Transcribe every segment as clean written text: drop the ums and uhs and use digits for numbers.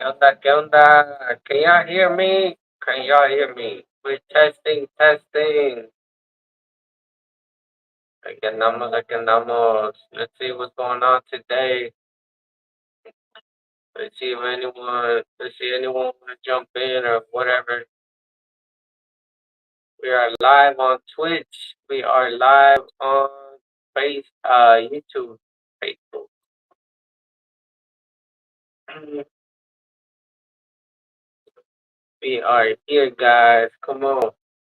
onda? ¿Qué onda? Can y'all hear me? Can y'all hear me? We're testing, testing. Aquí andamos, aquí andamos. Let's see what's going on today. Let's see anyone want to jump in or whatever. We are live on Twitch. We are live on YouTube, Facebook. We are here, guys. Come on.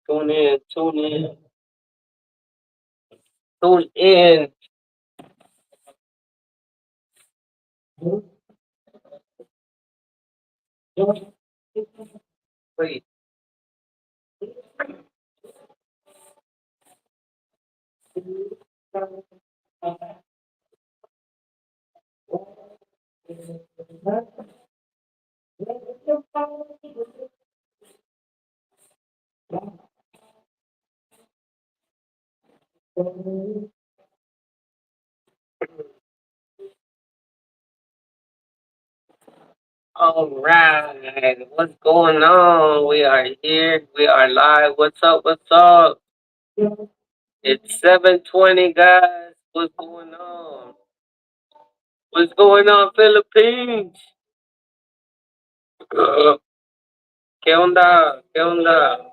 Tune in, tune in, tune in. Please. All right, what's going on? We are here. We are live. What's up? What's up? It's 7:20, guys. What's going on? What's going on, Philippines? ¿Qué onda? ¿Qué onda?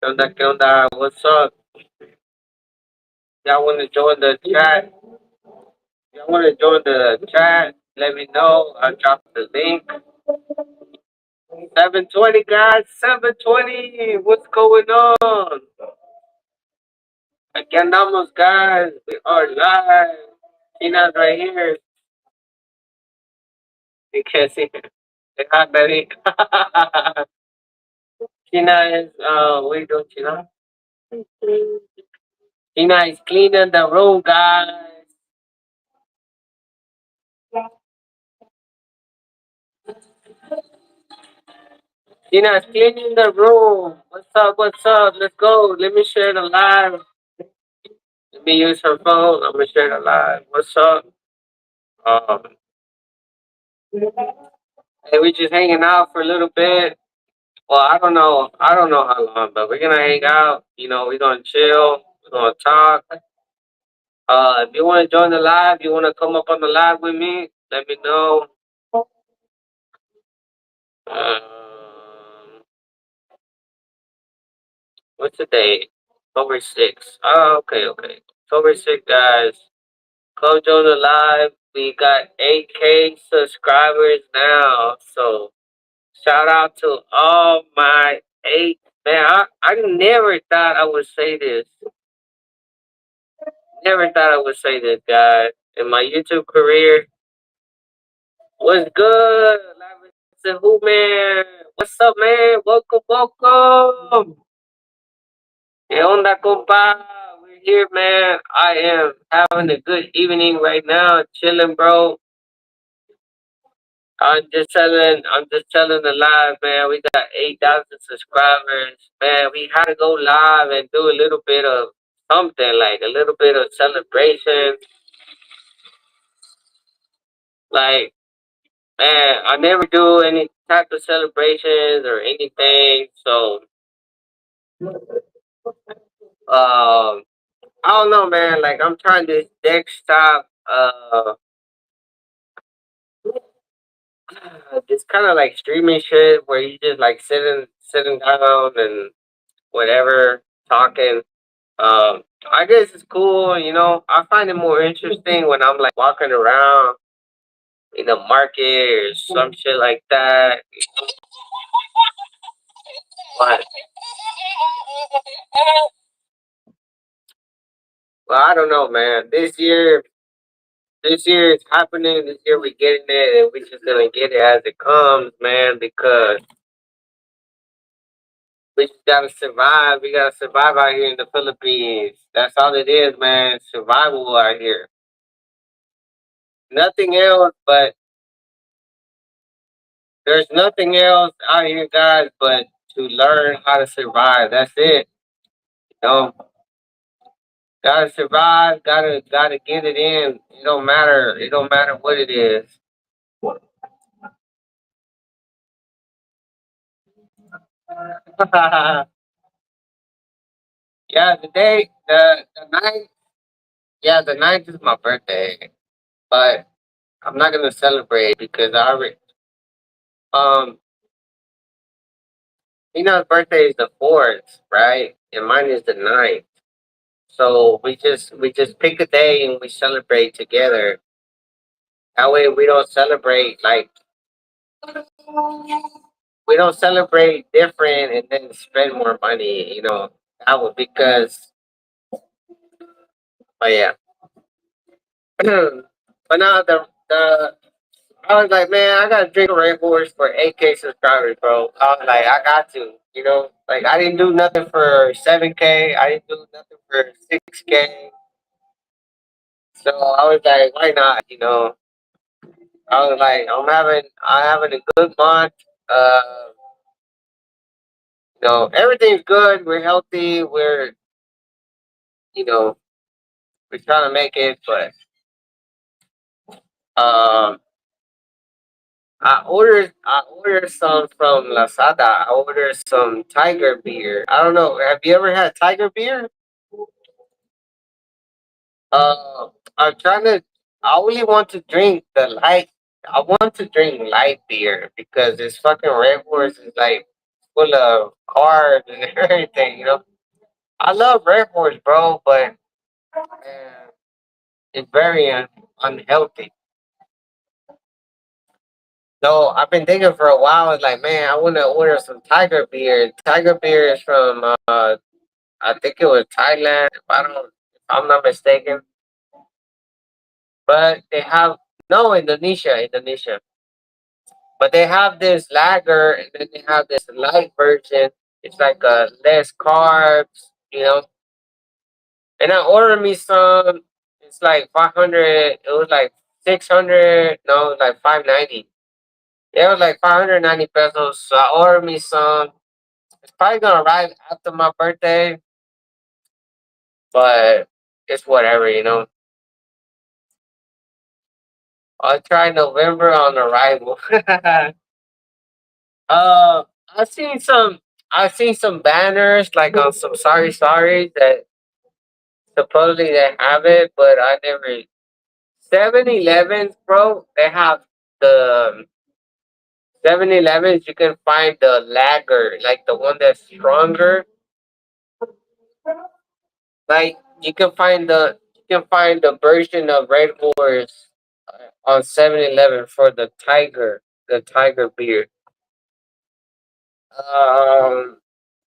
¿Qué onda? ¿Qué onda? What's up? Y'all want to join the chat? Y'all want to join the chat? Let me know. I'll drop the link. 7:20, guys. 7:20. What's going on? Aquí andamos, guys. We are live. Tina's right here. You can't see her. Say hi, baby. Tina is, what are you doing, Tina? Tina is cleaning the room, guys. Tina is cleaning the room. What's up? What's up? Let's go. Let me share the live. Let me use her phone. I'm gonna share the live. What's up? Um, hey, we just hanging out for a little bit. Well, I don't know. I don't know how long, but we're gonna hang out. You know, we're gonna chill. We're gonna talk. If you want to join the live, you want to come up on the live with me, let me know. Um, what's the date? October 6th. Oh, okay, okay. October 6th, guys. Come join the live. We got 8K subscribers now. So shout out to all my 8. Man, I never thought I would say this. Never thought I would say this, guys. In my YouTube career, what's good? Live who, man? What's up, man? Welcome, welcome. ¿Qué onda, compa? We're here, man. I am having a good evening right now, chilling, bro. I'm just telling the live, man. We got 8,000 subscribers. Man, we had to go live and do a little bit of something, like a little bit of celebration. Like, man, I never do any type of celebrations or anything. So, I don't know, man. Like, I'm trying this desktop, this kind of like streaming shit where you just like sitting down and whatever, talking. I guess it's cool, you know. I find it more interesting when I'm like walking around in the market or some shit like that. But well, I don't know, man. This year it's happening. This year we're getting it, and we're just gonna get it as it comes, man. Because we just gotta survive. We gotta survive out here in the Philippines. That's all it is, man. Survival out here. Nothing else, but There's nothing else out here, guys, but to learn how to survive. That's it. You know, gotta survive. Gotta get it in. It don't matter. It don't matter what it is. Yeah, the ninth. Yeah, the ninth is my birthday, but I'm not gonna celebrate because I already um. Tina's birthday is the fourth, right? And mine is the ninth. So we just pick a day and we celebrate together. That way we don't celebrate different and then spend more money, That would because but yeah. But now the I was like, man, I gotta drink a Red Horse for 8K subscribers, bro. I was like, I got to, Like I didn't do nothing for 7K, I didn't do nothing for 6K. So I was like, why not, I was like, I'm having a good month. Uh, everything's good. We're healthy. You know, we're trying to make it. But um, I ordered some from Lazada. I ordered some Tiger beer. I don't know. Have you ever had Tiger beer? I'm trying to. I only want to drink the light. I want to drink light beer because this fucking Red Horse is like full of carbs and everything. I love Red Horse, bro, but it's very unhealthy. So I've been thinking for a while. It's like, man, I want to order some Tiger beer. Tiger beer is from, I think it was Thailand, if I'm not mistaken. But they have no Indonesia. But they have this lager, and then they have this light version. It's like less carbs, And I ordered me some. It's like 500. It was like 600. No, it was like 590. Yeah, it was like 590 pesos. So I ordered me some. It's probably gonna arrive after my birthday, but it's whatever. I'll try November on arrival. uh, I've seen some. I've seen some banners like on some sorry that supposedly they have it, but I never. 7-Elevens, bro. They have the 7-Elevens. You can find the lager, like the one that's stronger. Like you can find the version of Red Horse on 7-Eleven for the Tiger beer. Um,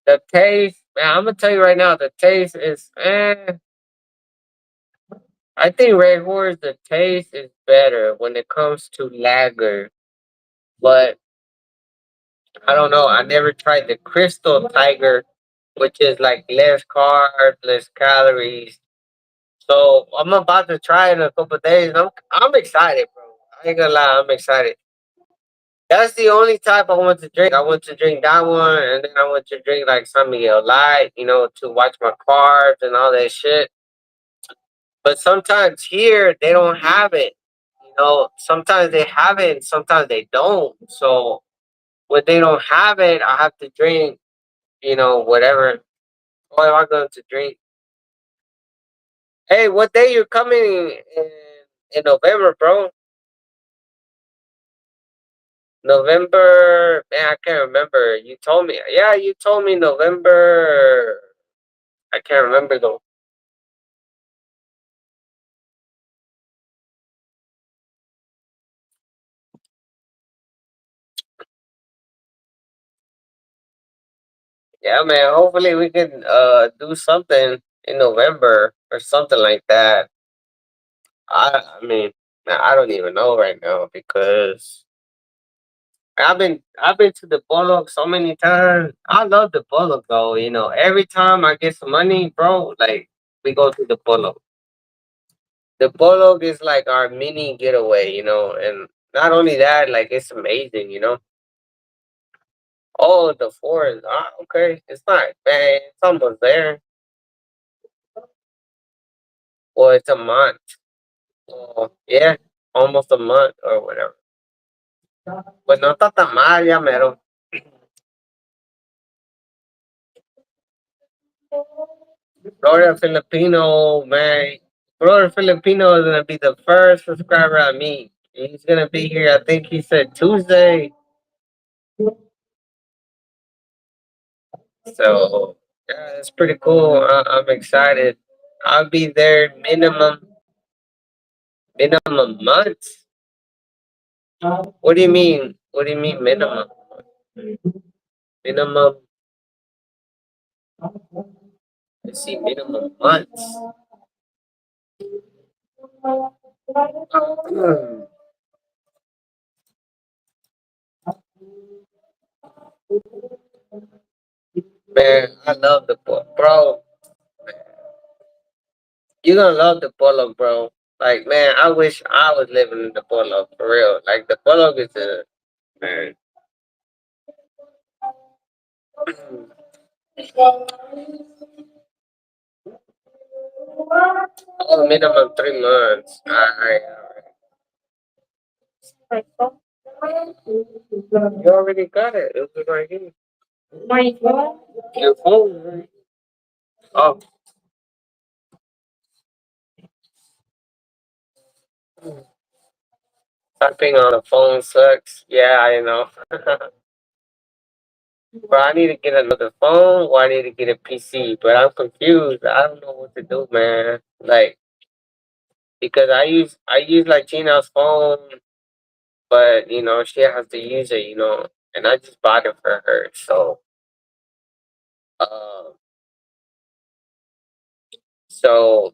the taste, man, I'm gonna tell you right now, the taste is. I think Red Horse, the taste is better when it comes to lager, but I don't know. I never tried the Crystal Tiger, which is like less carbs, less calories. So I'm about to try it in a couple of days. I'm excited, bro. I ain't gonna lie, I'm excited. That's the only type I want to drink. I want to drink that one, and then I want to drink like something light, to watch my carbs and all that shit. But sometimes here they don't have it. Sometimes they have it, and sometimes they don't. So when they don't have it, I have to drink, whatever. What am I going to drink? Hey, what day you coming in November, bro? November, man, I can't remember. You told me. Yeah, you told me November. I can't remember though. Yeah, man. Hopefully we can do something in November or something like that. I mean, man, I don't even know right now because I've been to the Polo so many times. I love the Polo though. Every time I get some money, bro, like we go to the Polo. The Polo is like our mini getaway, and not only that, like it's amazing. Oh, the fourth. Ah, okay. It's not bad. It's almost there. Well, it's a month. Yeah, almost a month or whatever. Pues no está tan mal, ya mero. Florida Filipino, man. Florida Filipino is gonna be the first subscriber I meet. He's gonna be here. I think he said Tuesday. So yeah, it's pretty cool. I'm excited. I'll be there minimum months. What do you mean? What do you mean minimum? Minimum. Let's see, minimum months. Man, I love the bro. You're gonna love the polo, bro. Like, man, I wish I was living in the polo for real. Like, the polo is a man. Oh, minimum 3 months. You already got it. It was right here. My phone? Your phone, right? Oh, typing on the phone sucks. Yeah, I know. Bro, I need to get another phone or I need to get a PC, but I'm confused. I don't know what to do, man. Like, because I use like Gina's phone, but she has to use it, and I just bought it for her. So, uh, so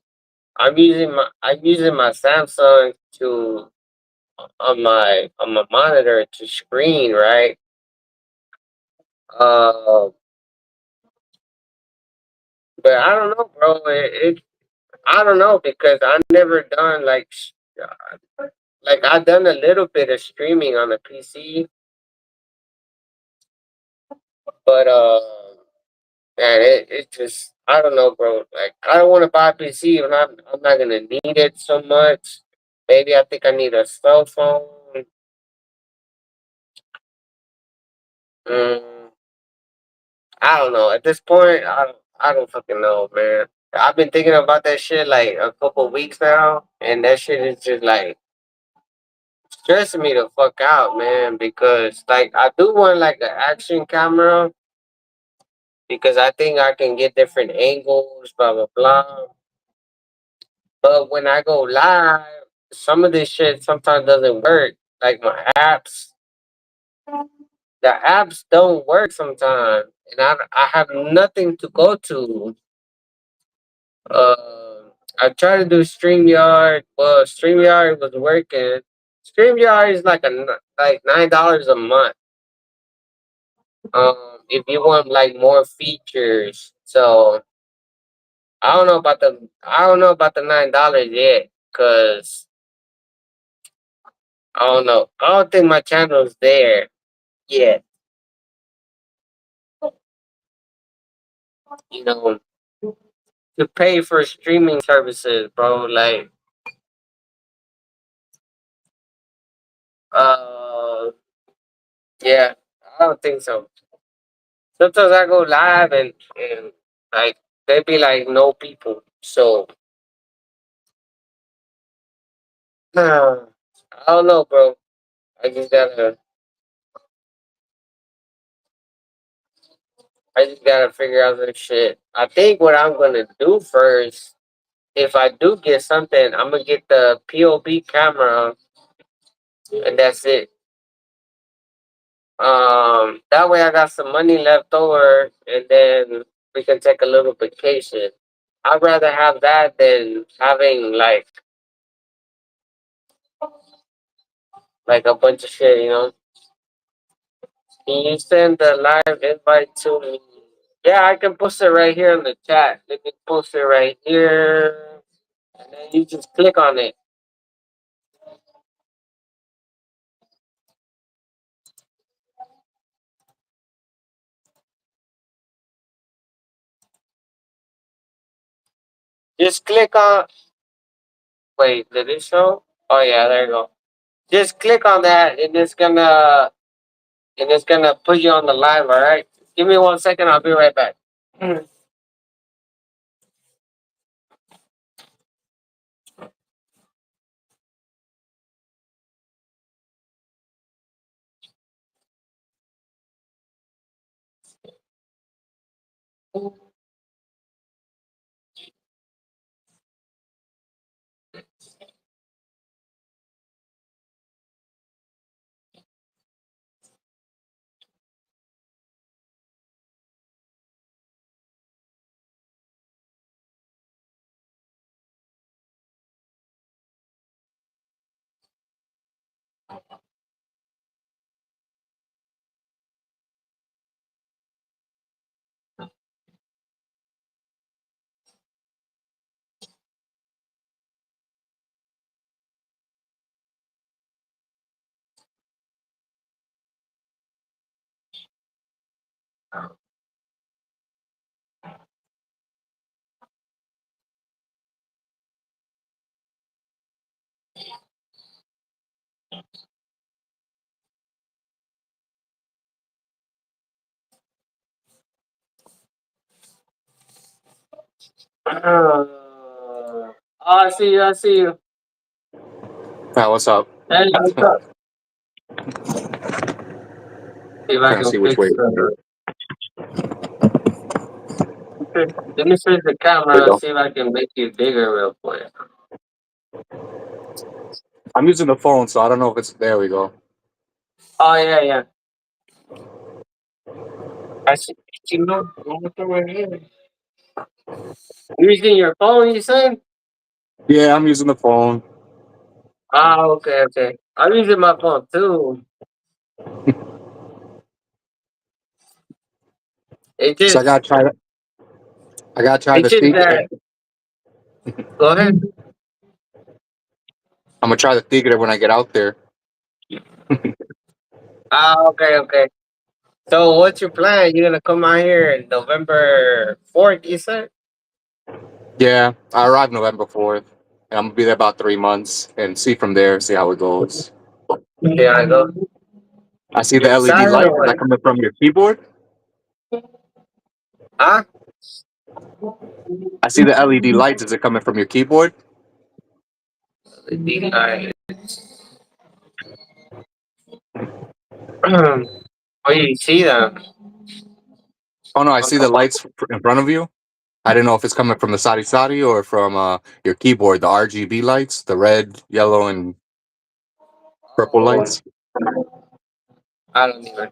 I'm using my Samsung to on my monitor to screen, right? Uh, but I don't know, bro. I don't know because I never done like I done a little bit of streaming on the PC, but man, it just I don't know, bro. Like I don't want to buy a PC and I'm not gonna need it so much. Maybe I think I need a cell phone. Mm, I don't know. At this point, I don't fucking know, man. I've been thinking about that shit like a couple weeks now, and that shit is just like stressing me the fuck out, man. Because like I do want like an action camera because I think I can get different angles, blah blah blah. But when I go live, some of this shit sometimes doesn't work. Like my apps, the apps don't work sometimes, and I have nothing to go to. I tried to do StreamYard. Well, StreamYard was working. StreamYard is like $9 a month. If you want like more features, so I don't know about the $9 yet, cause I don't know. I don't think my channel's there yet. You know, to pay for streaming services, bro. Like, uh, yeah, I don't think so. Sometimes I go live and like they be like no people. So I don't know, bro. I just gotta I just gotta figure out this shit. I think what I'm gonna do first, if I do get something, I'm gonna get the POB camera and that's it. That way I got some money left over and then we can take a little vacation. I'd rather have that than having like a bunch of shit. Can you send the live invite to me? Yeah, I can post it right here in the chat. Let me post it right here. And then you just click on it. Just click on. Wait, did it show? Oh yeah, there you go. Just click on that, and it's gonna put you on the live. All right. Give me 1 second. I'll be right back. I see you. I see you. What's up? Hey, what's up? See if I Trying to can see which fix way. the. Let me switch the There camera you and go. see if I can make you bigger real quick. I'm using the phone, so I don't know if it's. There we go. Oh yeah, yeah. I see. You know, right here. You using your phone? You saying? Yeah, I'm using the phone. Ah, okay, okay. I'm using my phone too. It So just, I gotta try it the just theater. that. Go ahead. I'm gonna try the theater when I get out there. Ah, okay, okay. So, what's your plan? You gonna come out here in November 4th? You said? Yeah, I arrived November 4th, and I'm gonna be there about 3 months and see from there, see how it goes. There I go. I see You the LED excited lights. or Is what? that coming from your keyboard? Huh? I see the LED lights. Is it coming from your keyboard? Alright. Oh, you see them Oh no, I on see the the wall? lights in front of you. I didn't know if it's coming from the Sadi Sadi or from your keyboard, the RGB lights, the red, yellow, and purple Oh, lights. I don't even.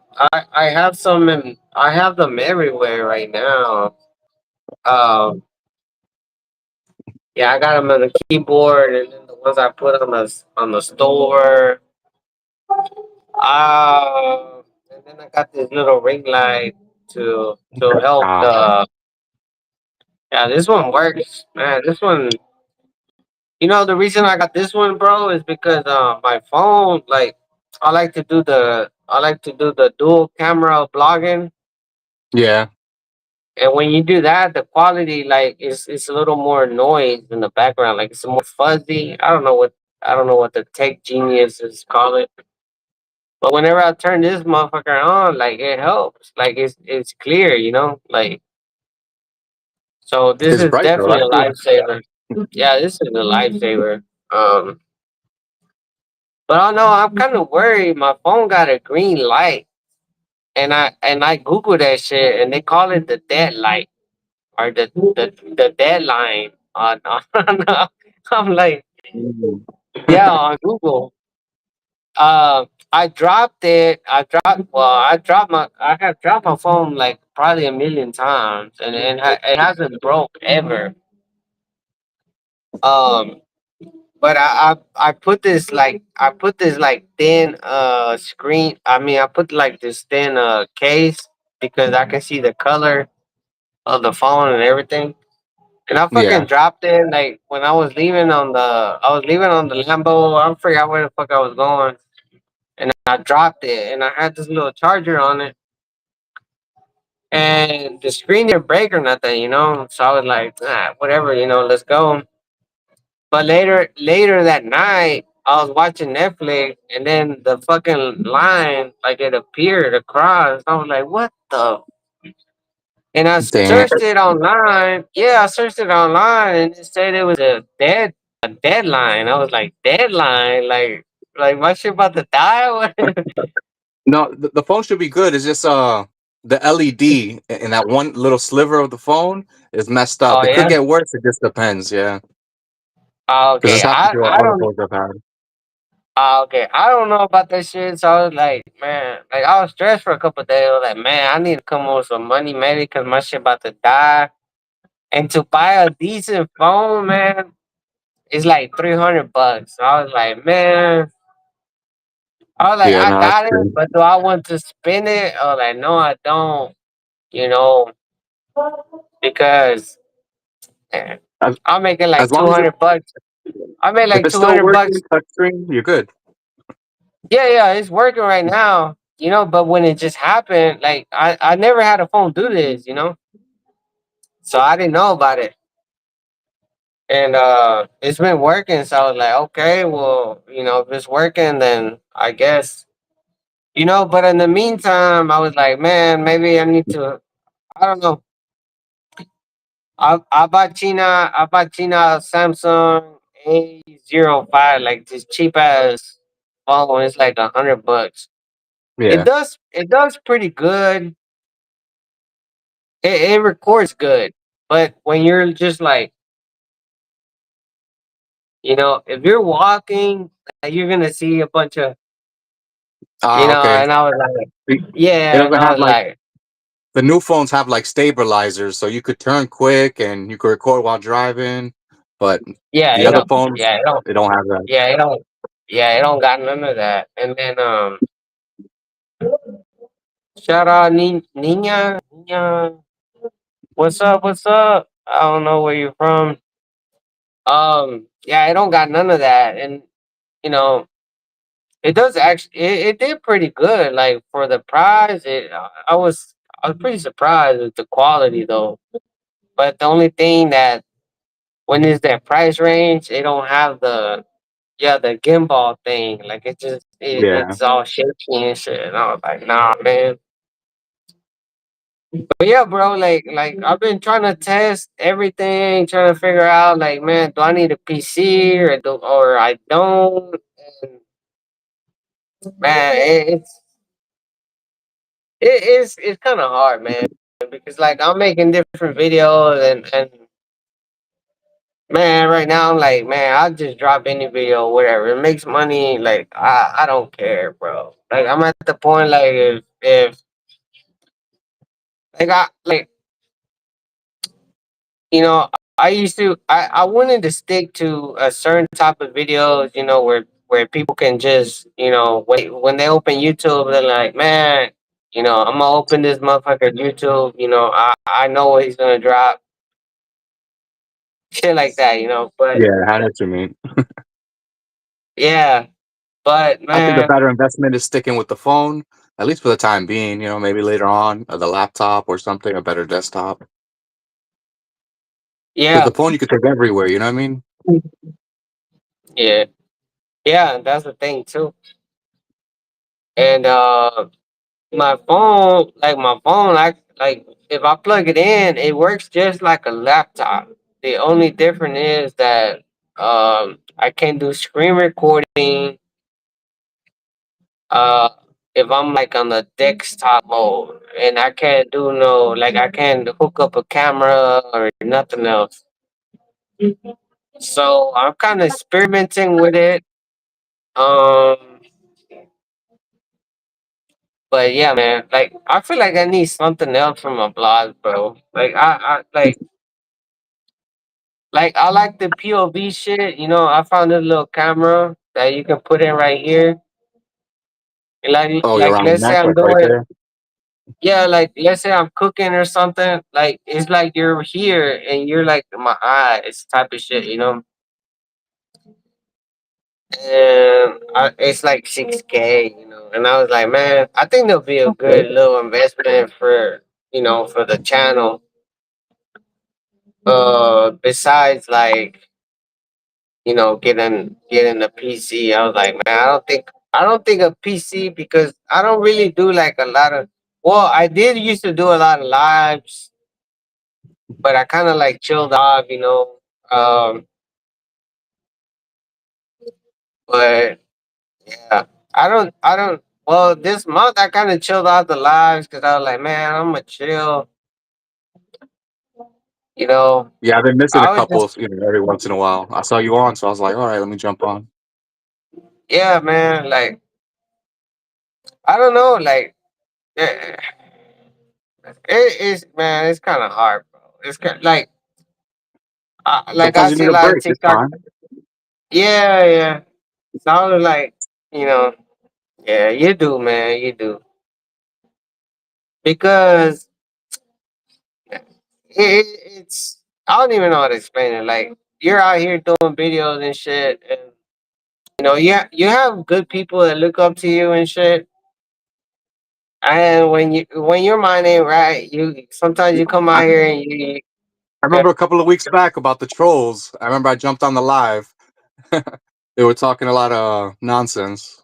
I have some. I have them everywhere right now. Um, yeah, I got them on the keyboard, and then the ones I put on the store. And then I got this little ring light to help Ah, the. Yeah, this one works, man. This one, the reason I got this one, bro, is because my phone, like, I like to do the dual camera blogging, yeah. and when you do that, the quality, like, is a little more noise in the background, like it's more fuzzy. I don't know what the tech geniuses call it. But whenever I turn this motherfucker on, like it helps. Like it's clear, Like, so this It's is bright though. definitely That's a good. lifesaver. Yeah, this is a lifesaver. But I know I'm kind of worried. My phone got a green light, and I googled that shit, and they call it the dead light or the deadline on I'm like, Mm. yeah, on Google. I dropped it. I have dropped my phone like probably a million times, and it hasn't broke ever. Um, but I put this like thin screen. I mean, I put like this thin case because I can see the color of the phone and everything. And I fucking Yeah. dropped it like when I was leaving on the Lambo. I forgot where the fuck I was going, and I dropped it, and I had this little charger on it. and the screen didn't break or nothing, you know. So I was like, whatever, you know, let's go. But later that night, I was watching Netflix, and then the fucking line, like it appeared across. I was like, what the? And I Damn. searched it online. Yeah, I searched it online, and it said it was a deadline. I was like, deadline, like my shit about to die. No, the phone should be good. It's just the LED in that one little sliver of the phone is messed up. Oh It could yeah. get worse. It just depends. Yeah, because Okay. this happened to I all the don't. phones I've had. Okay. I don't know about that shit. So I was like, man, like I was stressed for a couple of days. I was like, man, I need to come up with some money, maybe, because my shit about to die. And to buy a decent phone, man, it's like $300. So I was like, man, Yeah, I no, that's got it, true. but do I want to spend it? I was like, no, I don't. You know, because man, As, I'm making like as two long as hundred bucks. I made if like it's two still hundred working, bucks. touchscreen, you're good. Yeah, yeah, it's working right now. You know, but when it just happened, like I never had a phone do this. You know, so I didn't know about it, and it's been working. So I was like, okay, well, you know, if it's working, then I guess. You know, but in the meantime, I was like, man, maybe I need to. I don't know. I bought China Samsung A05, like this cheap ass phone. It's like $100. Yeah. It does pretty good. It records good, but when you're just like, you know, if you're walking, you're gonna see a bunch of, you Ah, know. okay. And I was like, It yeah, and doesn't I have was like like, the new phones have like stabilizers, so you could turn quick and you could record while driving. But yeah, the it other don't, phones, yeah, it don't, they don't have that. yeah, it don't, yeah, it don't got none of that. And then shout out Nina. What's up? What's up? I don't know where you're from. Yeah, I don't got none of that, and you know, it does actually. It did pretty good. Like for the price, I was pretty surprised with the quality though. But the only thing that when it's that price range, they don't have the gimbal thing. Like Yeah. it's all shaky and shit. And I was like, nah, man. But yeah, bro, like I've been trying to test everything, trying to figure out like, man, do I need a PC or I don't? And man, it's kind of hard, man, because like I'm making different videos and man, right now I'm like, man, I'll just drop any video, whatever. It makes money, like I don't care, bro. Like I'm at the point like if like I like you know, I wanted to stick to a certain type of videos, you know, where people can just, you know, when they open YouTube, they're like, man, you know, I'm gonna open this motherfucker YouTube, you know, I know what he's gonna drop, shit like that, you know. But Yeah, I know what you mean. yeah, but I think a man, better investment is sticking with the phone, at least for the time being. You know, maybe later on, the laptop or something, a better desktop. Because yeah, the phone you could take everywhere. You know what I mean? yeah, yeah, that's the thing too. And my phone, like if I plug it in, it works just like a laptop. The only difference is that I can do screen recording uh if I'm like on the desktop mode, and I can't do no, like I can't hook up a camera or nothing else. So I'm kind of experimenting with it. Um but yeah, man, like I feel like I need something else from my blog, bro. Like I like the POV shit. You know, I found this little camera that you can put in right here. And Oh, you're like around the let's say neck, I'm like right doing, there. yeah, like let's say I'm cooking or something. Like it's like you're here and you're like my eyes type of shit. You know, and it's like 6K. You know, and I was like, man, I think that'll be a good little investment for for the channel. Besides like getting a PC, I was like, man, I don't think a PC because I don't really do like a lot of. Well, I did used to do a lot of lives, but I kind of like chilled off, Um, but yeah, I don't. Well, this month I kind of chilled out the lives because I was like, man, I'm gonna chill. You know, Yeah, I've been missing a I was couple just of, every once in a while. I saw you on, so I was like, all right, let me jump on. yeah, man. Like I don't know, like eh, it is, man. It's kind of hard, bro. It's kind like I Sometimes you see need a a lot of break. It's TikTok. fine. Yeah, yeah. So I was like, you know, yeah, you do, man, you do, because it's I don't even know how to explain it. Like you're out here doing videos and shit, and you have good people that look up to you and shit. And when your mind ain't right, you sometimes you come I, out here and you I remember a couple of weeks back about the trolls. I remember I jumped on the live. They were talking a lot of nonsense.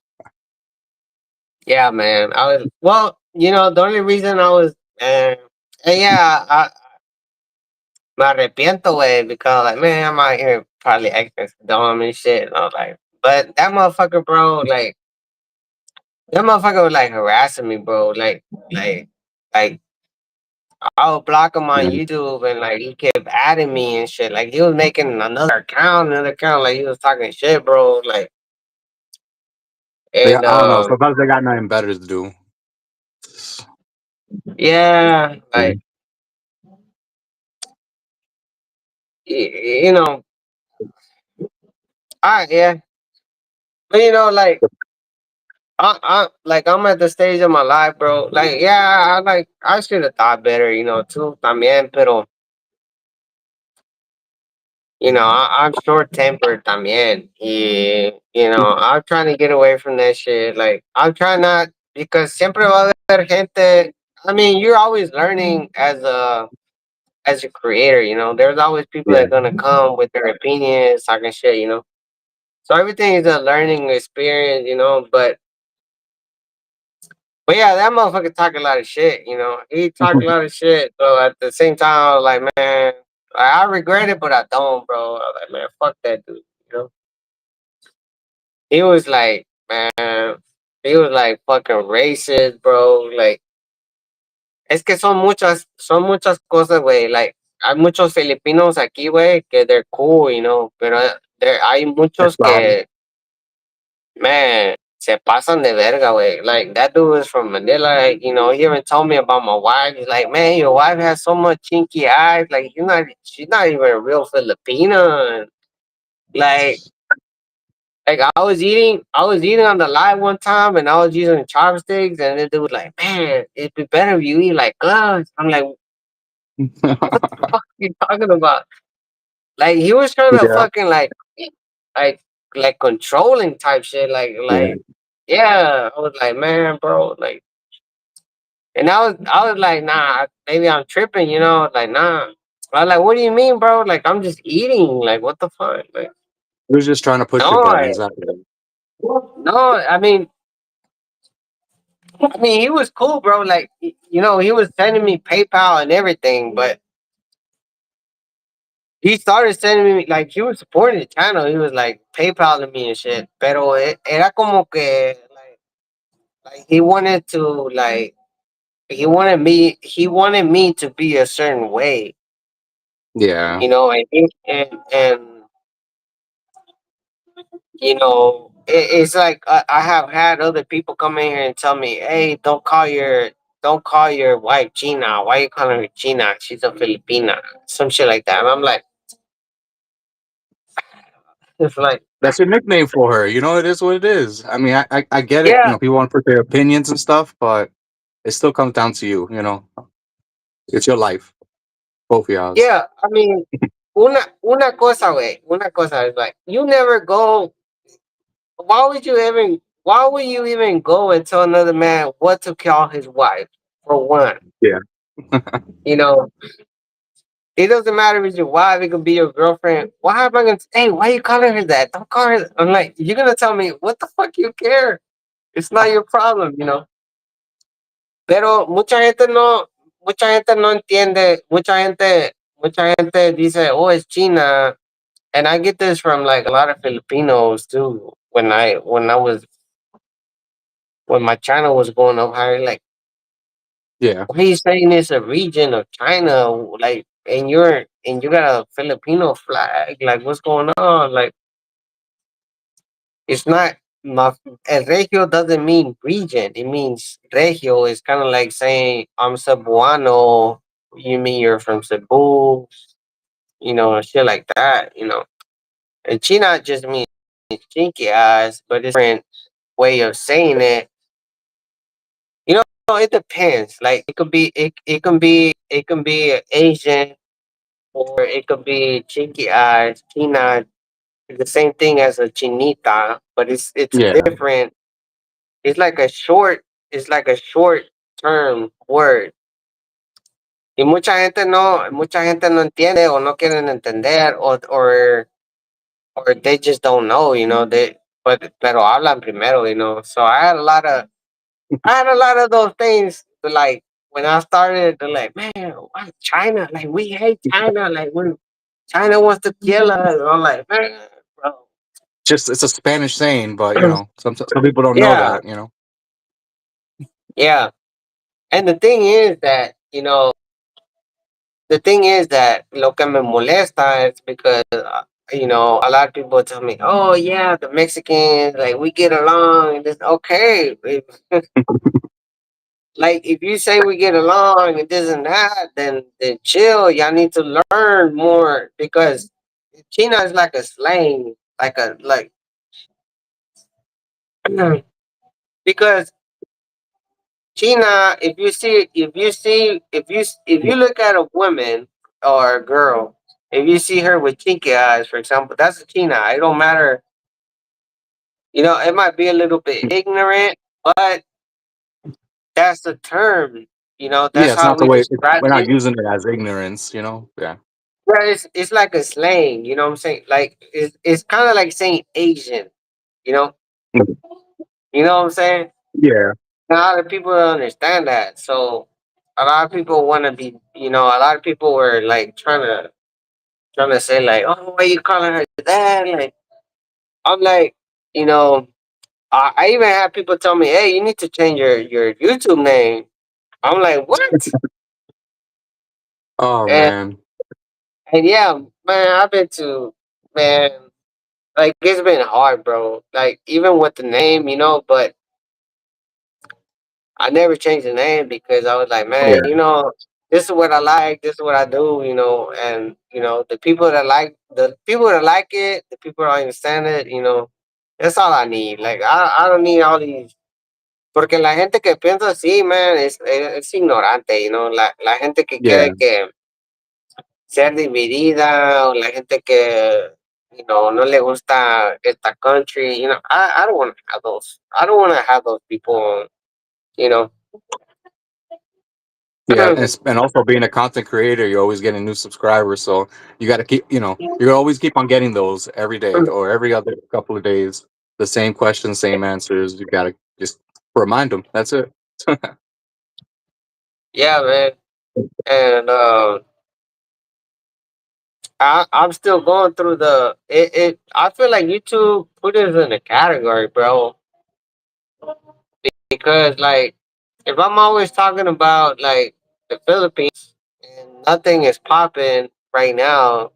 yeah, man. I was well, the only reason I was and yeah, me arrepiento, way because like man, I'm out here probably acting dumb and shit. And I was like, but that motherfucker, bro, like that motherfucker was like harassing me, bro. Like I would block him on Yeah. YouTube and like he kept adding me and shit. Like he was making another account, like he was talking shit, bro. Like and I don't know. Sometimes they got nothing better to do. yeah, like you know, yeah, but like I'm at the stage of my life, bro. Like yeah, I should have thought better, too. También, pero I'm short tempered también. I'm trying to get away from that shit. Like, I'm trying not, because siempre va a haber gente. I mean, you're always learning as a creator, There's always people that Yeah. are gonna come with their opinions, talking shit. So everything is a learning experience, but yeah, that motherfucker talk a lot of shit. He talk a lot of shit. So at the same time, I was like, man, I regret it, but I don't, bro. I was like, man, fuck that dude. You know. He was like, man, he was like fucking racist, bro. Like, es que son muchas cosas, güey. Like, hay muchos Filipinos aquí, güey, que they're cool, pero hay It's muchos fine. que, man, se pasan de verga, güey. Like, that dude is from Manila. Like, he even told me about my wife. He's like, man, your wife has so much chinky eyes. Like, she's not even a real Filipina. And, like, I was eating on the live one time, and I was using chopsticks, and the dude was like, "Man, it'd be better if you eat like us." I'm like, "What the fuck are you talking about?" Like he was trying to Yeah. fucking like, like controlling type shit. Like, Yeah. yeah. I was like, man, bro, like, and I was like, nah, maybe I'm tripping, like, nah. I was like, what do you mean, bro? Like, I'm just eating. Like, what the fuck? Like, He was just trying to push your no, buttons. That's it. no. I mean, he was cool, bro. Like, he was sending me PayPal and everything, but he started sending me like he was supporting the channel. He was like PayPaling me and shit. Pero era como que like he wanted me to be a certain way, Yeah. and it's like I have had other people come in here and tell me, "Hey, don't call your wife Gina. Why you calling her Gina? She's a Filipina." Some shit like that. And I'm like, it's like, That's your nickname for her. It is what it is. I mean, I get it. yeah, People want to put their opinions and stuff, but it still comes down to you. It's your life. Both of y'all's. yeah. I mean, una cosa, way. Una cosa is like, you never go. Why would you even go and tell another man what to call his wife? For one, Yeah. You know, it doesn't matter if it's your wife, it could be your girlfriend. Why am I gonna hey, why you calling her that? Don't call her. I'm like, you're gonna tell me what the fuck you care? It's not your problem, you know. Pero mucha gente no entiende, mucha gente dice, oh, it's China. And I get this from like a lot of Filipinos too. When my channel was going up higher, like, Yeah, why are you saying it's a region of China? Like, and you got a Filipino flag. Like, what's going on? Like, it's not my and regio doesn't mean region. It means regio is kind of like saying I'm Cebuano. You mean you're from Cebu? Shit like that. And China just means chinky eyes, but it's a different way of saying it. It depends. Like it can be Asian or it could be chinky eyes, China. The same thing as a chinita, but it's a yeah. different. It's like a short. It's like a short term word. Y mucha gente no entiende o no quieren entender or they just don't know, pero hablan primero, So I had a lot of those things. Like when I started, they're like, man, why China? Like we hate China. Like when China wants to kill us. I'm like, man, bro. Just it's a Spanish saying, but some people don't know Yeah, that. You know. yeah. And the thing is that lo que me molesta is because a lot of people tell me, oh yeah, the Mexicans, like we get along. And this okay. Like if you say we get along and this and that, then chill. Y'all need to learn more because China is like a slang, like because China. If you look at a woman or a girl, if you see her with chinky eyes, for example, that's a China. It don't matter. It might be a little bit ignorant, but that's the term. That's Yeah, it's how not the we way. describe We're not it. using it as ignorance. Yeah. Yeah, it's like a slang, you know what I'm saying? Like it's kind of like saying Asian, you know? Mm. You know what I'm saying? Yeah. Not a lot of people don't understand that. So a lot of people want to be, a lot of people were like trying to say like, oh, why you calling her that? Like I'm like, you know, I even have people tell me, hey, you need to change your YouTube name. I'm like, what? Oh And man. and yeah, man, man, like it's been hard, bro. Like even with the name, but I never changed the name because I was like, man, Yeah. this is what I like, this is what I do, and the people that like it, the people that understand it, that's all I need. Like I don't need all these. Porque la gente que piensa así, man, es ignorante, la gente que Yeah. quiere que ser dividida o la gente que no le gusta esta country, I don't want to have those. I don't want to have those people, you know. Yeah, and also being a content creator, you're always getting new subscribers, so you got to keep, you always keep on getting those every day or every other couple of days. The same questions, same answers. You got to just remind them. That's it. Yeah, man. And I'm still going through I feel like YouTube put us in a category, bro, because like if I'm always talking about like the Philippines and nothing is popping right now,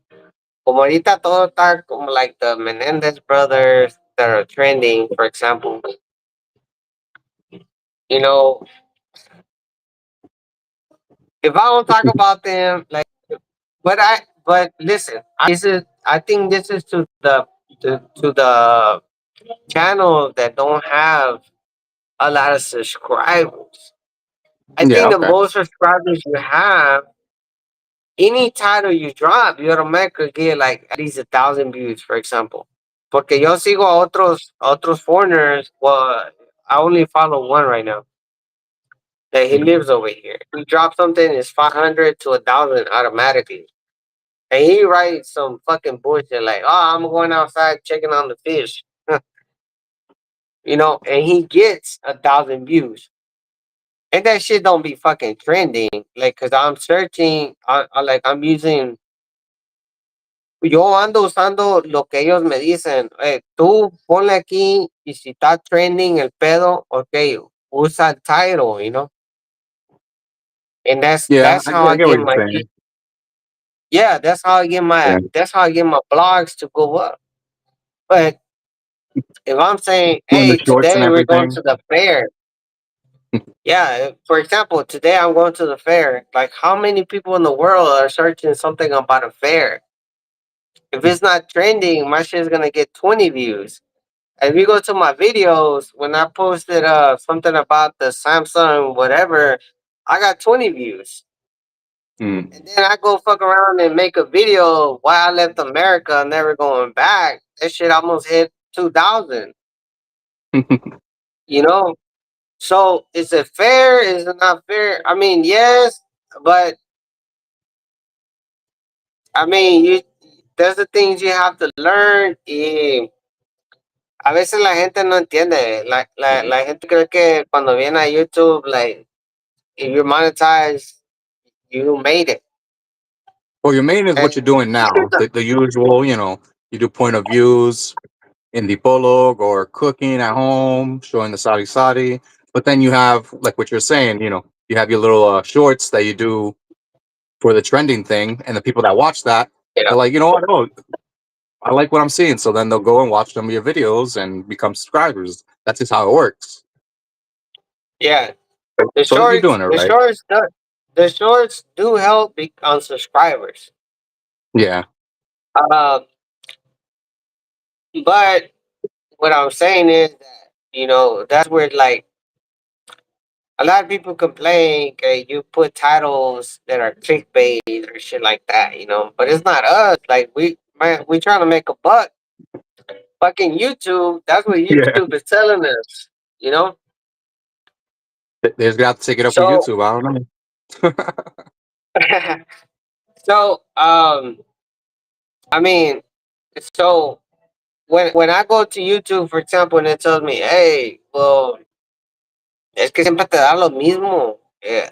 como ahorita todo está como like the Menendez brothers that are trending, for example, you know, if I don't talk about them, like, but listen, I think this is to the channel that don't have a lot of subscribers. I Yeah. think the Okay. most subscribers you have, any title you drop, you automatically get like at least 1,000 views, for example. Porque yo sigo a otros foreigners. Well, I only follow one right now. that he Mhm. lives over here. He drops something, it's 500 to 1,000 automatically. And he writes some fucking bullshit like, "Oh, I'm going outside checking on the fish," and he gets 1,000 views. And that shit don't be fucking trending, like, cause I'm searching, like I'm using, yo ando usando lo que ellos me dicen. Tú ponle aquí y si está trending el pedo, okay, usa el title, and that's Yeah, that's how I I get what get you're my saying. yeah, that's how I get Yeah. my blogs to go up. But if I'm saying, Doing the hey, shorts and today we're going everything. to the fair. Yeah, for example, today I'm going to the fair. Like, how many people in the world are searching something about a fair? If it's not trending, my shit's gonna get 20 views. And if you go to my videos, when I posted something about the Samsung whatever, I got 20 views. Mm. And then I go fuck around and make a video why I left America, never going back. That shit almost hit 2,000. You know, so is it fair? Is it not fair? I mean, yes, but I mean, there's the things you have to learn. Y a veces la gente no entiende. La gente cree que cuando viene a YouTube, like, if you're monetized, you made it. Well, your main is And what you're doing now. The usual, you do point of views in the prologue or cooking at home, showing the sari sari. But then you have, like what you're saying, you have your little shorts that you do for the trending thing. And the people that watch that, you know, they're like, you know what? Oh, I like what I'm seeing. So then they'll go and watch some of your videos and become subscribers. That's just how it works. yeah, So you're doing it right. the shorts do help on subscribers. Yeah. Uh, but what I'm saying is that that's where, like, a lot of people complain, okay, you put titles that are clickbait or shit like that, but it's not us. Like, we trying to make a buck. Fucking YouTube, that's what Yeah. YouTube is telling us, you know. They just got to take it up with So, YouTube. I don't know. so I mean, so when I go to YouTube, for example, and it tells me, hey, well, es que siempre te da lo mismo.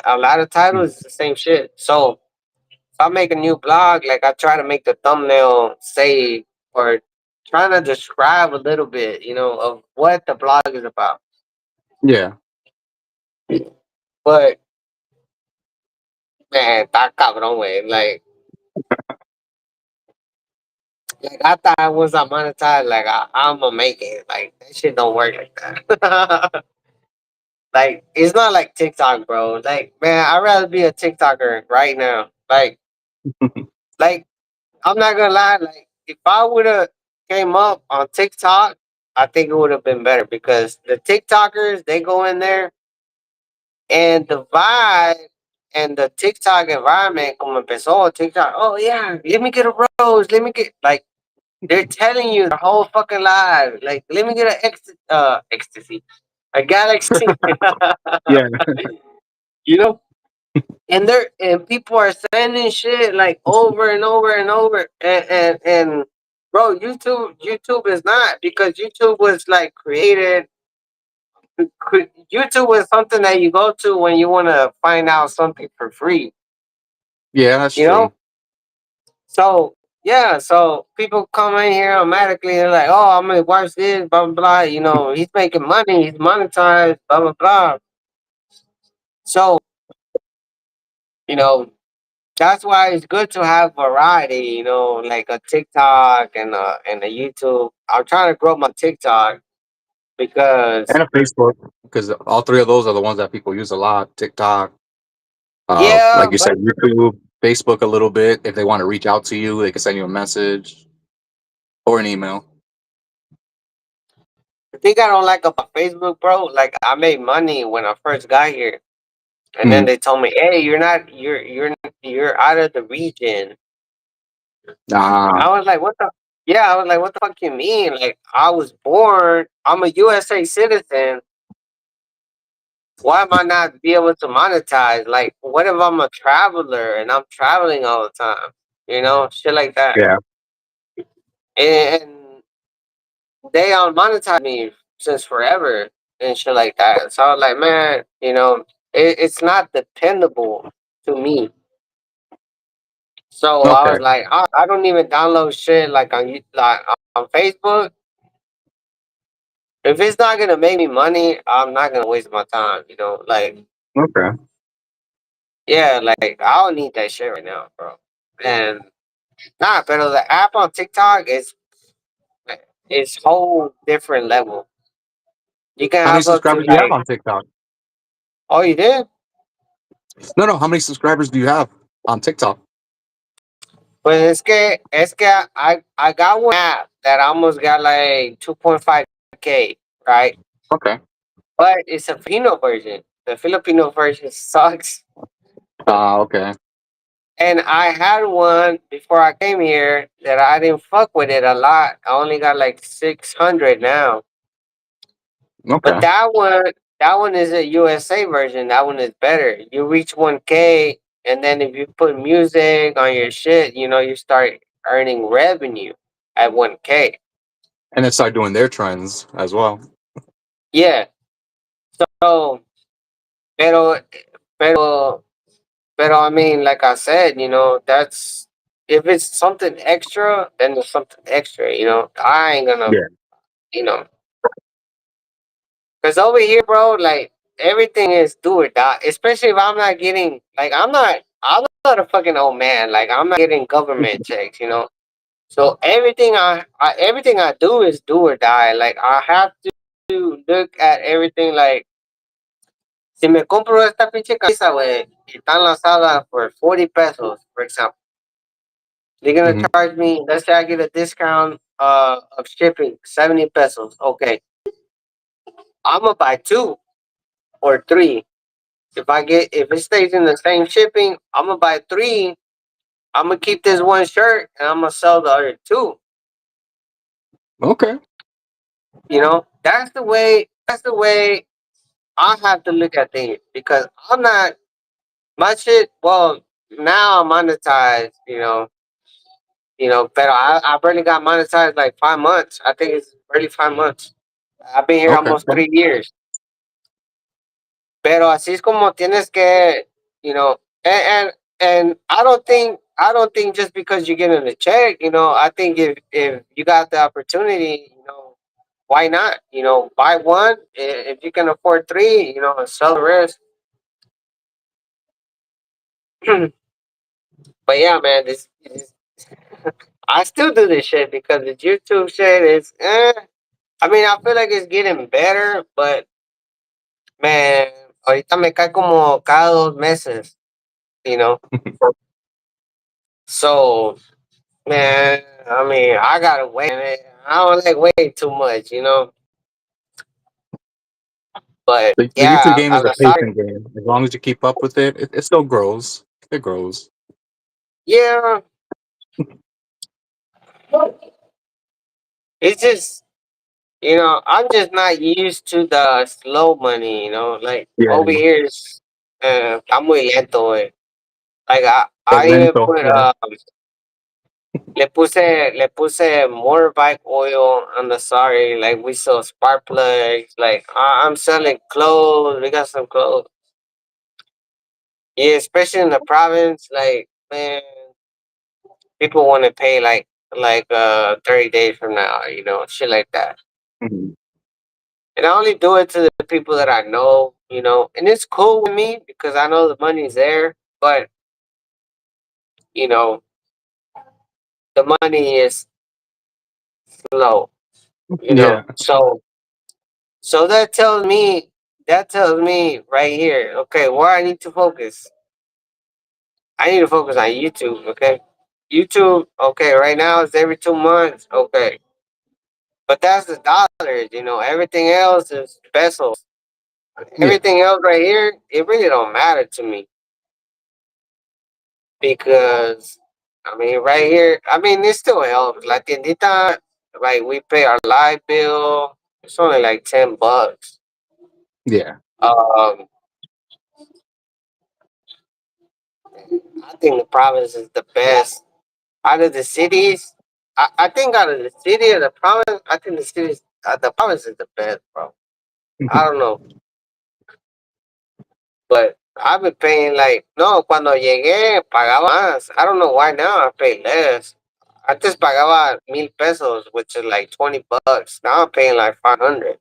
A lot of titles is the same shit. So if I make a new blog, like, I try to make the thumbnail say, or trying to describe a little bit, of what the blog is about. Yeah. But man, está cabrón, way. Like, I thought once I monetize, like, I'm gonna make it. Like, that shit don't work like that. Like, it's not like TikTok, bro. Like, man, I'd rather be a TikToker right now. Like, I'm not gonna lie. Like, if I would have came up on TikTok, I think it would have been better because the TikTokers, they go in there and the vibe and the TikTok environment, como empezó TikTok. Oh yeah, let me get a rose. Let me get, like, they're telling you their whole fucking life. Like, let me get an ecstasy, a galaxy. Yeah. you know, and people are sending shit like over and over and over, and bro, YouTube is not, because YouTube was like created. YouTube was something that you go to when you want to find out something for free. Yeah, that's You know, true. so yeah, so people come in here automatically. They're like, "Oh, I'm gonna watch this, blah blah blah." He's making money, he's monetized, blah blah blah. So you know, that's why it's good to have variety. Like a TikTok and a YouTube. I'm trying to grow my TikTok And because a Facebook, because all three of those are the ones that people use a lot. TikTok, yeah, like you said, but YouTube, Facebook a little bit. If they want to reach out to you, they can send you a message or an email. the thing I don't like about Facebook, bro, like, I made money when I first got here, and then Mm. they told me, "Hey, you're out of the region." Ah, I was like, "What the?" Yeah, I was like, "What the fuck you mean?" Like, I was born. I'm a USA citizen. Why am I not be able to monetize? Like, what if I'm a traveler and I'm traveling all the time? You know, shit like that. Yeah. And they unmonetize me since forever and shit like that. So I was like, man, it's not dependable to me. So I Okay. was like, I don't even download shit like on Facebook. If it's not gonna make me money, I'm not gonna waste my time. Like, Okay. yeah, like I don't need that shit right now, bro. And nah, but the app on TikTok is whole different level. You can How many have up to subscribers do you have like, on TikTok? oh, you did? No, no. How many subscribers do you have on TikTok? But es que I got one app that almost got like 2.5K, right? Okay. But it's a Filipino version. The Filipino version sucks. Okay. And I had one before I came here that I didn't fuck with it a lot. I only got like 600 now. But Okay. that one is a USA version. That one is better. You reach 1K, and then if you put music on your shit, you start earning revenue at 1K. And then start doing their trends as well. Yeah. So, pero, pero, pero I mean, like I said, that's if it's something extra, then it's something extra. I ain't gonna, Yeah. you know, because over here, bro, like everything is do or die. Especially if I'm not getting, like, I'm not a fucking old man. Like, I'm not getting government checks. So everything I do is do or die. Like, I have to look at everything like, si me compro esta pinche camisa, güey, y está lanzada for 40 pesos, for example, they're gonna Hmm. charge me, let's say I get a discount of shipping, 70 pesos. Okay, I'm gonna buy two or three. If it stays in the same shipping, I'm gonna buy three. I'm gonna keep this one shirt and I'm gonna sell the other two. Okay. That's the way. That's the way I have to look at things because I'm not my shit. Well, now I'm monetized. But I barely got monetized like 5 months. I think it's barely 5 months. I've been here Okay. almost 3 years. Pero así es como tienes que, you know, and and I don't think just because you're getting a check, I think if you got the opportunity, why not? Buy one if you can afford three, and sell the rest. But yeah, man, this I still do this shit because the YouTube shit is. I mean, I feel like it's getting better, but man, ahorita me cae como cada 2 meses, you know. So man, I mean, I gotta wait. I don't like waiting too much. But The YouTube yeah, game is I'm a sorry. patient game. As long as you keep up with it, it still grows. It grows. Yeah, it's just I'm just not used to the slow money. Like Yeah. over here, está muy lento. Like Es I even lento. put Yeah. le puse more bike oil on the sorry. Like we sell spark plugs. Like I'm selling clothes. We got some clothes. Yeah, especially in the province, like man, people want to pay like 30 days from now, shit like that. Mhm. And I only do it to the people that I know, and it's cool with me because I know the money's there, but you know, the money is low, Yeah. So that tells me right here, okay, where I need to focus. I need to focus on YouTube, okay? YouTube, okay, right now it's every 2 months, okay. But that's the dollars, everything else is pesos. Yeah. Everything else right here, it really don't matter to me because I mean right here, I mean it still helps. La tiendita, like we pay our light bill, it's only like $10. Yeah. Um, I think the province is the best out of the cities. I think out of the city or the province, I think the province is the best, bro. I don't know, but I've been paying like no. Cuando llegué pagaba más. I don't know why now I pay less. Antes pagaba 1,000 pesos, which is like $20. Now I'm paying like 500,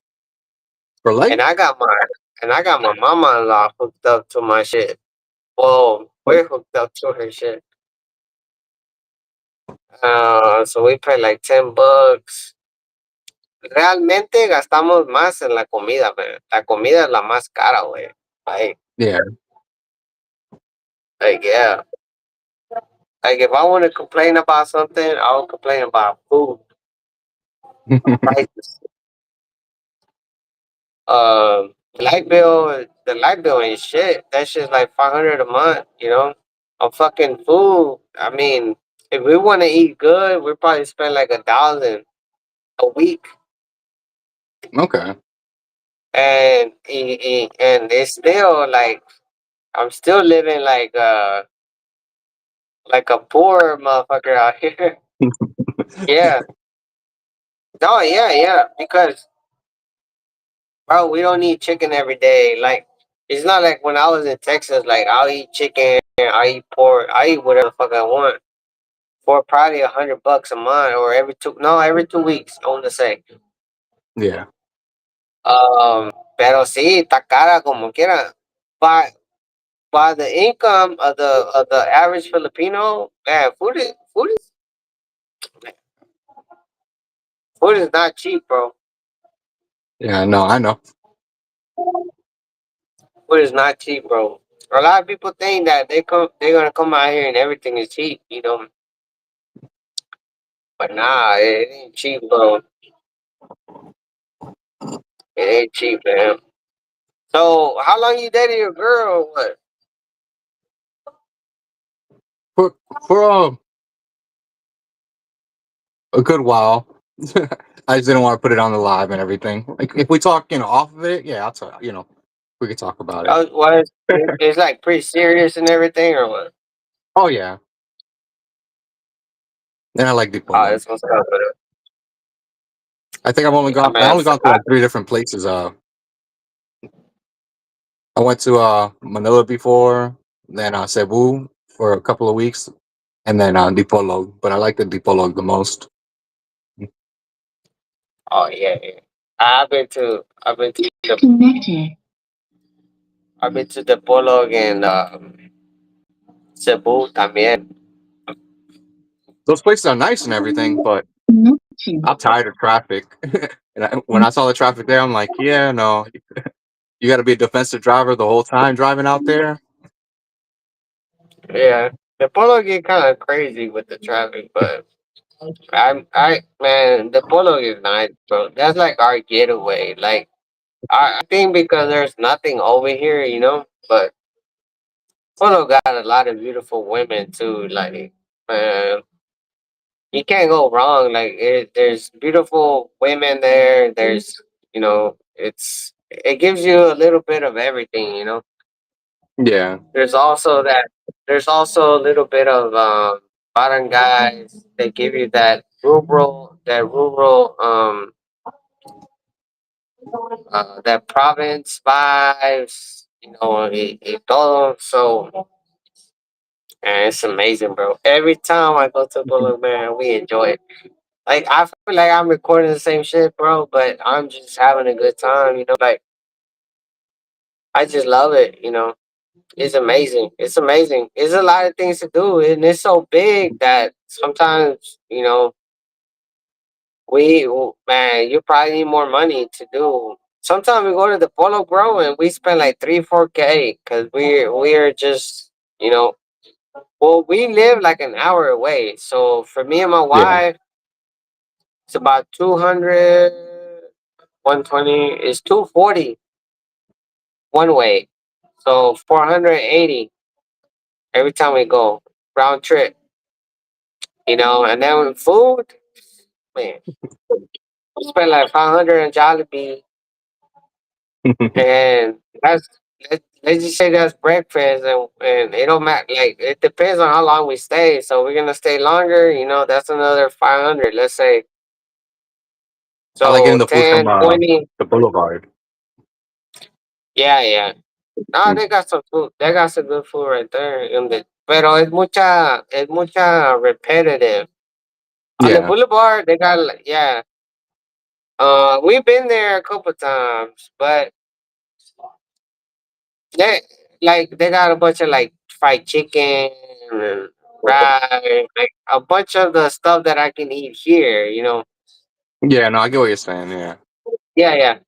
For and light? I got my mama-in-law hooked up to my shit. Well, we're hooked up to her shit. So we pay like $10. Realmente gastamos más en la comida, man. La comida es la más cara, güey. Like, Yeah. yeah. Like if I want to complain about something, I'll complain about food prices. The light bill ain't shit. That shit's like 500 a month. You know, on fucking food. I mean, if we want to eat good, we probably spend like 1,000 a week, Okay. and it's still like I'm still living like a poor motherfucker out here. Yeah. No, yeah, yeah. Because bro, we don't eat chicken every day. Like it's not like when I was in Texas, like I'll eat chicken, I eat pork, I eat whatever the fuck I want for probably $100 a month or every 2 weeks, I want to say. Yeah. Pero sí, está cara como quiera. By by the income of the average Filipino, man, food is not cheap, bro. Yeah. No, I know. Food is not cheap, bro. A lot of people think that they're gonna come out here and everything is cheap, you know. But nah, it ain't cheap, bro. It ain't cheap, man. So how long you dated your girl or what? For for a good while. I just didn't want to put it on the live and everything. Like if we talk, off of it, yeah, I'll talk. We could talk about it. Was it's like pretty serious and everything or what? Oh yeah, and I like Oh, Dipolo. that's what's up with it. I think I've only Yeah, gone. I man. only gone to like three different places. I went to Manila before, then Cebu for a couple of weeks, and then Dipolo. But I like the Dipolo the most. Oh yeah, yeah. I've been to the Polo and Cebu también. Those places are nice and everything, but I'm tired of traffic. And when I saw the traffic there, I'm like, yeah, no, you got to be a defensive driver the whole time driving out there. Yeah, the Polo get kind of crazy with the traffic, but I man, the Polo is nice, bro. That's like our getaway. Like I think because there's nothing over here, you know. But Polo got a lot of beautiful women too. Like man, you can't go wrong. Like there's beautiful women there. There's it gives you a little bit of everything. You know. Yeah, There's also that. There's also a little bit of barangays. They give you that province vibes. You know, todo. So, and it's amazing, bro. Every time I go to Bullock, man, we enjoy it. Like I feel like I'm recording the same shit, bro, but I'm just having a good time. You know, like I just love it. You know, it's amazing. It's amazing. It's a lot of things to do, and it's so big that sometimes man, you probably need more money to do. Sometimes we go to the Polo, bro, and we spend like 3-4K because we're just you know. Well, we live like an hour away, so for me and my yeah, wife, it's about 200, 120. It's 240 one way, so 480 every time we go round trip. You know, and then with food, man, we spend like 500 on Jollibee. and let's just say that's breakfast, and it don't matter. Like it depends on how long we stay. So we're gonna stay longer. That's another 500. Let's say I like getting so the food from 10, 20. the Boulevard. Yeah, yeah. No, Mm. they got some food. They got some good food right there. Pero es mucha repetitive. On the Yeah, boulevard, they got yeah. We've been there a couple times, but they they got a bunch of like fried chicken and rice, like a bunch of the stuff that I can eat here. yeah. No, I get what you're saying. Yeah, Yeah, yeah.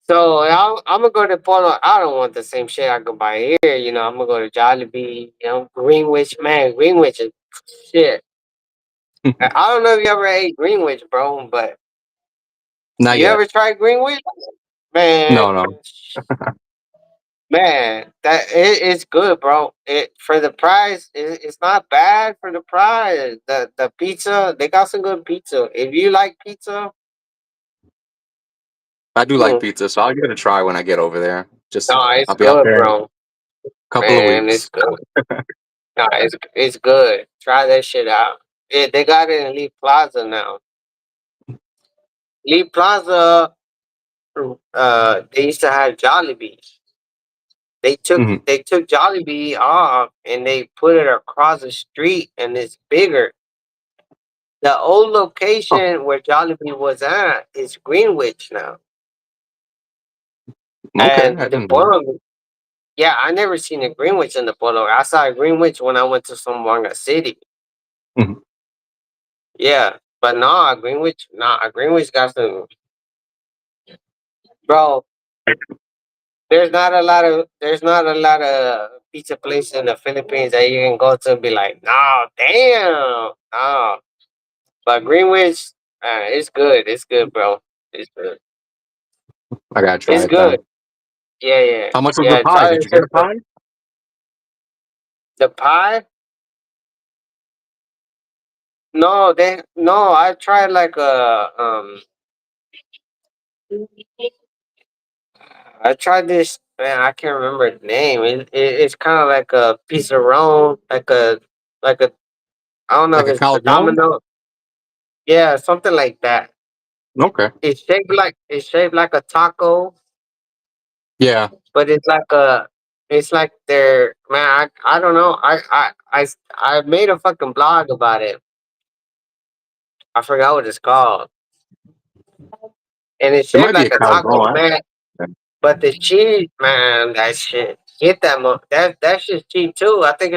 So I'm gonna go to Polo. I don't want the same shit I could buy here. I'm gonna go to Jollibee. Greenwich, man. Greenwich is shit. I don't know if you ever ate Greenwich, bro, but not you yet. ever tried Greenwich? Man, No, no. man, it's good, bro. It for the price, it's not bad for the price. The pizza, they got some good pizza. If you like pizza, I do like hmm, pizza, so I'll give it a try when I get over there. Just no, it's I'll be out good, there in a bro. couple of Man, it's weeks. good. No, it's good. Try that shit out. They got it in Lee Plaza now. Lee Plaza, they used to have Jollibee. Hmm. They took Jollibee off and they put it across the street and it's bigger. The old Oh, location where Jollibee was at is Greenwich now. okay. I And the didn't know. Borough, yeah, I never seen a Greenwich in the Borough. I saw a Greenwich when I went to Zamboanga City. Mhm. Yeah. But Greenwich got some, bro. There's not a lot of pizza places in the Philippines that you can go to and be like, no, damn, no. But Greenwich, it's good. It's good, bro. It's good. I gotta try It's it then. good. Yeah, yeah, How much was the yeah. pie? Try Did this you get shit, a bro. pie? The pie? No, no. I tried like I tried this. Man, I can't remember the name. It's kind of like a piece of Rome, like a. I don't know Like if a it's the calzone? domino. Yeah, something like that. Okay. It's shaped like a taco, Yeah. but it's like they're man. I don't know. I made a fucking blog about it. I forgot what it's called, and it's It shaped might be a like a taco, calzone. man. But the cheese, man, that shit. Get that shit's cheap too. I think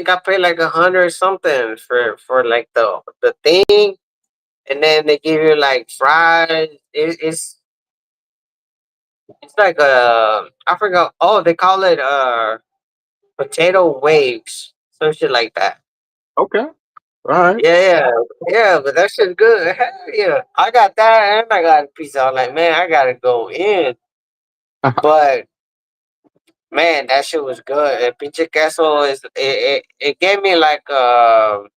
I paid like 100 or something for like the thing, and then they give you like fries. It's like I forgot. Oh, they call it potato waves, some shit like that. Okay. All right. Yeah, yeah, yeah. But that shit's good. Hell yeah, I got that and I got a piece. I'm like, man, I gotta go in, but man, that shit was good. El pinche queso it gave me like man,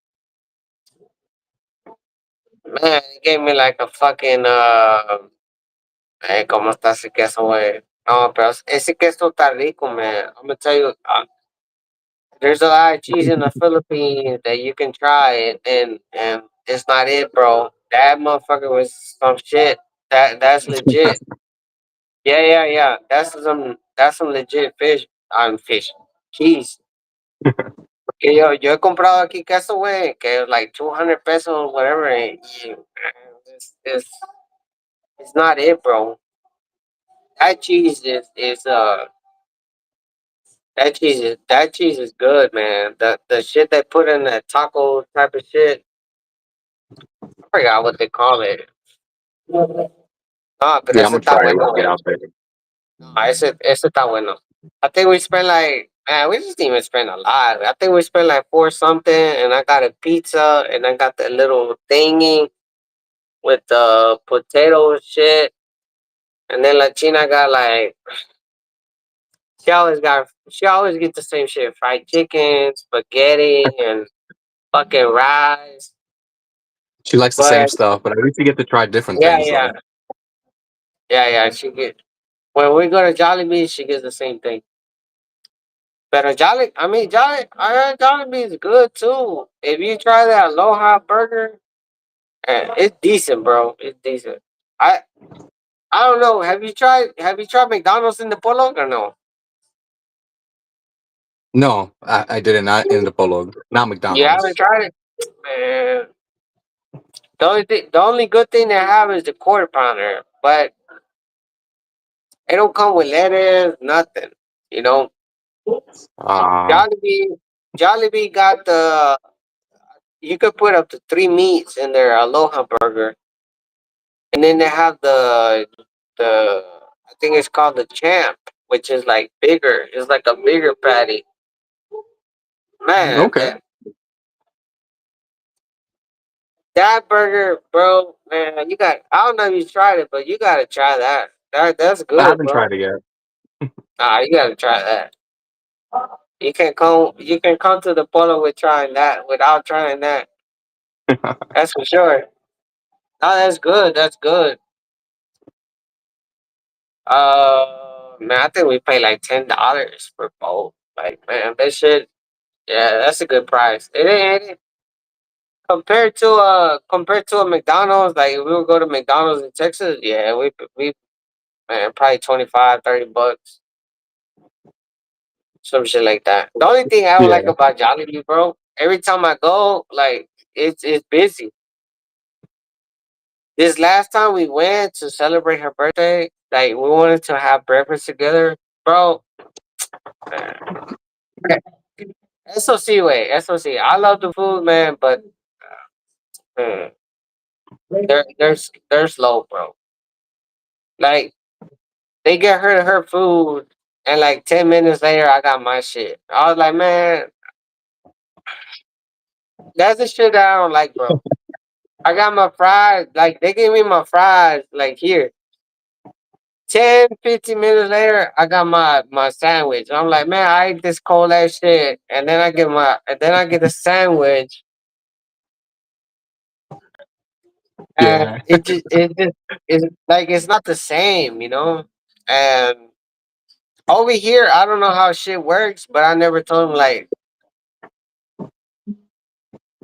it gave me like a fucking ¿cómo está ese queso, güey? No, pero ese queso está rico, man. I'm gonna tell you, there's a lot of cheese in the Philippines that you can try it, and it's not it, bro. That motherfucker was some shit. That's legit. Yeah, yeah, yeah. That's some legit fish. Cheese. Que yo he comprado aquí queso, güey, que like 200 pesos, whatever. It's, it's not it, bro. That cheese that cheese is good, man. The shit they put in that taco type of shit. I forgot what they call it. No, pero Yeah, I'm ese gonna está try it when bueno, I get güey. out there. No, ese está bueno. I think we spent like, man, we just didn't even spend a lot. I think we spent like four something, and I got a pizza, and I got the little thingy with the potato shit, and then La China got like she always gets the same shit: fried chicken, spaghetti, and fucking rice. She likes the same But stuff, but at least you get to try different yeah, things yeah, though. yeah, yeah. She get. When we go to Jollibee, she gets the same thing. But a Jollibee is good too. If you try that Aloha burger, it's decent, bro. It's decent. I I don't know. Have you tried McDonald's in the Polo or no? No, I did it not in the Polo, not You haven't McDonald's. tried it, man. The only good thing they have is the quarter pounder, but it don't come with lettuce, nothing. You know, Uh, Jollibee, Jollibee got the. You could put up to three meats in their Aloha burger, and then they have the. I think it's called the Champ, which is like bigger. It's like a bigger patty. Man, okay, that burger, bro, man, you got. I don't know if you tried it, but you gotta try that. That's I good, haven't bro. tried it yet. Nah, you gotta try that. You can come to the polo with trying that without trying that. That's for sure. No, that's good. That's good. Man, I think we pay like $10 for both. Like, man, that shit. Yeah, that's a good price. It ain't compared to a McDonald's. Like, if we would go to McDonald's in Texas, yeah, we man probably 25, $30, some shit like that. The only thing I don't Yeah, like about Jollibee, bro, every time I go, like it's busy. This last time we went to celebrate her birthday, like we wanted to have breakfast together, bro. Man. SOC way, SOC. I love the food, man, but man, they're slow, bro. Like they get her food, and like 10 minutes later, I got my shit. I was like, man, that's the shit that I don't like, bro. I got my fries, like they gave me my fries, like here. 10, 15 minutes later, I got my sandwich. I'm like, man, I ate this cold ass shit, and then I get the sandwich, and yeah. it's like it's not the same, you know. And over here, I don't know how shit works, but I never told him like,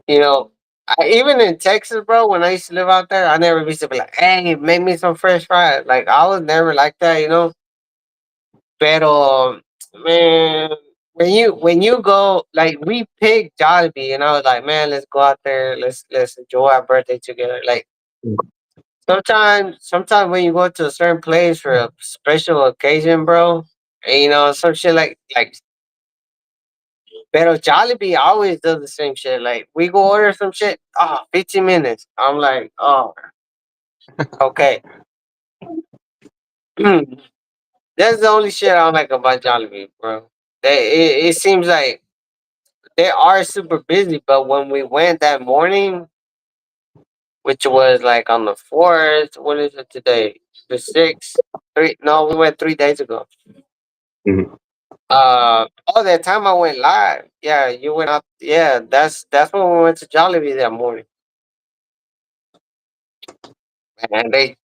you know, even in Texas, bro. When I used to live out there, I never used to be like, hey, make me some fresh fries. Like I was never like that, you know. Pero man, when you go, like we picked Jollibee, and I was like, man, let's go out there, let's enjoy our birthday together. Like sometimes when you go to a certain place for a special occasion, bro, and some shit like. Pero Jollibee always does the same shit. Like we go order some shit, 15 minutes. I'm like, oh, okay. That's the only shit I don't like about Jollibee, bro. It seems like they are super busy, but when we went that morning, which was like on the fourth, what is it today? The sixth? No, we went 3 days ago. Mhm. That time I went live. Yeah, you went out. Yeah, that's when we went to Jollibee that morning. Man, they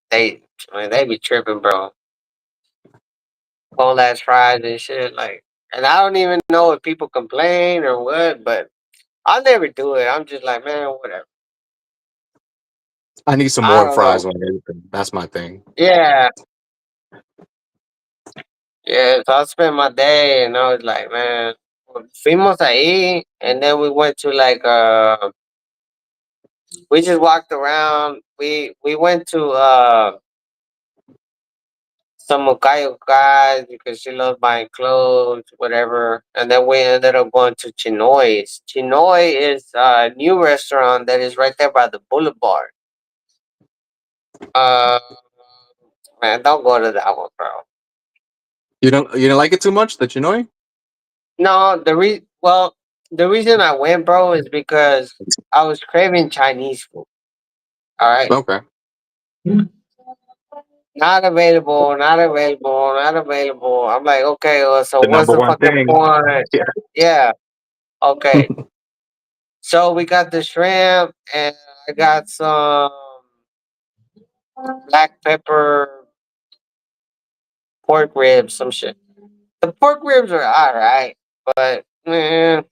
be tripping, bro. Whole ass fries and shit. Like, and I don't even know if people complain or what, but I'll never do it. I'm just like, man, whatever. I need some I more don't know. fries on everything. That's my thing. Yeah, yeah. So I spent my day, and I was like, man, fuimos ahí, and then we went to like we just walked around. We went to some Mukayo guys because she loves buying clothes, whatever. And then we ended up going to Chinoy's. Chinoy is a new restaurant that is right there by the boulevard. Uh, man, don't go to that one, bro. You don't like it too much, the chinoy? No, the reason I went, bro, is because I was craving Chinese food. All right, Okay. not available, not available, not available. I'm like, okay, well, so The what's number the one fucking thing. point? Yeah. Yeah, okay. So we got the shrimp, and I got some black pepper pork ribs, some shit. The pork ribs are alright, but man,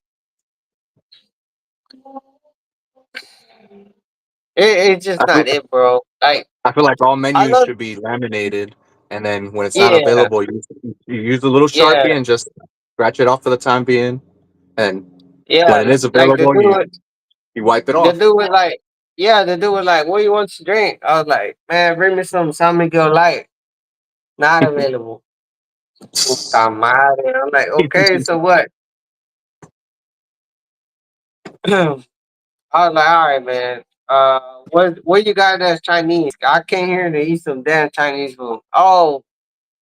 it's just I feel not it, bro. Like I feel like all I menus love, should be laminated, and then when it's not yeah, available, you use a little yeah, sharpie and just scratch it off for the time being. And when it yeah. is Like available, you wipe it the off. dude was like, yeah, the dude was like, what do you want to drink? I was like, man, bring me some San Miguel Light. Not available. Puta madre. I'm like, okay, so what? I was like, all right, man. What you got that's Chinese? I came here to eat some damn Chinese food. Oh,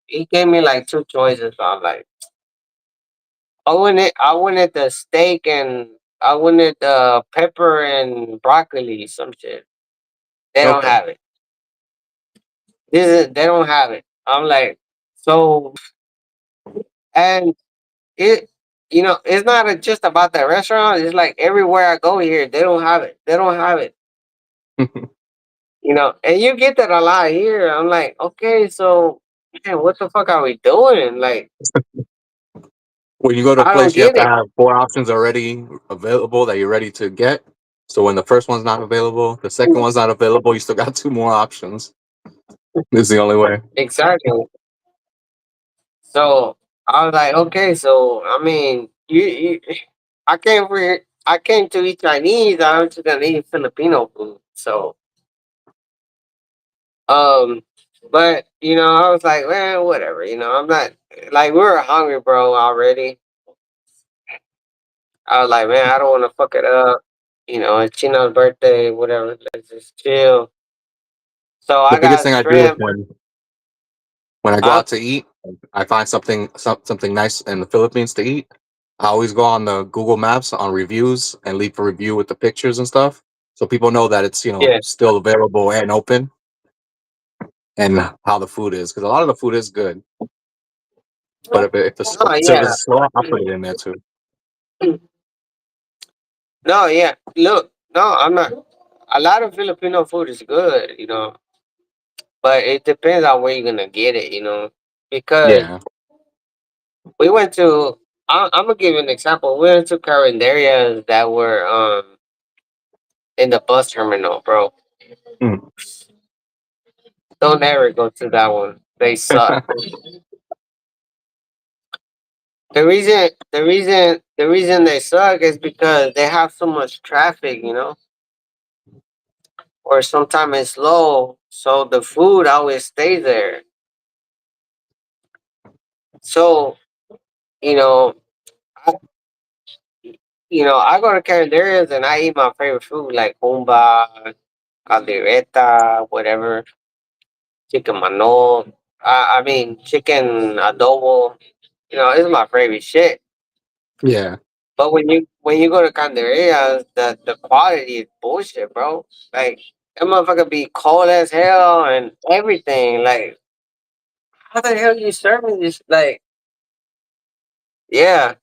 he gave me like two choices. So I'm like, I wanted the steak and I wanted the pepper and broccoli, some shit. They don't Okay. have it. They don't have it. I'm like, so and it it's not just about that restaurant. It's like everywhere I go here, they don't have it. They don't have it. And you get that a lot here. I'm like, okay, so man, what the fuck are we doing? Like, When you go to a I don't place, you have get to it. have four options already available that you're ready to get. So when the first one's not available, the second one's not available, you still got two more options. This is the only way. Exactly. So I was like, okay, so I mean, I came to eat Chinese. I'm just gonna eat Filipino food. So um, but I was like, man, whatever. I'm not like we were hungry, bro, already. I was like, man, I don't want to fuck it up. It's Chino's birthday, whatever. Let's just chill. So The I biggest got thing I do is shrimp. when I go Huh? out to eat, I find something nice in the Philippines to eat. I always go on the Google Maps on reviews and leave a review with the pictures and stuff, so people know that it's Yeah. still available and open, and how the food is, because a lot of the food is good. But if the No, service yeah. is slow, I'll put it in there too. No, yeah. Look, no, I'm not. A lot of Filipino food is good, but it depends on where you're gonna get it, because Yeah. we went to. I'm gonna give you an example. We went to carinderias that were in the bus terminal, bro. Mm. Don't ever go to that one. They suck. The reason they suck is because they have so much traffic, or sometimes it's low, so the food always stays there. So you know, I, I go to Canderias and I eat my favorite food like humba, caldereta, whatever, chicken manok. I mean chicken adobo. It's my favorite shit. Yeah. But when you go to Canderias, the quality is bullshit, bro. Like that motherfucker be cold as hell and everything. Like how the hell you serving this? Like yeah,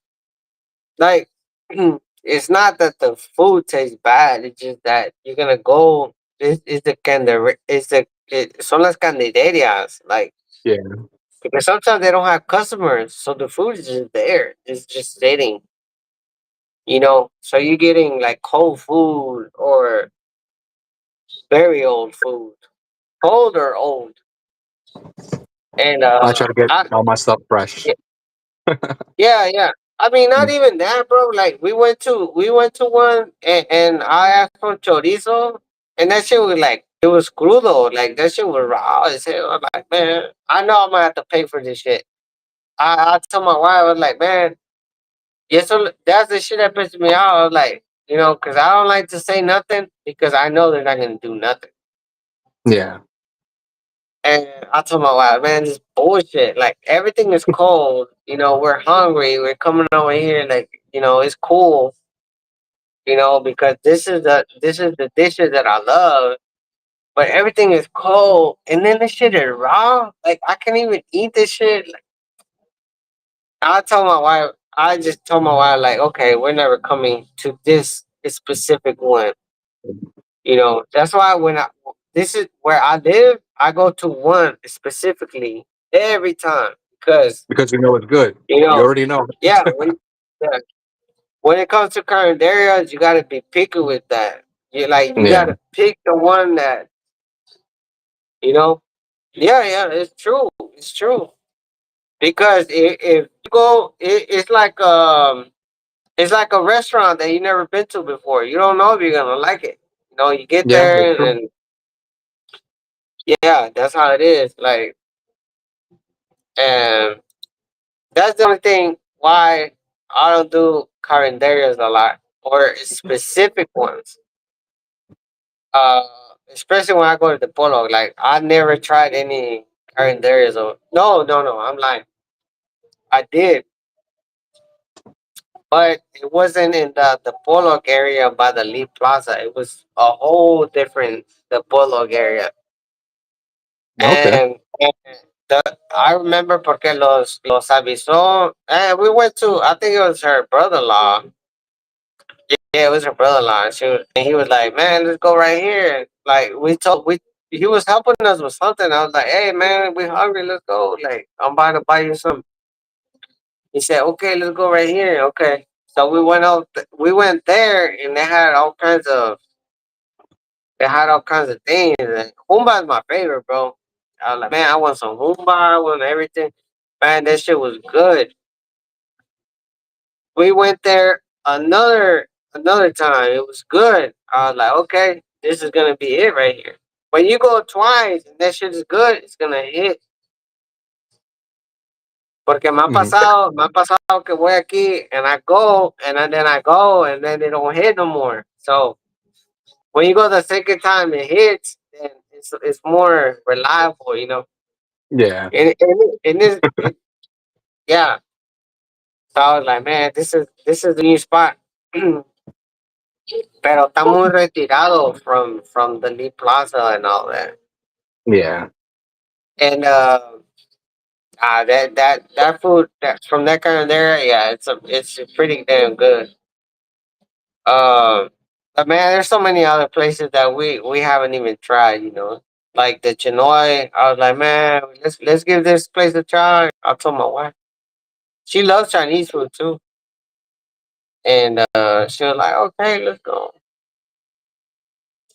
like it's not that the food tastes bad. It's just that you're gonna go. It's the candere. Son las candiderias. Like Yeah. because sometimes they don't have customers, so the food is just there. It's just sitting. So you're getting like cold food or very old food, cold or old. And I try to get I all my stuff fresh. yeah, yeah. I mean, not Mm. even that, bro. Like we went to one, and I asked for chorizo, and that shit was like it was crudo, like that shit was raw as hell. I'm like, man, I know I'm gonna have to pay for this shit. I told my wife, I was like, man, yeah, so that's the shit that pisses me off. I was like, because I don't like to say nothing because I know they're not gonna do nothing. Yeah. And I told my wife, man, this bullshit. Like everything is cold. We're hungry. We're coming over here. Like it's cool. Because this is the dishes that I love. But everything is cold, and then this shit is raw. Like I can't even eat this shit. Like, I told my wife. I just told my wife, like, okay, we're never coming to this specific one. That's why this is where I live. I go to one specifically every time because Because you know it's good. you You know, already know. yeah, yeah, when it comes to current areas, you gotta be picky with that. You Yeah. gotta pick the one that you know. Yeah, yeah, it's true. It's true because if you go, it's like a restaurant that you never been to before. You don't know if you're gonna like it. You know, you get Yeah, that's there true. and yeah, that's how it is. Like, and that's the only thing why I don't do current areas a lot or specific ones. Uh, Especially when I go to the polo. Like I never tried any current areas or no. I'm lying. I did, but it wasn't in the polo area by the Lee Plaza. It was a whole different the polo area, Okay. and the I remember porque los avisó. And we went to I think it was her brother-in-law. Yeah, it was her brother-in-law. And he was like, "Man, let's go right here." Like we he was helping us with something. I was like, "Hey, man, we hungry. Let's go. Like, I'm about to buy you some." He said, "Okay, let's go right here." Okay, so we went out. We went there, and they had all kinds of things. And Humba is my favorite, bro. I was like, "Man, I want some Humba. I want everything." Man, that shit was good. We went there another time. It was good. I was like, okay, this is gonna be it right here. When you go twice and that shit is good, it's gonna hit. Porque Mhm. me ha pasado que voy aquí and I go then I go and then they don't hit no more. So when you go the second time it hits, then it's more reliable, you know. Yeah. And yeah. So I was like, man, this is the new spot. Pero está muy retirado from the Lee Plaza and all that. Yeah. And that food that from that kind of area, yeah, it's pretty damn good. Um, but man, there's so many other places that we haven't even tried. You know, like the Chinoy. I was like, man, let's give this place a try. I told my wife. She loves Chinese food too, and she was like, okay, let's go.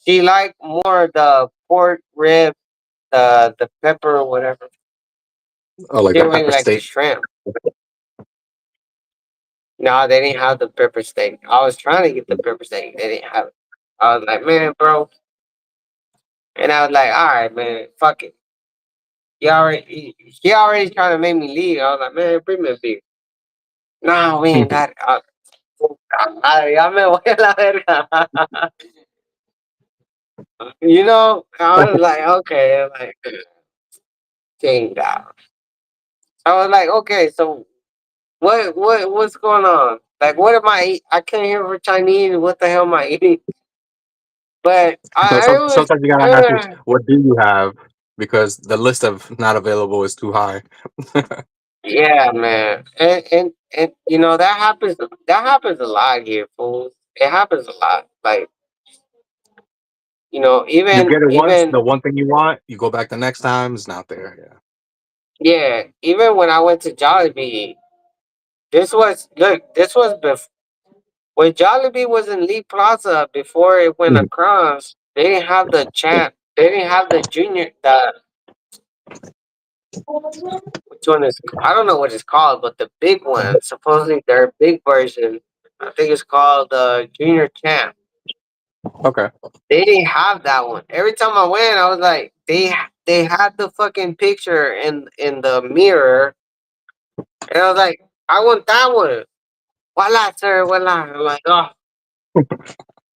She liked more the pork rib, the pepper or whatever. Oh, like She the didn't really pepper like the steak. shrimp. No, they didn't have the pepper steak. I was trying to get the pepper steak. They didn't have it. I was like, man, bro. And I was like, all right, man, fuck it. He already trying to make me leave. I was like, man, bring me a beer. No, we ain't got it. Ya me voy a la verga. You know, I was like, okay, like, dang out. I was like, okay, so what's going on? Like, what am I eat? I came here for Chinese. What the hell am I eating? But So I was, sometimes you gotta ask yourself, what do you have? Because the list of not available is too high. yeah, man, and you know that happens. That happens a lot here, fools. It happens a lot. Like you know, You get it once, even the one thing you want, you go back the next time, it's not there. yeah, even when I went to Jollibee, this was when Jollibee was in Lee Plaza before it went Yeah. across. They didn't have the champ. They didn't have the junior. The which one is? I don't know what it's called, but the big one. Supposedly their big version. I think it's called the junior champ. Okay. They didn't have that one. Every time I went, I was like, they had the fucking picture in the mirror, and I was like, I want that one. Voila, sir, voila. I'm like, oh,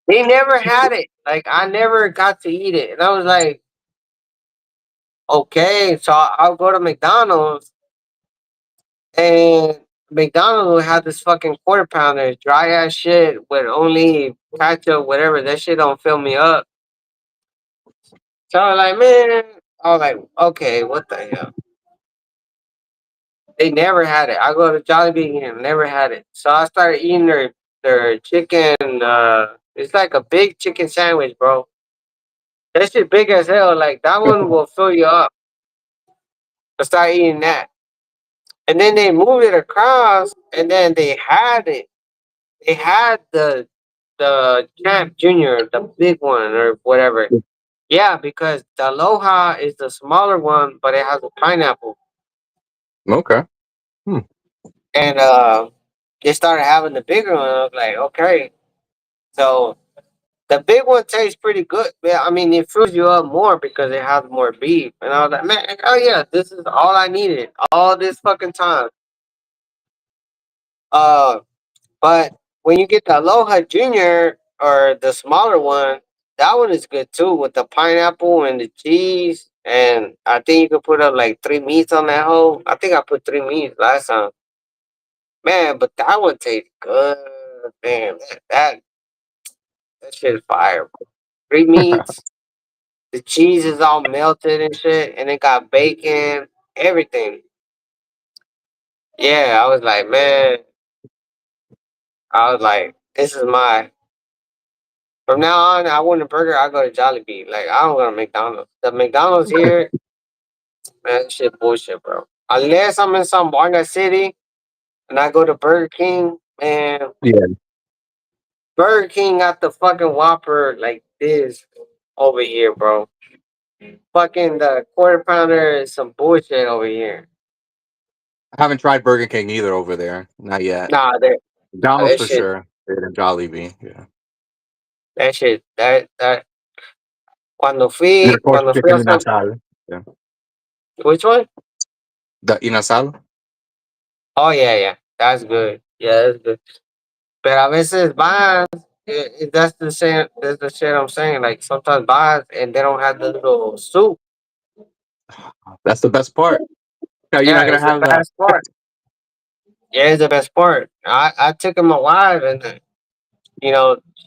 they never had it. Like I never got to eat it, and I was like, okay, so I'll go to McDonald's, and McDonald's will have this fucking quarter pounder, dry ass shit with only ketchup, whatever. That shit don't fill me up. So I was like, man, I was like, okay, what the hell? They never had it. I go to Jollibee and never had it. So I started eating their chicken. It's like a big chicken sandwich, bro. That shit big as hell. Like that one will fill you up. I started eating that. And then they moved it across, and then they had it. They had the Champ Junior, the big one or whatever. Yeah, because the Aloha is the smaller one, but it has a pineapple. Okay. Hmm. And they started having the bigger one. I was like, okay. So the big one tastes pretty good. Yeah, I mean, it fills you up more because it has more beef. And I was like, man, oh yeah, this is all I needed all this fucking time. Uh, but when you get the Aloha Junior or the smaller one, that one is good too with the pineapple and the cheese. And I think you could put up like three meats on that whole. I think I put three meats last time. Man, but that one tastes good. Man, that shit is fire. Three meats. The cheese is all melted and shit, and it got bacon, everything. Yeah, I was like, man, I was like, this is my. From now on, I want a burger. I go to Jollibee. Like I don't go to McDonald's. The McDonald's here, man, that shit bullshit, bro. Unless I'm in some Zamboanga City and I go to Burger King, man, Yeah. Burger King got the fucking Whopper like this over here, bro. Fucking the quarter pounder is some bullshit over here. I haven't tried Burger King either over there. Not yet. Nah, McDonald's that for shit, sure. And Jollibee. Yeah. that And of course, cuando fui chicken a in San, asal. Yeah. which one? The inasal. Oh yeah, yeah, that's good. Yeah, that's good. But a veces vas, that's the same. That's the shit I'm saying. Like sometimes vas and they don't have the little soup. That's the best part. No, you're not Yeah, gonna it's the have that. best part. Yeah, it's the best part. I took my wife and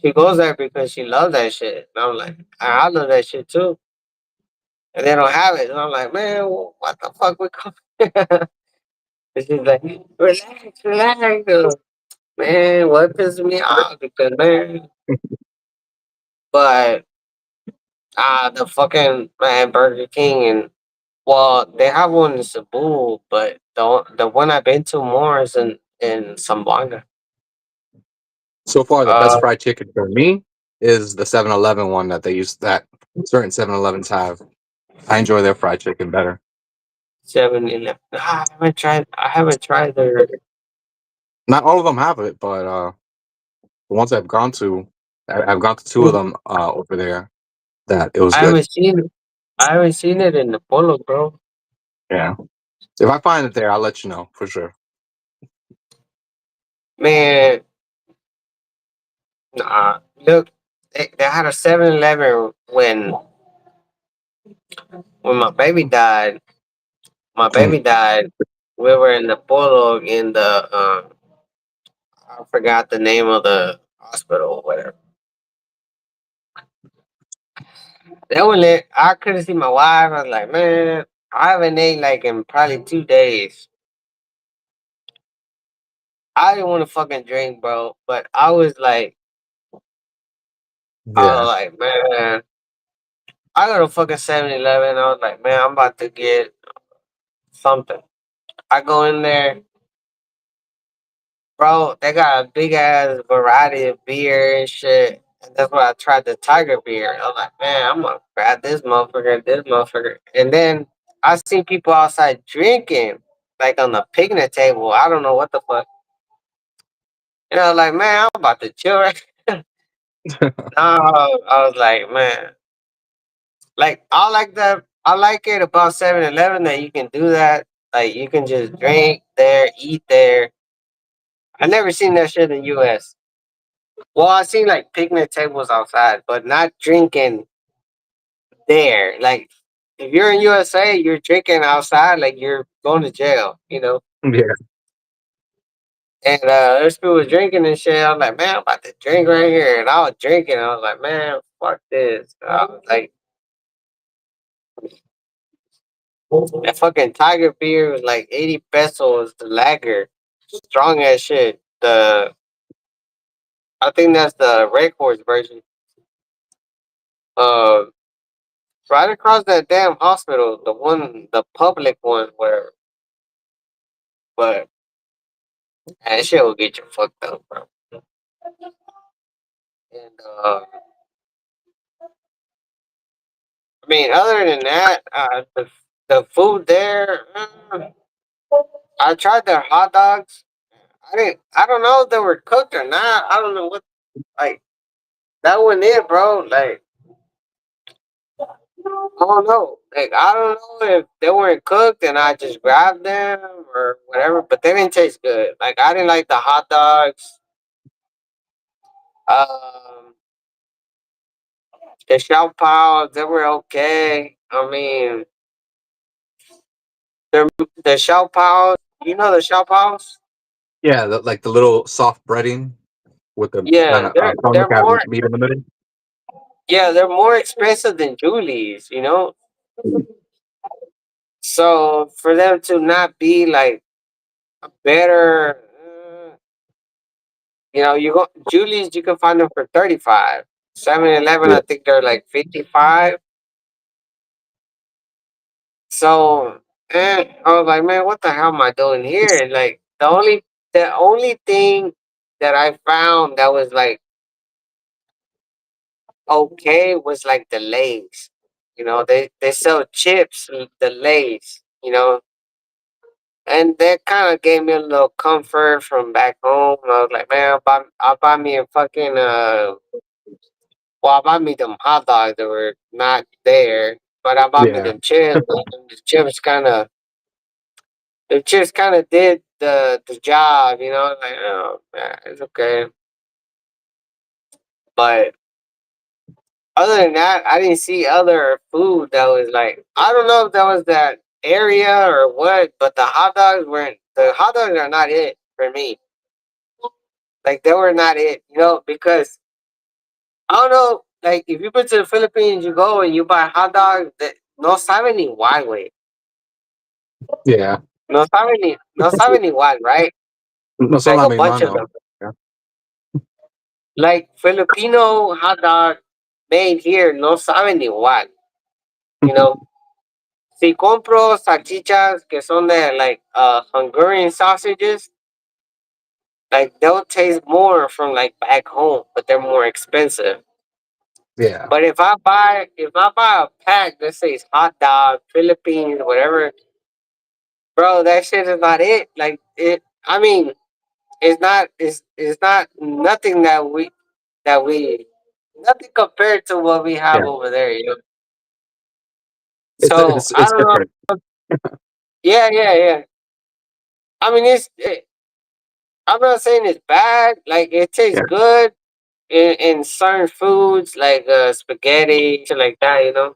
she goes there because she loves that shit. And I'm like, I love that shit too. And they don't have it. And I'm like, man, what the fuck we come? And she's like, relax, relax. Man, what pisses me off because man, but the fucking man Burger King and well, they have one in Cebu, but the one I've been to more is in Zamboanga. So far, the Uh, best fried chicken for me is the 7-Eleven one that they use that certain 7-Elevens have. I enjoy their fried chicken better. 7-Eleven. I haven't tried their. Not all of them have it, but the ones I've gone to, I've gone to two of them over there. That it was I good. haven't seen. I haven't seen it in the Polo, bro. Yeah. If I find it there, I'll let you know for sure. Man, nah. Look, they had a 7-Eleven when my baby died. My Hmm. baby died. We were in the Polo in the I forgot the name of the hospital or whatever. That one lit. I couldn't see my wife. I was like, man, I haven't ate like in probably 2 days. I didn't want to fucking drink, bro. But I was Yeah. like, man, I go to fucking 7-Eleven. I was like, man, I'm about to get something. I go in there, bro. They got a big ass variety of beer and shit. And that's why I tried the Tiger beer. I was like, man, I'm gonna grab this motherfucker. And then I see people outside drinking, like on the picnic table. I don't know what the fuck. And I was like, man, I'm about to chill right. No, I was like, man, like I like that. I like it about 7-Eleven that you can do that. Like you can just drink there, eat there. I never seen that shit in US. Well, I seen like picnic tables outside, but not drinking there. Like if you're in USA, you're drinking outside, like you're going to jail. Yeah. And there's people drinking and shit. I was like, man, I'm about to drink right here. And I was drinking. I was like, man, fuck this. I was like, that fucking Tiger beer was like 80 pesos, the lager. Strong as shit. I think that's the Red Horse version. Uh, right across that damn hospital, the one, the public one, where, but that shit will get you fucked up, bro. And I mean, other than that, the food there, I tried their hot dogs. I don't know if they were cooked or not. I don't know what, like, that wasn't it, bro. Like, I don't know. Like, I don't know if they weren't cooked and I just grabbed them or whatever, but they didn't taste good. Like, I didn't like the hot dogs. Um, the shell piles, they were okay. I mean, the shell piles, you know the shell piles? Yeah, like the little soft breading with the kind Yeah, of tongue they're have more, meat in the middle. yeah, they're more expensive than Julie's, you know? So for them to not be like better, you know, you go Julie's, you can find them for 35. 7-Eleven, Yeah, I think they're like 55. So I was like, man, what the hell am I doing here? And like the only thing that I found that was like okay was like the Lays. You know, they sell chips, the Lays, you know. And that kind of gave me a little comfort from back home. I was like, man, I'll buy me a fucking well, I bought me them hot dogs that were not there, but I bought me yeah, them chips. And the chips kind of did the job, you know. Like, oh man, it's okay. But other than that, I didn't see other food that was like, I don't know if that was that area or what, but the hot dogs are not it for me. Like they were not it, you know, because I don't know. Like if you go to the Philippines, you go and you buy hot dogs that no saben ni igual, way. yeah. No saben igual, right? No son Like la a misma, bunch of them. no. Yeah. Like Filipino hot dog made here, no saben igual. You know, si compro salchichas que son de like Hungarian sausages, like they'll taste more from like back home, but they're more expensive. Yeah. But if I buy a pack that says hot dog, Philippines, whatever, bro, that shit is not it. Like it. I mean, it's not nothing that we nothing compared to what we have Yeah. over there. You know. It's So it's I it's don't know. different. Yeah, yeah, yeah. I mean, I'm not saying it's bad. Like it tastes Yeah. good in certain foods, like spaghetti, shit like that. You know.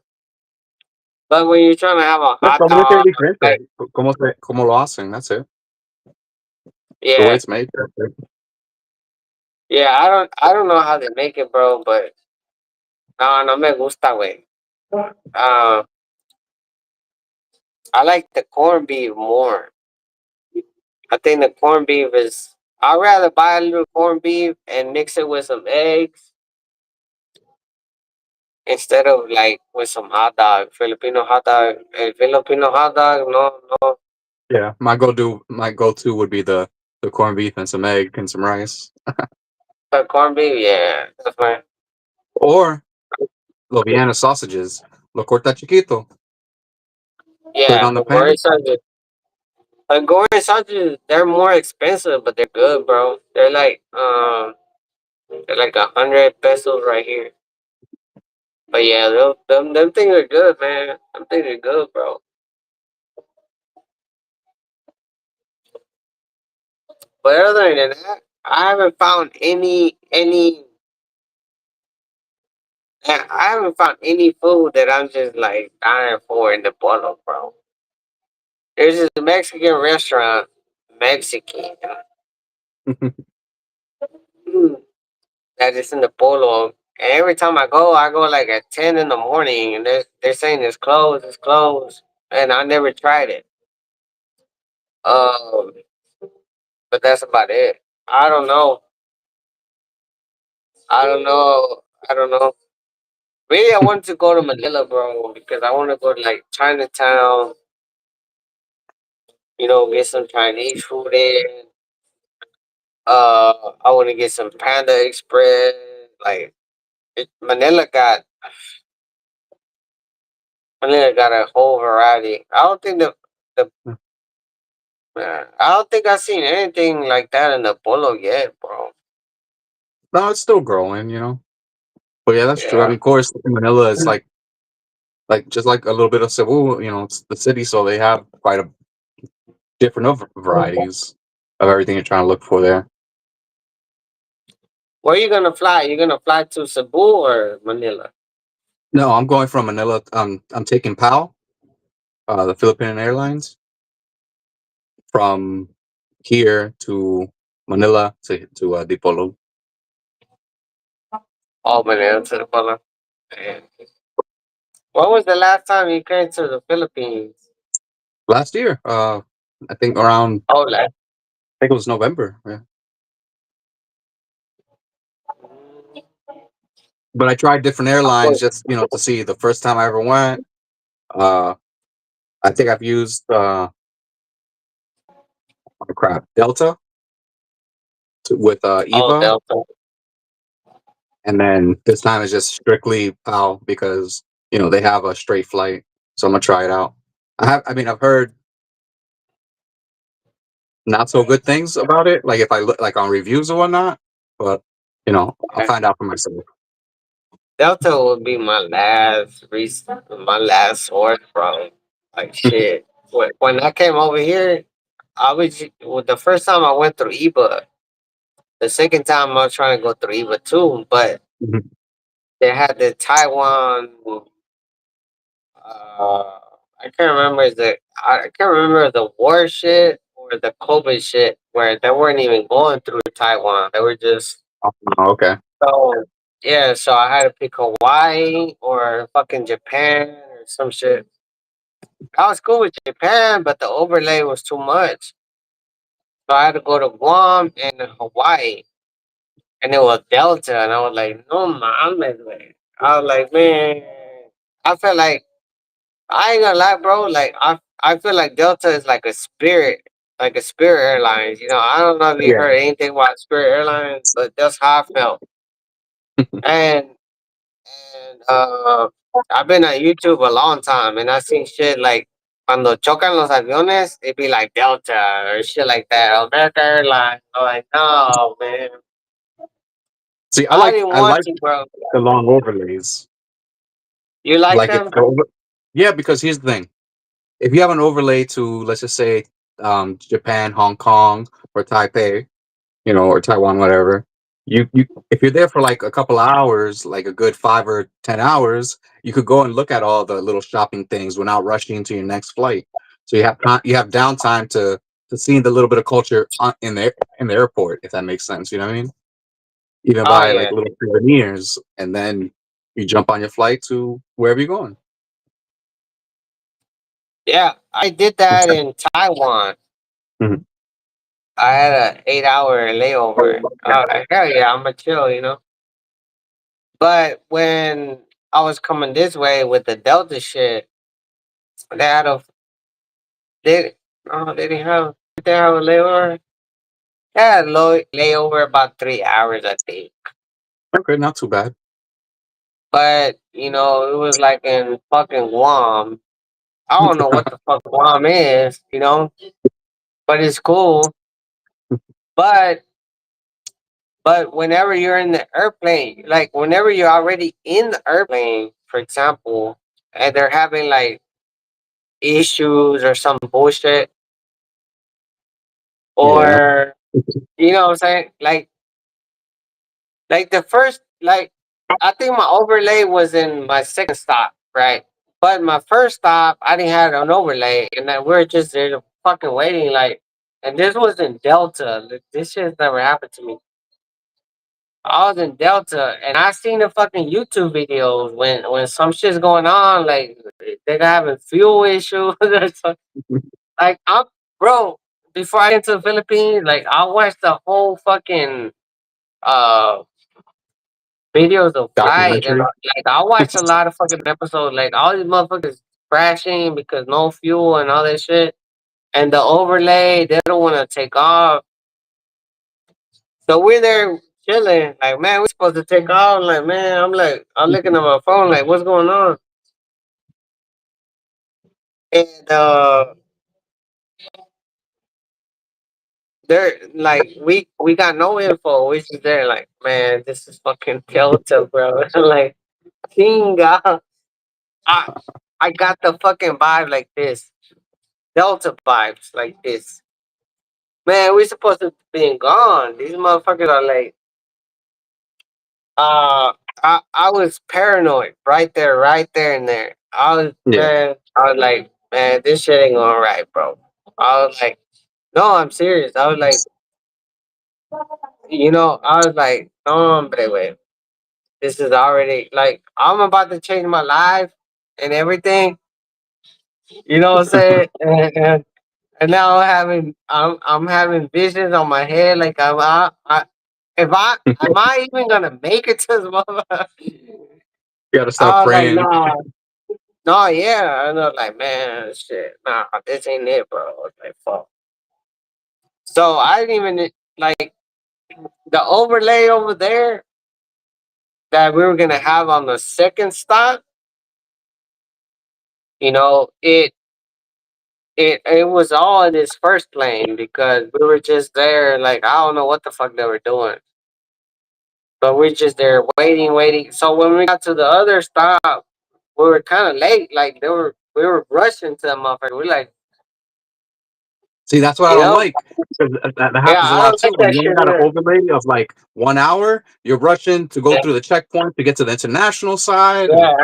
But when you're trying to have a No, hot probablemente es dog, diferente. like Cómo lo hacen, that's it. The way yeah, it's made. That's it. yeah, I don't know how they make it, bro. But no me gusta, way. Uh, I like the corned beef more. I think the corned beef is. I'd rather buy a little corned beef and mix it with some eggs instead of like with some hot dog, Filipino hot dog. Filipino hot dog, no, no. Yeah. My go to would be the corned beef and some egg and some rice. But corned beef, yeah, that's fine. Or los Vienna sausages. Lo corta chiquito. Put it Yeah, on the pan. Gourmet sausages, they're more expensive, but they're good, bro. They're like 100 pesos right here. But yeah, them things are good, man. Them things are good, bro. But other than that, I haven't found I haven't found any food that I'm just like dying for in the bottle, bro. There's this Mexican restaurant, Mexican, mm, that is in the Polo. And every time I go like at 10 in the morning, and they're saying it's closed, and I never tried it. Um, but that's about it. I don't know. I don't know. I don't know. Really, I wanted to go to Manila, bro, because I want to go to like Chinatown. Get some Chinese food in. I want to get some Panda Express. Like Manila got a whole variety. The I don't think I've seen anything like that in the Polo yet, bro. No, it's still growing, you know. But yeah, that's true. I Yeah. mean, of course, Manila is like just like a little bit of Cebu, you know, it's the city, so they have quite a different of varieties of everything you're trying to look for there. Where you gonna fly? You gonna fly to Cebu or Manila? No, I'm going from Manila. I'm taking PAL, the Philippine Airlines, from here to Manila to Dipolo. Oh, Manila to the Polo. Man. When was the last time you came to the Philippines? Last year, I think around Oh, like. I think it was November. Yeah. But I tried different airlines just to see. The first time I ever went, uh, I think I've used oh crap, Delta with Oh, Eva, Delta. and then this time it's just strictly PAL because they have a straight flight. So I'm gonna try it out. I mean, I've heard not so good things about it. Like if I look like on reviews or whatnot, but I'll Yeah. find out for myself. Delta would be my last source, bro. Like shit. When I came over here, the first time I went through EBA. The second time I was trying to go through EVA too, but Mhm. they had the Taiwan. I can't remember I can't remember the war shit or the COVID shit where they weren't even going through Taiwan. They were just Oh, okay. so yeah. So I had to pick Hawaii or fucking Japan or some shit. I was cool with Japan, but the overlay was too much. So I had to go to Guam and Hawaii. And it was Delta, and I was like, no mames, güey. I was like, man, I felt like I ain't gonna lie, bro. Like I feel like Delta is like a Spirit Airlines. I don't know if you Yeah. heard anything about Spirit Airlines, but that's how I felt. And and I've been on YouTube a long time, and I seen shit like cuando chocan los aviones, it be like Delta or shit like that. American Airlines. I'm like, no, man, See, I didn't I want like to, bro. the long overlays. You like Like if them? yeah, because here's the thing: if you have an overlay to, let's just say, Japan, Hong Kong, or Taipei, or Taiwan, whatever. You if you're there for like a couple of hours, like a good 5 or 10 hours, you could go and look at all the little shopping things without rushing into your next flight. So you have downtime to see the little bit of culture in the airport, if that makes sense. You know what I mean? Even Oh buy like yeah. little souvenirs, and then you jump on your flight to wherever you're going. Yeah, I did that in Taiwan. Mhm. I had a 8 hour layover. Hell yeah, I'm a chill. But when I was coming this way with the Delta shit, they had a they oh they didn't have did they have a layover? They had a layover about 3 hours, I think. Okay, not too bad. But it was like in fucking Guam. I don't know what the fuck Guam is, but it's cool. But whenever you're in the airplane, like whenever you're already in the airplane, for example, and they're having like issues or some bullshit, Yeah. or you know what I'm saying? Like the first, like I think my overlay was in my second stop, right? But my first stop, I didn't have an overlay, and then we're just there fucking waiting, like, and this was in Delta. Like, this shit never happened to me. I was in Delta, and I seen the fucking YouTube videos when some shit's going on, like they got having fuel issues or something. Like I'm, bro. Before I get to the Philippines, like I watched the whole fucking uh videos of flight, and Documentary. like I watched a lot of fucking episodes. Like all these motherfuckers crashing because no fuel and all that shit, and the overlay they don't want to take off. So we're there chilling. Like man, we're supposed to take off. Like man, I'm looking at my phone. Like what's going on? And they're like we got no info. We just there like man, this is fucking Delta, bro. Like Kinga. I I got the fucking vibe like this. Delta vibes like this. Man, we supposed to be gone. These motherfuckers are like, uh, I was paranoid right there and there. Yeah. I was like, man, this shit ain't going right, bro. I was like, no, I'm serious. I was like, I was like, no, hombre, wait. This is already like, I'm about to change my life and everything. You know what I'm saying? And now I'm having visions on my head like if I am I even gonna make it to this motherfucker? You got to start I was like, praying. nah, no, yeah. And I was like, man, shit, nah, this ain't it, bro. I was like, fuck. So I didn't even like the overlay over there that we were gonna have on the second stop. You know, it was all in this first plane because we were just there. Like I don't know what the fuck they were doing. But we're just there waiting. So when we got to the other stop, we were kind of late. Like we were rushing to the motherfucker. We like, See, that's what I you don't know, like. 'Cause that yeah, happens a I lot don't too. like When that you only shit got an either. overlay of like 1 hour, you're rushing to go Yeah, through the checkpoint to get to the international side, and yeah,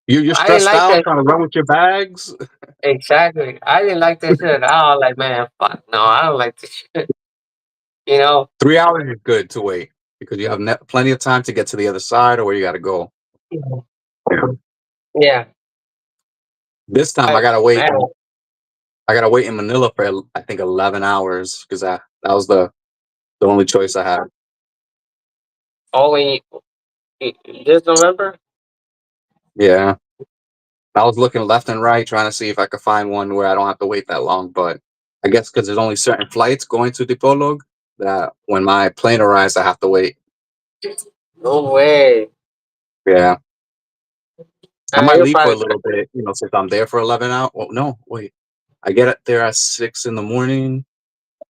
you're I didn't stressed like out that trying to run with your bags. exactly. I didn't like that shit at all. Like, man, fuck no, I don't like this shit. You know? 3 hours is good to wait because you have plenty of time to get to the other side or where you got to go. Yeah. Yeah, This time I, man. I gotta wait in Manila for I think 11 hours because that was the only choice I had. Oh, this November? Yeah, I was looking left and right trying to see if I could find one where I don't have to wait that long. But I guess because there's only certain flights going to Dipolog that when my plane arrives, I have to wait. No way. Yeah, I might You're leave for a probably little bit, since I'm there for 11 hours. Well, no, wait, I get there at 6 in the morning.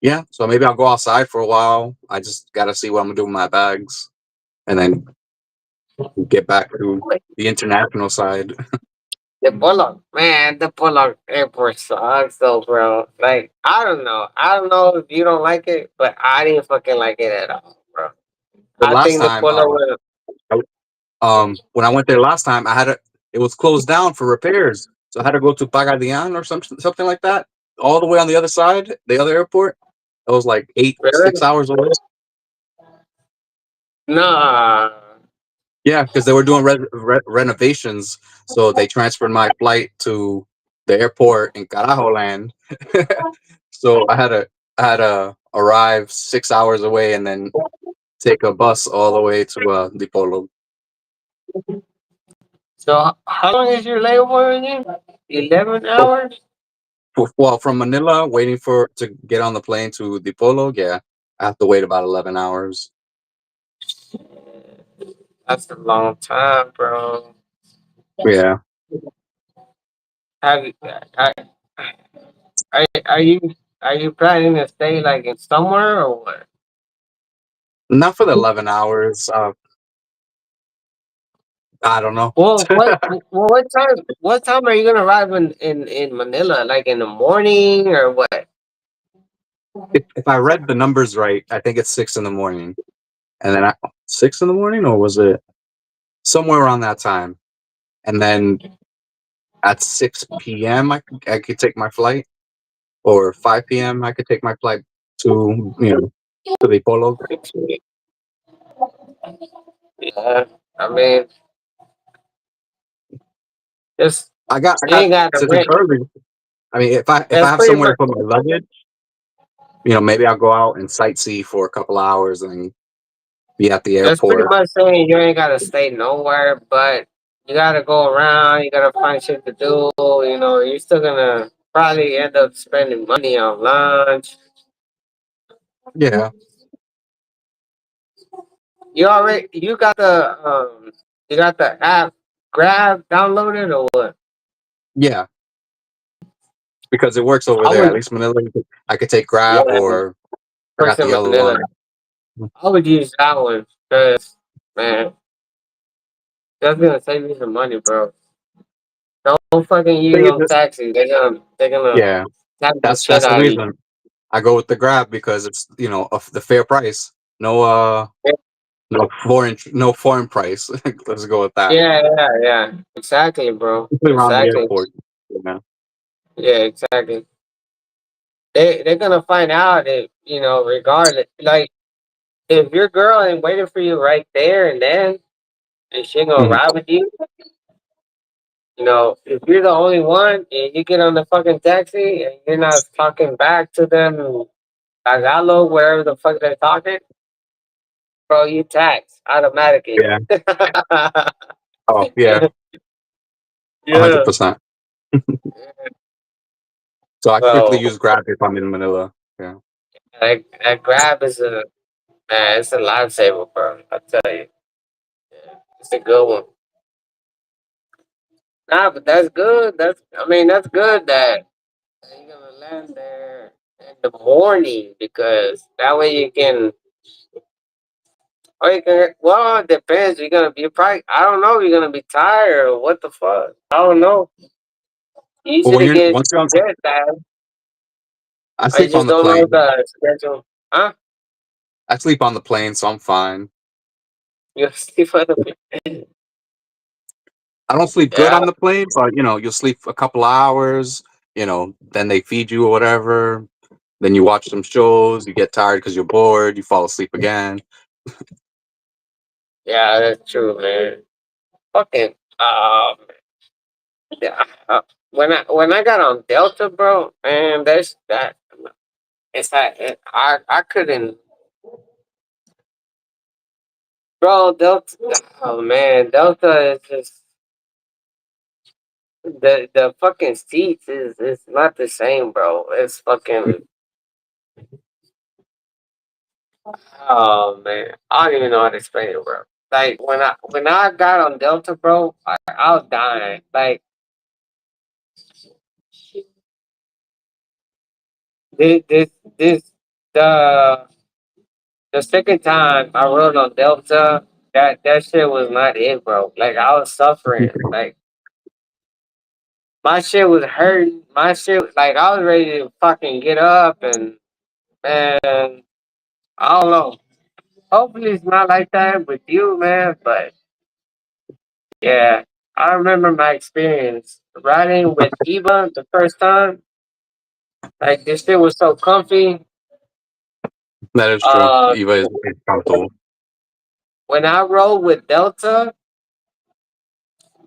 Yeah, so maybe I'll go outside for a while. I just gotta see what I'm gonna do with my bags, and then get back to the international side. the Bullock, man, the Bullock airport sucks though, bro. Like, I don't know. I don't know if you don't like it, but I didn't fucking like it at all, bro. The I last think the time, Bullock was when I went there last time, it was closed down for repairs, so I had to go to Pagadian or something like that, all the way on the other side, the other airport. It was like eight, really 6 hours away. nah. Yeah, because they were doing renovations, so they transferred my flight to the airport in Carajo land. So I had to arrive 6 hours away and then take a bus all the way to Dipolo. So how long is your layover again? 11 hours. Well, from Manila, waiting for to get on the plane to Dipolo, yeah, I have to wait about 11 hours. That's a long time, bro. Yeah, Have you? I, are you are you planning to stay like in somewhere or what? not for the 11 hours. I don't know. What time? What time are you gonna arrive in Manila? Like in the morning or what? If I read the numbers right, I think it's 6 in the morning, and then 6 in the morning, or was it somewhere around that time? And then at 6 p.m., I could take my flight, or 5 p.m. I could take my flight to to Dipolo. Yeah, I mean, just I you got ain't got to since it's rent. early. I mean, if I That's have pretty somewhere to much. put my luggage, maybe I'll go out and sightsee for a couple hours and be at the That's pretty airport. much saying you ain't gotta stay nowhere, but you gotta go around. You gotta find shit to do. You know, you're still gonna probably end up spending money on lunch. Yeah, You got the app Grab downloaded or what? yeah, because it works over I there. At would, least Manila, I could take Grab yeah, or I first got in the other Manila. one. I would use that one because man, that's gonna save you some money, bro. Don't fucking use Save them it. taxis. They're gonna Yeah, tax the shit that's the out of you. reason I go with the Grab because it's of the fair price. No no foreign price. Let's go with that. Yeah. Exactly, bro. Especially around the Exactly. airport. Yeah. Yeah, exactly. They're gonna find out if regardless. Like if your girl ain't waiting for you right there and then, and she gonna Mhm. ride with you. If you're the only one and you get on the fucking taxi and you're not talking back to them, Tagalog, wherever the fuck they're talking, bro, you tax automatically. Yeah. Oh yeah, Yeah. 100%. So I strictly Bro, use Grab if I'm in Manila. Yeah. that Grab is it's a lifesaver, bro. I tell you, it's a good one. Nah, but that's good. That's good that you're gonna land there in the morning because that way you can. Or you can. Well, it depends. You're gonna be probably. I don't know. You're gonna be tired or what the fuck. I don't know. But Easy when to you're get once you're on, jet time. I I sleep on just the don't know plane. the schedule. Huh? I sleep on the plane, so I'm fine. You see for the people. I don't sleep good Yeah, on the plane, but you'll sleep a couple hours. Then they feed you or whatever. Then you watch some shows. You get tired because you're bored. You fall asleep again. yeah, that's true, man. Fucking yeah. When I got on Delta, bro, man, that's that. It's like I couldn't, bro. Delta, oh man, Delta is just the fucking seats is not the same, bro. It's fucking oh man, I don't even know how to explain it, bro. Like when I got on Delta, bro, I was dying. Like this this this the the second time I rode on Delta, that shit was not it, bro. Like I was suffering. Like my shit was hurting. My shit, like I was ready to fucking get up and man, I don't know. Hopefully it's not like that with you, man. But yeah, I remember my experience riding with Eva the first time. Like this shit was so comfy. That is true. Uh, Eva is comfortable. when I rode with Delta,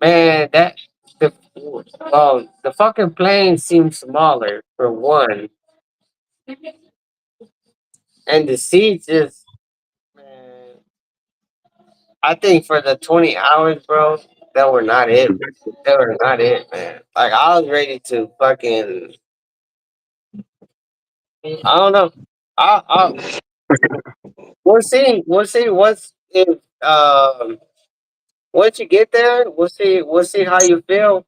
man, the fucking plane seemed smaller for one, and the seats just man. I think for the 20 hours, bro, that were not it. They were not it, man. Like I was ready to fucking. I don't know. I we'll see. We'll see. Once you get there, we'll see. We'll see how you feel.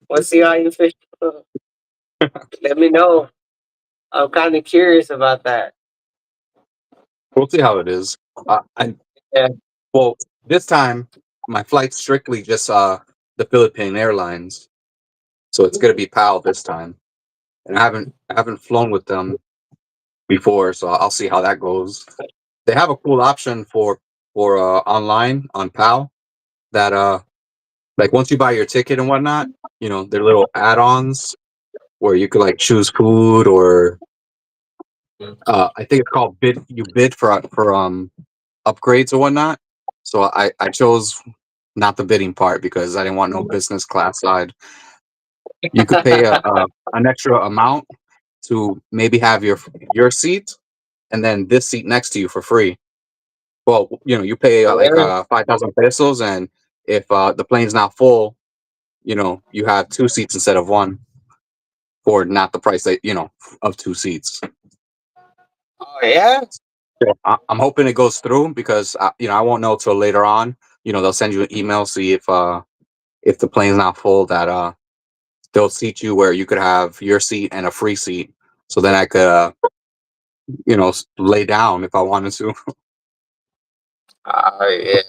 We'll see how you feel. Let me know. I'm kind of curious about that. We'll see how it is. I Yeah. Well, this time my flight's strictly just the Philippine Airlines, so it's gonna be PAL this time. And I haven't flown with them before, so I'll see how that goes. They have a cool option for online on PAL that like once you buy your ticket and whatnot, their little add-ons where you could like choose food or I think it's called bid. You bid for upgrades or whatnot. So I chose not the bidding part because I didn't want no business class side. You could pay an extra amount to maybe have your seat and then this seat next to you for free. Well, you pay like Whatever. 5,000 pesos, and if the plane's not full, you have two seats instead of one for not the price that of two seats. Oh yeah. So I'm hoping it goes through because I won't know till later on. They'll send you an email, see if the plane's not full, that they'll seat you where you could have your seat and a free seat. So then I could lay down if I wanted to. Oh yeah.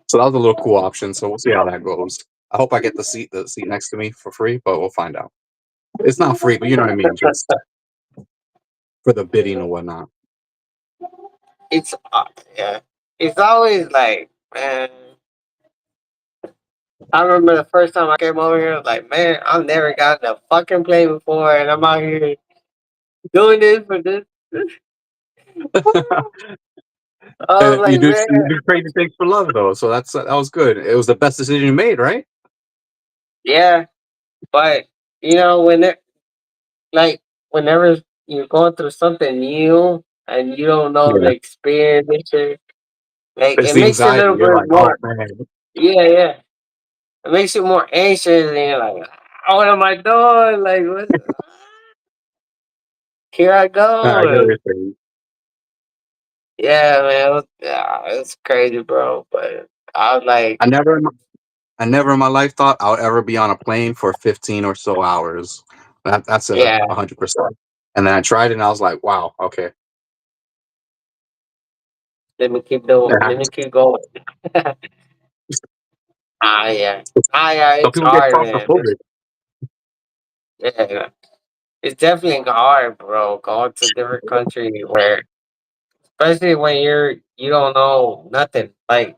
So that was a little cool option. So we'll see how that goes. I hope I get the seat next to me for free, but we'll find out. It's not free, but you know what I mean, just for the bidding or whatnot. It's yeah. It's always like, man. I remember the first time I came over here, I was like, man, I've never gotten a fucking plane before, and I'm out here doing this for this. I was And you like, do man, you do crazy things for love though, so that was good. It was the best decision you made, right? yeah. But when it like whenever you're going through something new and you don't know the Yeah. experience, like It's it the makes you a anxiety. little You're bit like, oh more. man. Yeah, yeah. It makes you more anxious, and you're like, what am I doing? Like, here I I get what go. you're saying. Yeah, man, it's crazy, bro. But I was like, I never in my, I never in my life thought I would ever be on a plane for 15 or so hours. That's a yeah, 100%. And then I tried it and I was like, wow, okay. let me keep doing. Yeah. Let me keep going. Yeah, yeah. Some It's people get hard, man. claustrophobic. Yeah, it's definitely hard, bro. Going to different country where, especially when you don't know nothing. Like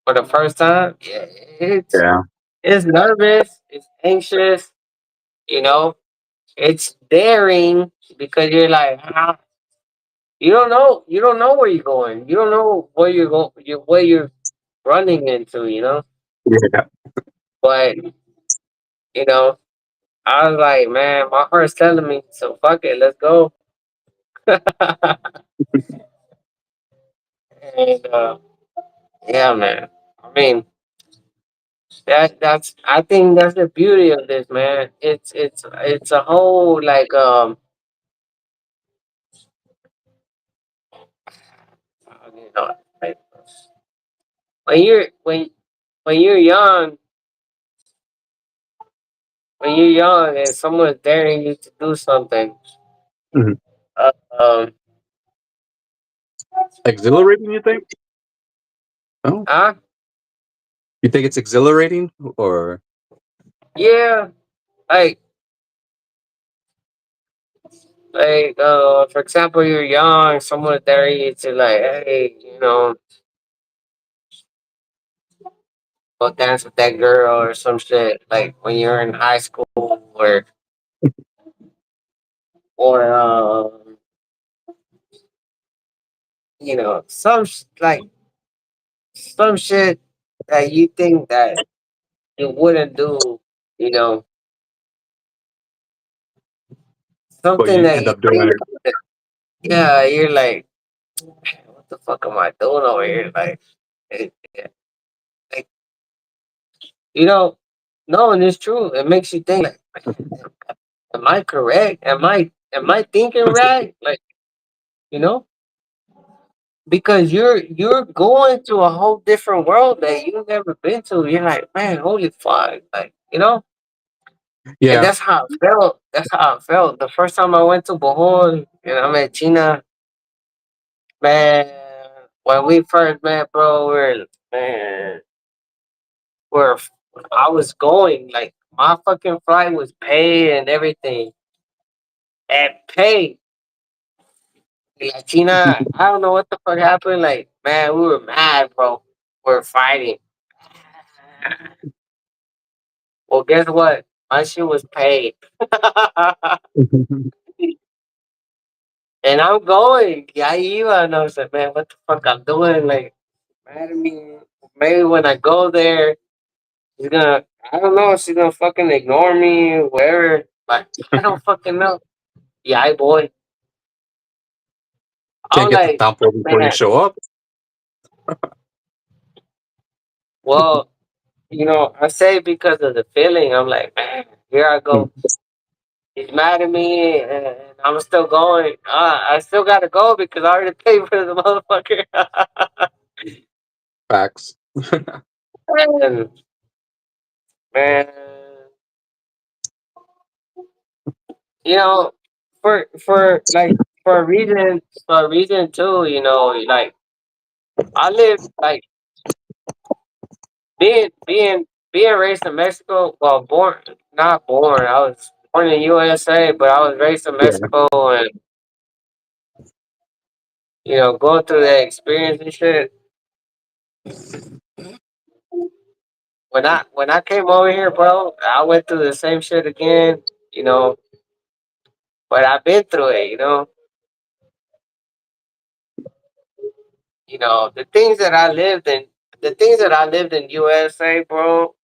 for the first time, yeah, it's Yeah. it's nervous, it's anxious. You know, it's daring because you're like, you don't know where you're going. You don't know where you're going, where you're running into. Yeah. But you know, I was like, man, my heart's telling me, so fuck it, let's go. And yeah, man. I mean, I think that's the beauty of this, man. It's a whole like you know like when you're when you're young when you're young and someone's daring you to do something, Mhm. uh, um, Exhilarating, you think? Oh, huh? you think it's exhilarating or? Yeah, like for example, you're young, someone's daring you to like, hey, go dance with that girl or some shit. Like when you're in high school or like some shit that you think that you wouldn't do, you know, But something you that end you up doing think, it. yeah, you're like, what the fuck am I doing over here? Like, yeah, like no, and it's true. It makes you think, like, am I correct? Am I thinking right? Like, you know, because you're going to a whole different world that you've never been to. You're like, man, holy fuck, like, and Yeah. that's how it felt. That's how it felt. The first time I went to Bohol and I met China, man, when we first met, bro, man, we're, I was going, like, my fucking flight was paid and everything. And paid. Like, China, I don't know what the fuck happened. Like, man, we were mad, bro. We are fighting. Well, guess what? My shit was paid. And I'm going. Yeah, you and I was like, man, what the fuck I'm doing? Like, mad at me. Maybe when I go there, she's gonna, I don't know, she's gonna fucking ignore me, whatever. But I don't fucking know. Yeah, boy. I'm Can't get the like, tampo before you man, show up. well, I say because of the feeling. I'm like, man, here I Mm, go. He's mad at me, and I'm still going. I still gotta go because I already paid for the motherfucker. facts. And man, you know, for a reason too. Like I live like being raised in Mexico. Well, born not born. I was born in USA, but I was raised in Yeah. Mexico, and going through that experience and shit. When I came over here, bro, I went through the same shit again. You know, but I've been through it. The things that I lived in USA, bro.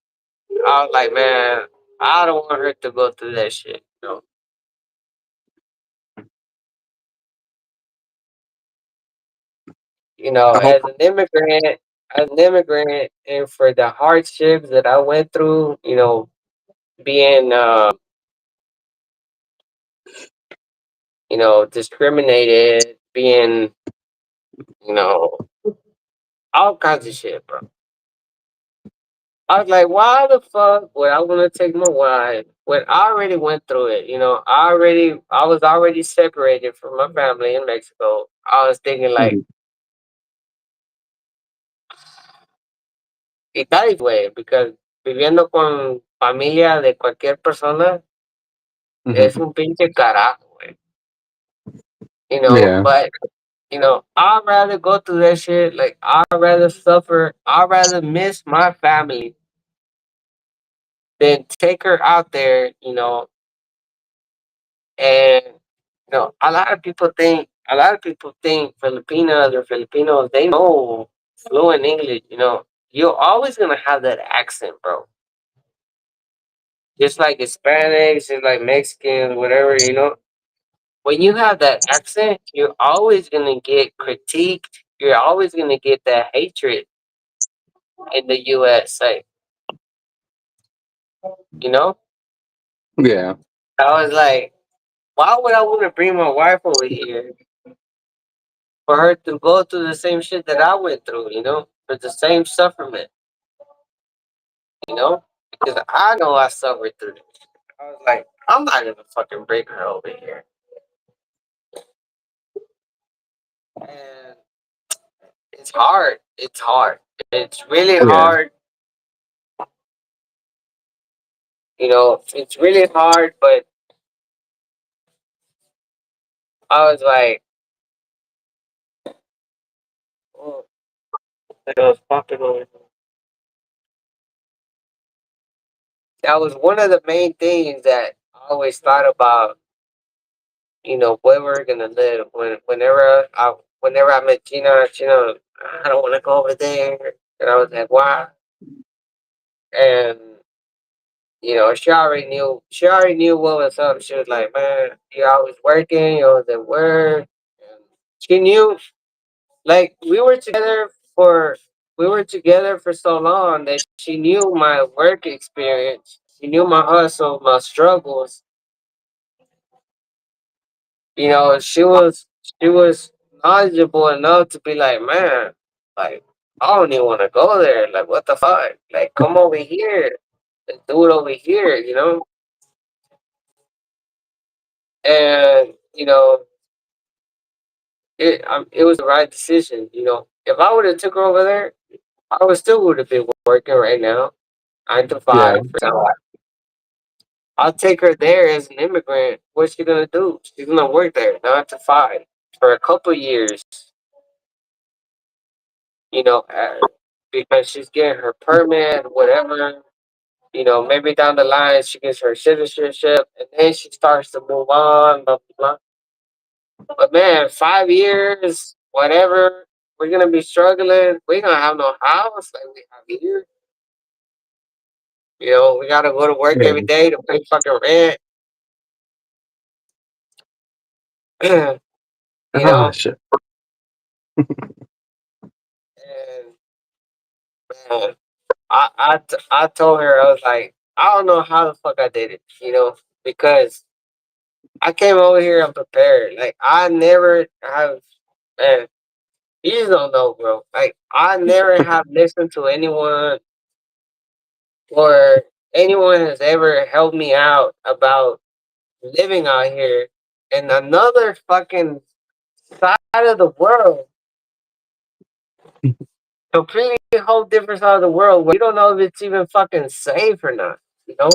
I was like, man, I don't want her to go through that shit. I hope. As an immigrant, and for the hardships that I went through, being, discriminated, being, you know, all kinds of shit, bro. I was like, why the fuck would I want to take my wife when I already went through it? I was already separated from my family in Mexico. I was thinking like, Mhm. y tal way, because viviendo con familia de cualquier persona es Mhm. un pinche carajo, güey. Yeah. But I'd rather go through that shit. Like I'd rather suffer. I'd rather miss my family than take her out there. And a lot of people think Filipinas or Filipinos, they know fluent English. You're always gonna have that accent, bro. Just like Hispanics, just like Mexicans, whatever. When you have that accent, you're always gonna get critiqued. You're always gonna get that hatred in the USA. You know, Yeah. I was like, why would I want to bring my wife over here for her to go through the same shit that I went through? For the same suffering. Because I know I suffered through this. I was like, I'm not gonna fucking bring her over here. And it's hard. It's hard. It's really Yeah. hard. It's really hard, but I was like, oh, that was popping over. That was one of the main things that I always thought about, where we're gonna live. Whenever I met Gina, I don't wanna go over there. And I was like, why? And she already knew what was up. She was like, man, you're always working, you're always at work. And she knew, like, we were together for so long that she knew my work experience. She knew my hustle, my struggles. She was knowledgeable enough to be like, man, like, I don't even want to go there. Like, what the fuck? Like, come over here and do it over here. And it was the right decision. If I would have took her over there, I would have been working right now, 9 to 5. Yeah. I'll take her there as an immigrant. What's she gonna do? She's gonna work there 9 to 5 for a couple years. You know, uh, because she's getting her permit, whatever. Maybe down the line she gets her citizenship, and then she starts to move on. Blah blah blah. But man, 5 years, whatever, we're gonna be struggling. We're gonna have no house like we have here. We gotta go to work every Yeah. day to pay fucking rent. you Ah, know, shit. And man, I told her, I was like, I don't know how the fuck I did it, because I came over here unprepared. Like I never have, man. You just don't know, bro. Like I never have listened to anyone or anyone has ever helped me out about living out here in another fucking side of the world, completely whole different side of the world where you don't know if it's even fucking safe or not. You know,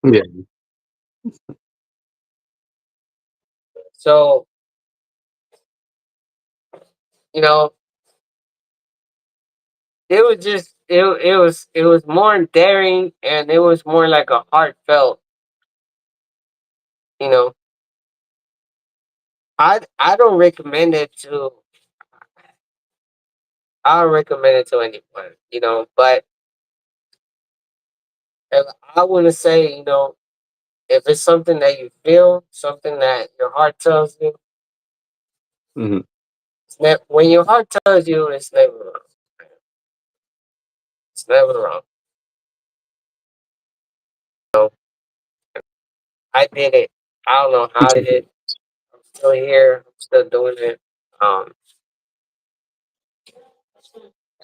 Yeah. so you know it was just it was more daring and it was more like a heartfelt. You know, I don't recommend it to I don't recommend it to anyone. But if I want to say, if it's something that you feel, something that your heart tells you, Hmm. when your heart tells you, it's never wrong. It's never wrong. So I did it. I don't know how I did it. I'm still here. I'm still doing it. Um,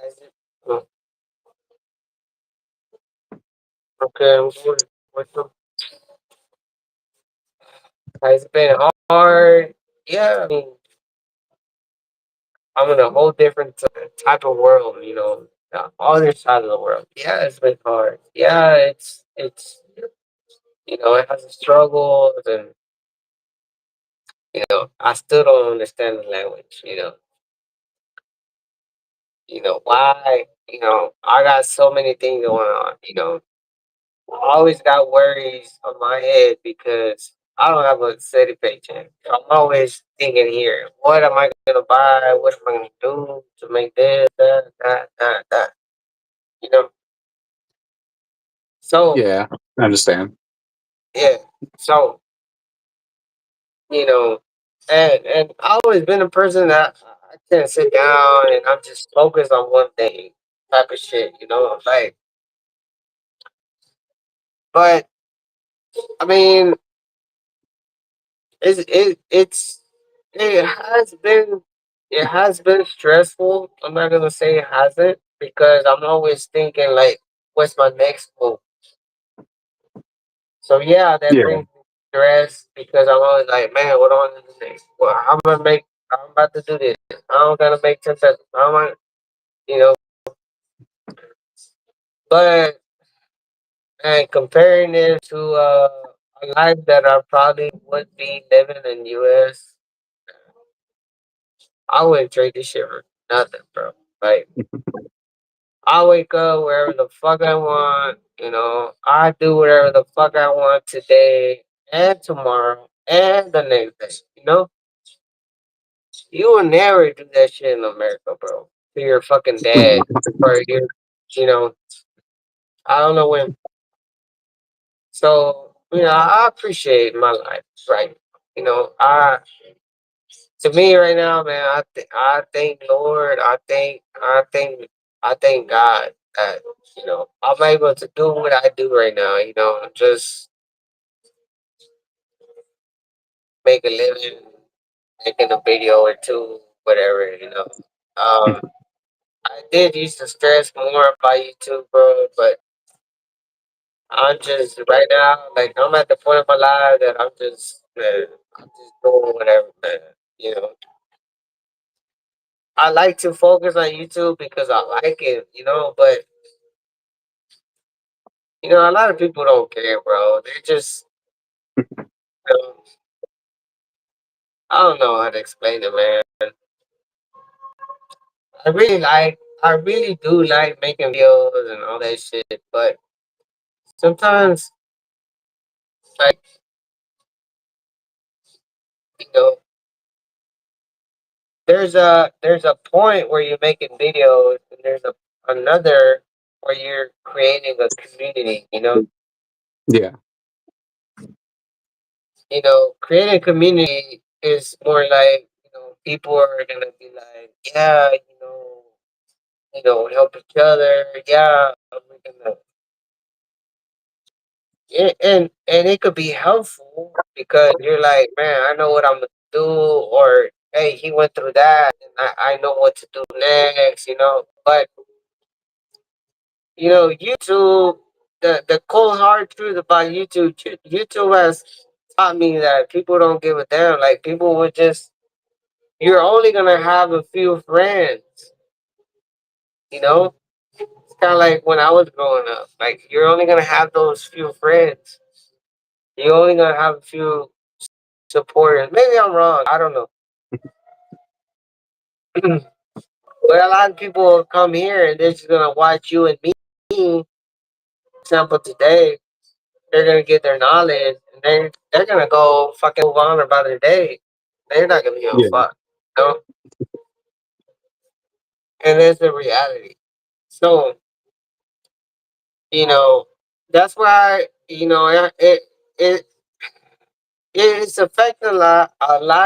as it, oh, okay, I'm doing it. Has it been hard? Yeah, I mean, I'm in a whole different type of world. The other side of the world. Yeah, it's been hard. Yeah, it's it has its struggles, and I still don't understand the language. Why? I got so many things going on. I always got worries on my head because I don't have a steady paycheck. I'm always thinking here, what am I gonna buy? What am I gonna do to make this, that, that, that, that? You know. So Yeah, I understand. yeah. So you know, and I always been a person that I can't sit down and I'm just focused on one thing type of shit. Like, but I mean, it has been stressful. I'm not gonna say it hasn't because I'm always thinking like, what's my next move? So yeah, that Yeah. brings me stress because I'm always like, man, what do I do next? Well, I'm gonna make. I'm about to do this. I don't gotta make 10 cents. I'm gonna, you know. But and comparing it to a life that I probably would be living in US, I wouldn't trade this shit for nothing, bro. Like I wake up wherever the fuck I want. I do whatever the fuck I want today and tomorrow and the next day. You will never do that shit in America, bro. To your fucking dad or your, you know, I don't know when. So I appreciate my life, right? I to me right now, man. I thank Lord. I thank God that I'm able to do what I do right now. Just make a living, making a video or two, whatever. I did used to stress more about YouTube, bro, but I'm just right now, like I'm at the point of my life that I'm just doing whatever, man. You know, I like to focus on YouTube because I like it, but a lot of people don't care, bro. They just, you know, I don't know how to explain it, man. I really do like making videos and all that shit, but sometimes, like, you know, there's a point where you're making videos, and there's another where you're creating a community. Yeah. Creating a community is more like people are gonna be like, yeah, help each other. Yeah, we're gonna, and it could be helpful because you're like, man, I know what I'm gonna do, or hey, he went through that, and I know what to do next. But YouTube, the cold hard truth about YouTube, YouTube has taught me that people don't give a damn. Like people would just, you're only gonna have a few friends. You know, it's kind of like when I was growing up. Like you're only gonna have those few friends. You're only gonna have a few supporters. Maybe I'm wrong. I don't know. But a lot of people will come here and they're just gonna watch you and me. For example, today they're gonna get their knowledge and they're gonna go fucking move on about their day. They're not gonna give a Yeah. fuck. You know? And that's the reality. So, you know, that's why, it it's affecting a lot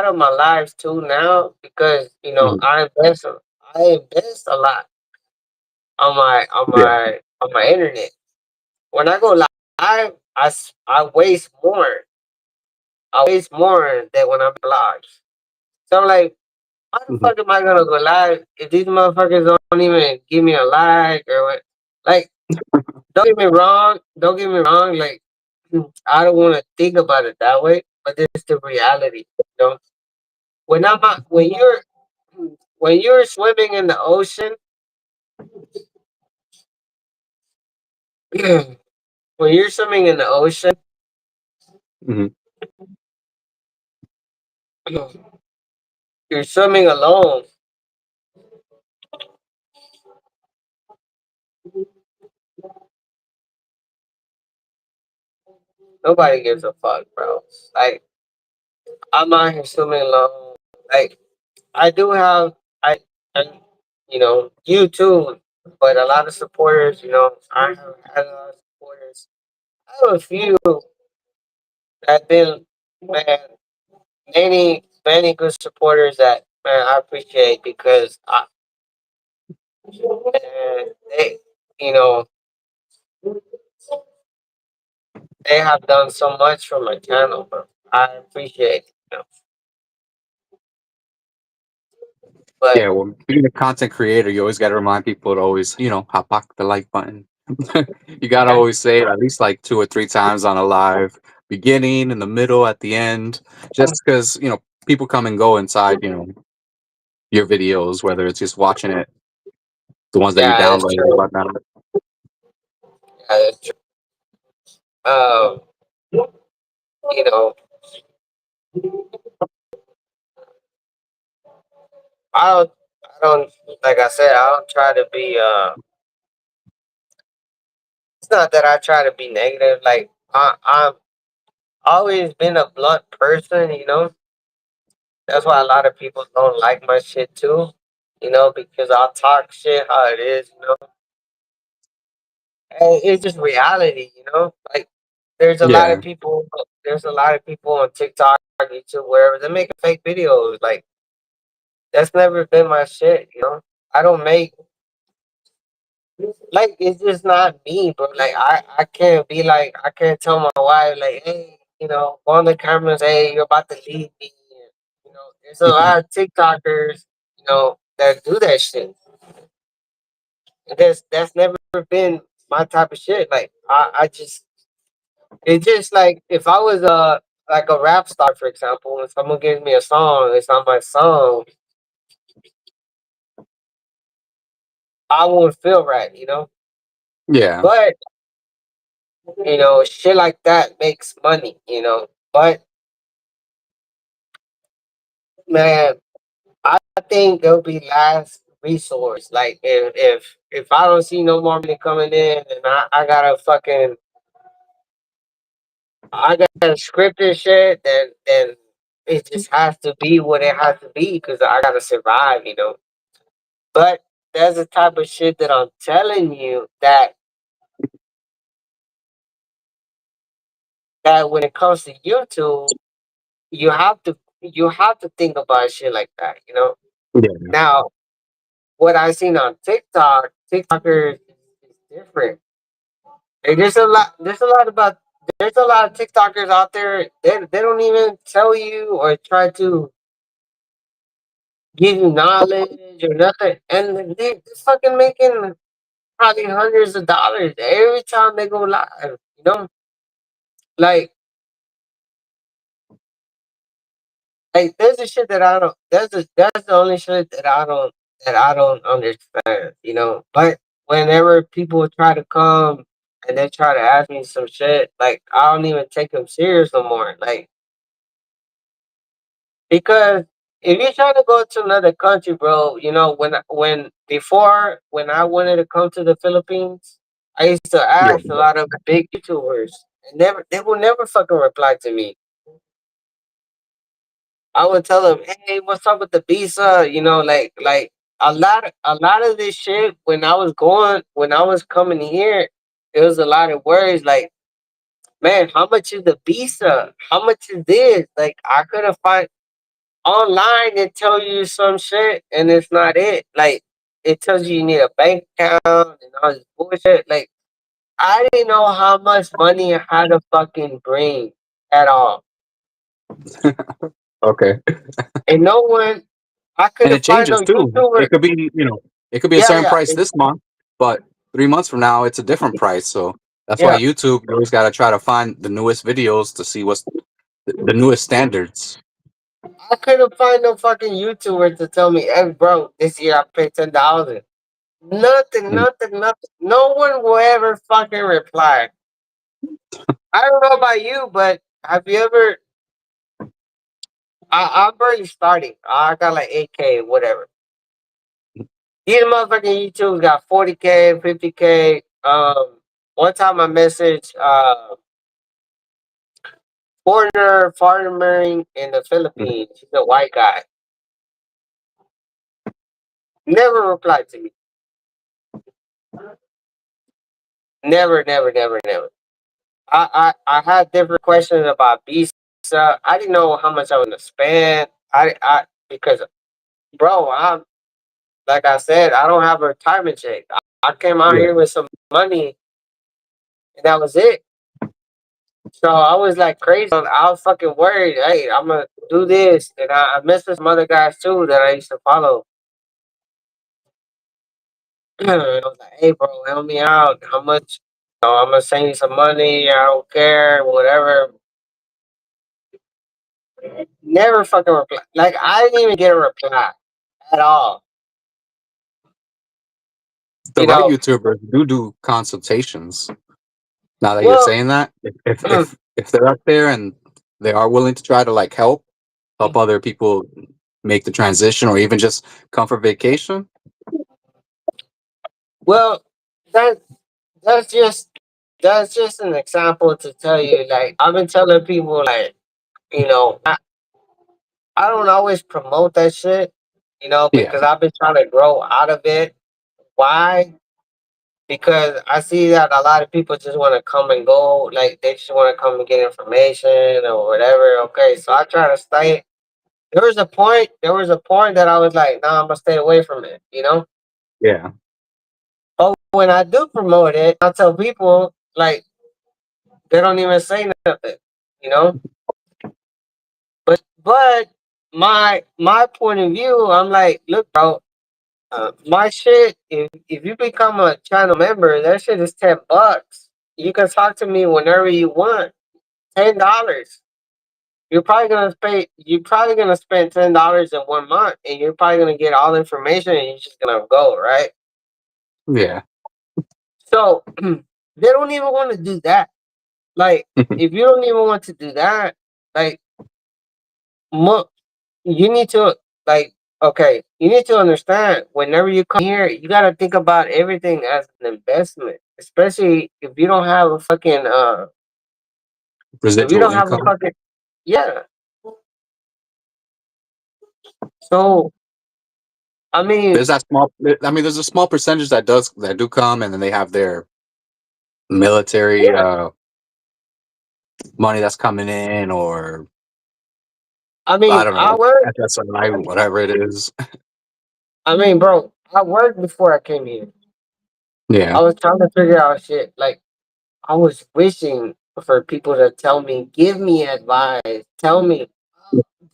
of my lives too now because, Mhm. I invest a lot on my on Yeah. my on my internet. When I go live, I waste more. I waste more than when I'm live. So I'm like, how the Mhm. fuck am I gonna go live if these motherfuckers don't even give me a like or what? Like, don't get me wrong. Don't get me wrong. Like, I don't want to think about it that way, but this is the reality. You know, when I'm out- when you're swimming in the ocean, when you're swimming in the ocean, Mhm. you're swimming alone. Nobody gives a fuck, bro. Like, I'm out here swimming alone. Like, I do have I you too, but a lot of supporters. I have had a lot of supporters. I have a few that been, man, many good supporters that, man, I appreciate because man, you know they have done so much for my channel, bro. I appreciate it. But Yeah, well, being a content creator, you always got to remind people to always, hop back the like button. You got to yeah, always say it at least like 2 or 3 times on a live, beginning, in the middle, at the end, just because, people come and go inside, your videos, whether it's just watching it, the ones that you yeah, that's download or true. whatnot. Yeah, that's true. Um, you know, I don't, like I said, I don't try to be. It's not that I try to be negative. Like I'm always been a blunt person. That's why a lot of people don't like my shit too. Because I'll talk shit how it is. And it's just reality. Like there's a lot of Yeah, people. There's a lot of people on TikTok, YouTube, wherever they make fake videos. Like that's never been my shit. I don't make, like, it's just not me, but like I can't be like, I can't tell my wife like, hey, go on the camera and say, hey, you're about to leave me. There's a lot of TikTokers, that do that shit. And that's never been my type of shit. Like I just, it's just like if I was like a rap star, for example, and someone gives me a song, it's not my song, I won't feel right. yeah, But shit like that makes money. But man, I think there'll be last resource. Like if I don't see no more money coming in, and I gotta fucking, I gotta script this shit, then it just has to be what it has to be because I gotta survive. But that's the type of shit that I'm telling you that when it comes to YouTube, you have to you have to think about shit like that, you know. Yeah. Now, what I seen on TikTok, TikTokers is different. And there's a lot of TikTokers out there. They don't even tell you or try to give you knowledge or nothing, and they're fucking making probably hundreds of dollars every time they go live. You know, like there's a shit that I don't. That's the only shit that I don't understand. You know, but whenever people try to come and they try to ask me some shit, like I don't even take them serious no more. Like because if you're trying to go to another country, bro, you know when I wanted to come to the Philippines, I used to Yeah. ask a lot of big YouTubers, and they will never fucking reply to me. I would tell them, "Hey, what's up with the visa?" You know, like a lot of this shit when I was coming here, it was a lot of words like, "Man, how much is the visa? How much is this?" Like I couldn't find online. It tell you some shit, and it's not it. Like it tells you need a bank account and all this bullshit. Like I didn't know how much money I had to fucking bring at all, Okay. and no one. I And couldn't it find changes no too. YouTuber. It could be, it could be a Yeah, certain yeah, price this month, but 3 months from now, it's a different price. So that's why yeah. YouTube, you always got to try to find the newest videos to see what's the newest standards. I couldn't find no fucking YouTuber to tell me, "Hey, bro, this year I paid 10,000." Nothing, Mm. nothing, nothing. No one will ever fucking reply. I don't know about you, but have you ever I'm already starting. I got like 8K, whatever. These motherfucking YouTubes got 40K, 50K. One time I messaged foreigner farming in the Philippines. He's a white guy. Never replied to me. Never, never, never, never. I had different questions about visa. I didn't know how much I was gonna spend. I because bro, I'm like I said, I don't have a retirement check. I came out Yeah. here with some money and that was it. So I was like crazy. I was fucking worried. Hey, I'm gonna do this, and I messed with some other guys too that I used to follow. And I was like, "Hey, bro, help me out. How much? I'm gonna send you some money. I don't care, whatever." Never fucking reply. Like I didn't even get a reply at all. The You right know. YouTubers do consultations. Now that you're Well, saying that, if they're up there and they are willing to try to like help other people make the transition or even just come for vacation. well, that that's just that's just an example to tell you. Like I've been telling people, like you know, I don't always promote that shit, you know, Yeah. because I've been trying to grow out of it. Why? Because I see that a lot of people just want to come and go, like they just want to come and get information or whatever. Okay, so I try to stay. There was a point that I was like, nah, I'm gonna stay away from it, you know. Yeah. But when I do promote it, I tell people like they don't even say nothing, you know. But my point of view, I'm like, look, bro, my shit, if you become a channel member, that shit is $10. You can talk to me whenever you want. $10. You're probably gonna spend $10 in 1 month and you're probably gonna get all the information and you're just gonna go, right? Yeah. So they don't even want to do that. Like, if you don't even want to do that, like mo- you need to like okay, you need to understand whenever you come here, you gotta think about everything as an investment. Especially if you Residual don't have a income. fucking yeah. So I mean There's that small. I mean, there's a small percentage that do come, and then they have their military yeah, money that's coming in, or I I mean, don't I know, worked. FSI, whatever it is. I mean, bro, I worked before I came here. Yeah, I was trying to figure out shit. Like, I was wishing for people to tell me, give me advice, tell me,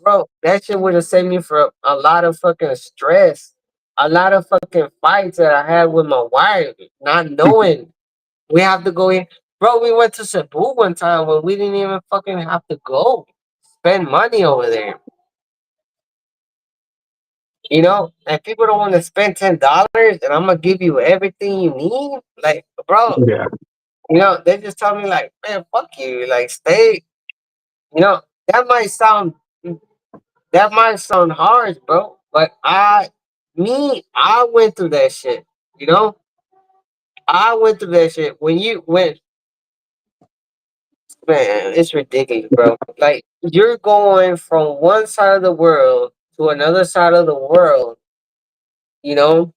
bro. That shit would have saved me from a lot of fucking stress, a lot of fucking fights that I had with my wife, not knowing we have to go in. Bro, we went to Cebu one time when we didn't even fucking have to go spend money over there. You know, and people don't want to spend $10, and I'm gonna give you everything you need. Like, bro, yeah, you know, they just tell me like, man, fuck you, like, stay. You know, that might sound that might sound harsh, bro, but I went through that shit. You know, I went through that shit. When you went, man, it's ridiculous, bro. Like, you're going from one side of the world to another side of the world. You know,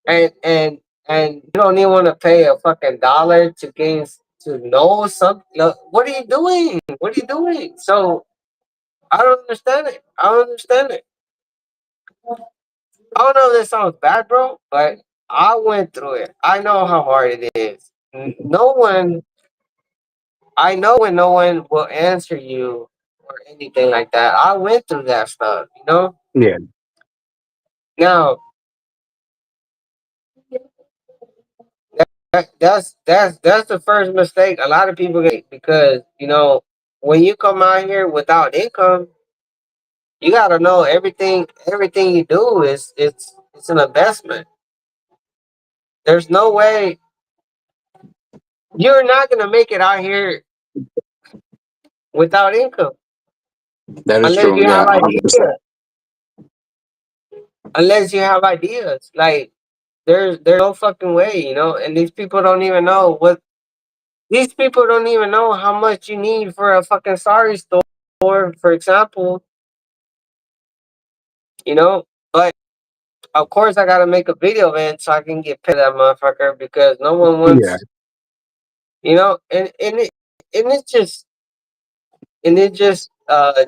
and you don't even want to pay a fucking dollar to gain to know something. What are you doing? What are you doing? So I don't understand it. I don't understand it. I don't know if this sounds bad, bro, but I went through it. I know how hard it is. No one, I know when no one will answer you or anything like that. I went through that stuff, you know? yeah. Now, that's the first mistake a lot of people make because, you know, when you come out here without income, you gotta know everything you do is it's an investment. There's no way you're not gonna make it out here without income That is unless true. you Yeah, have 100%. ideas. Unless you have ideas, like there's no fucking way, you know. And these people don't even know what these people don't even know how much you need for a fucking sorry store, for example, you know. But of course, I gotta make a video of it so I can get paid that motherfucker because no one Yeah, wants, you know. And it's just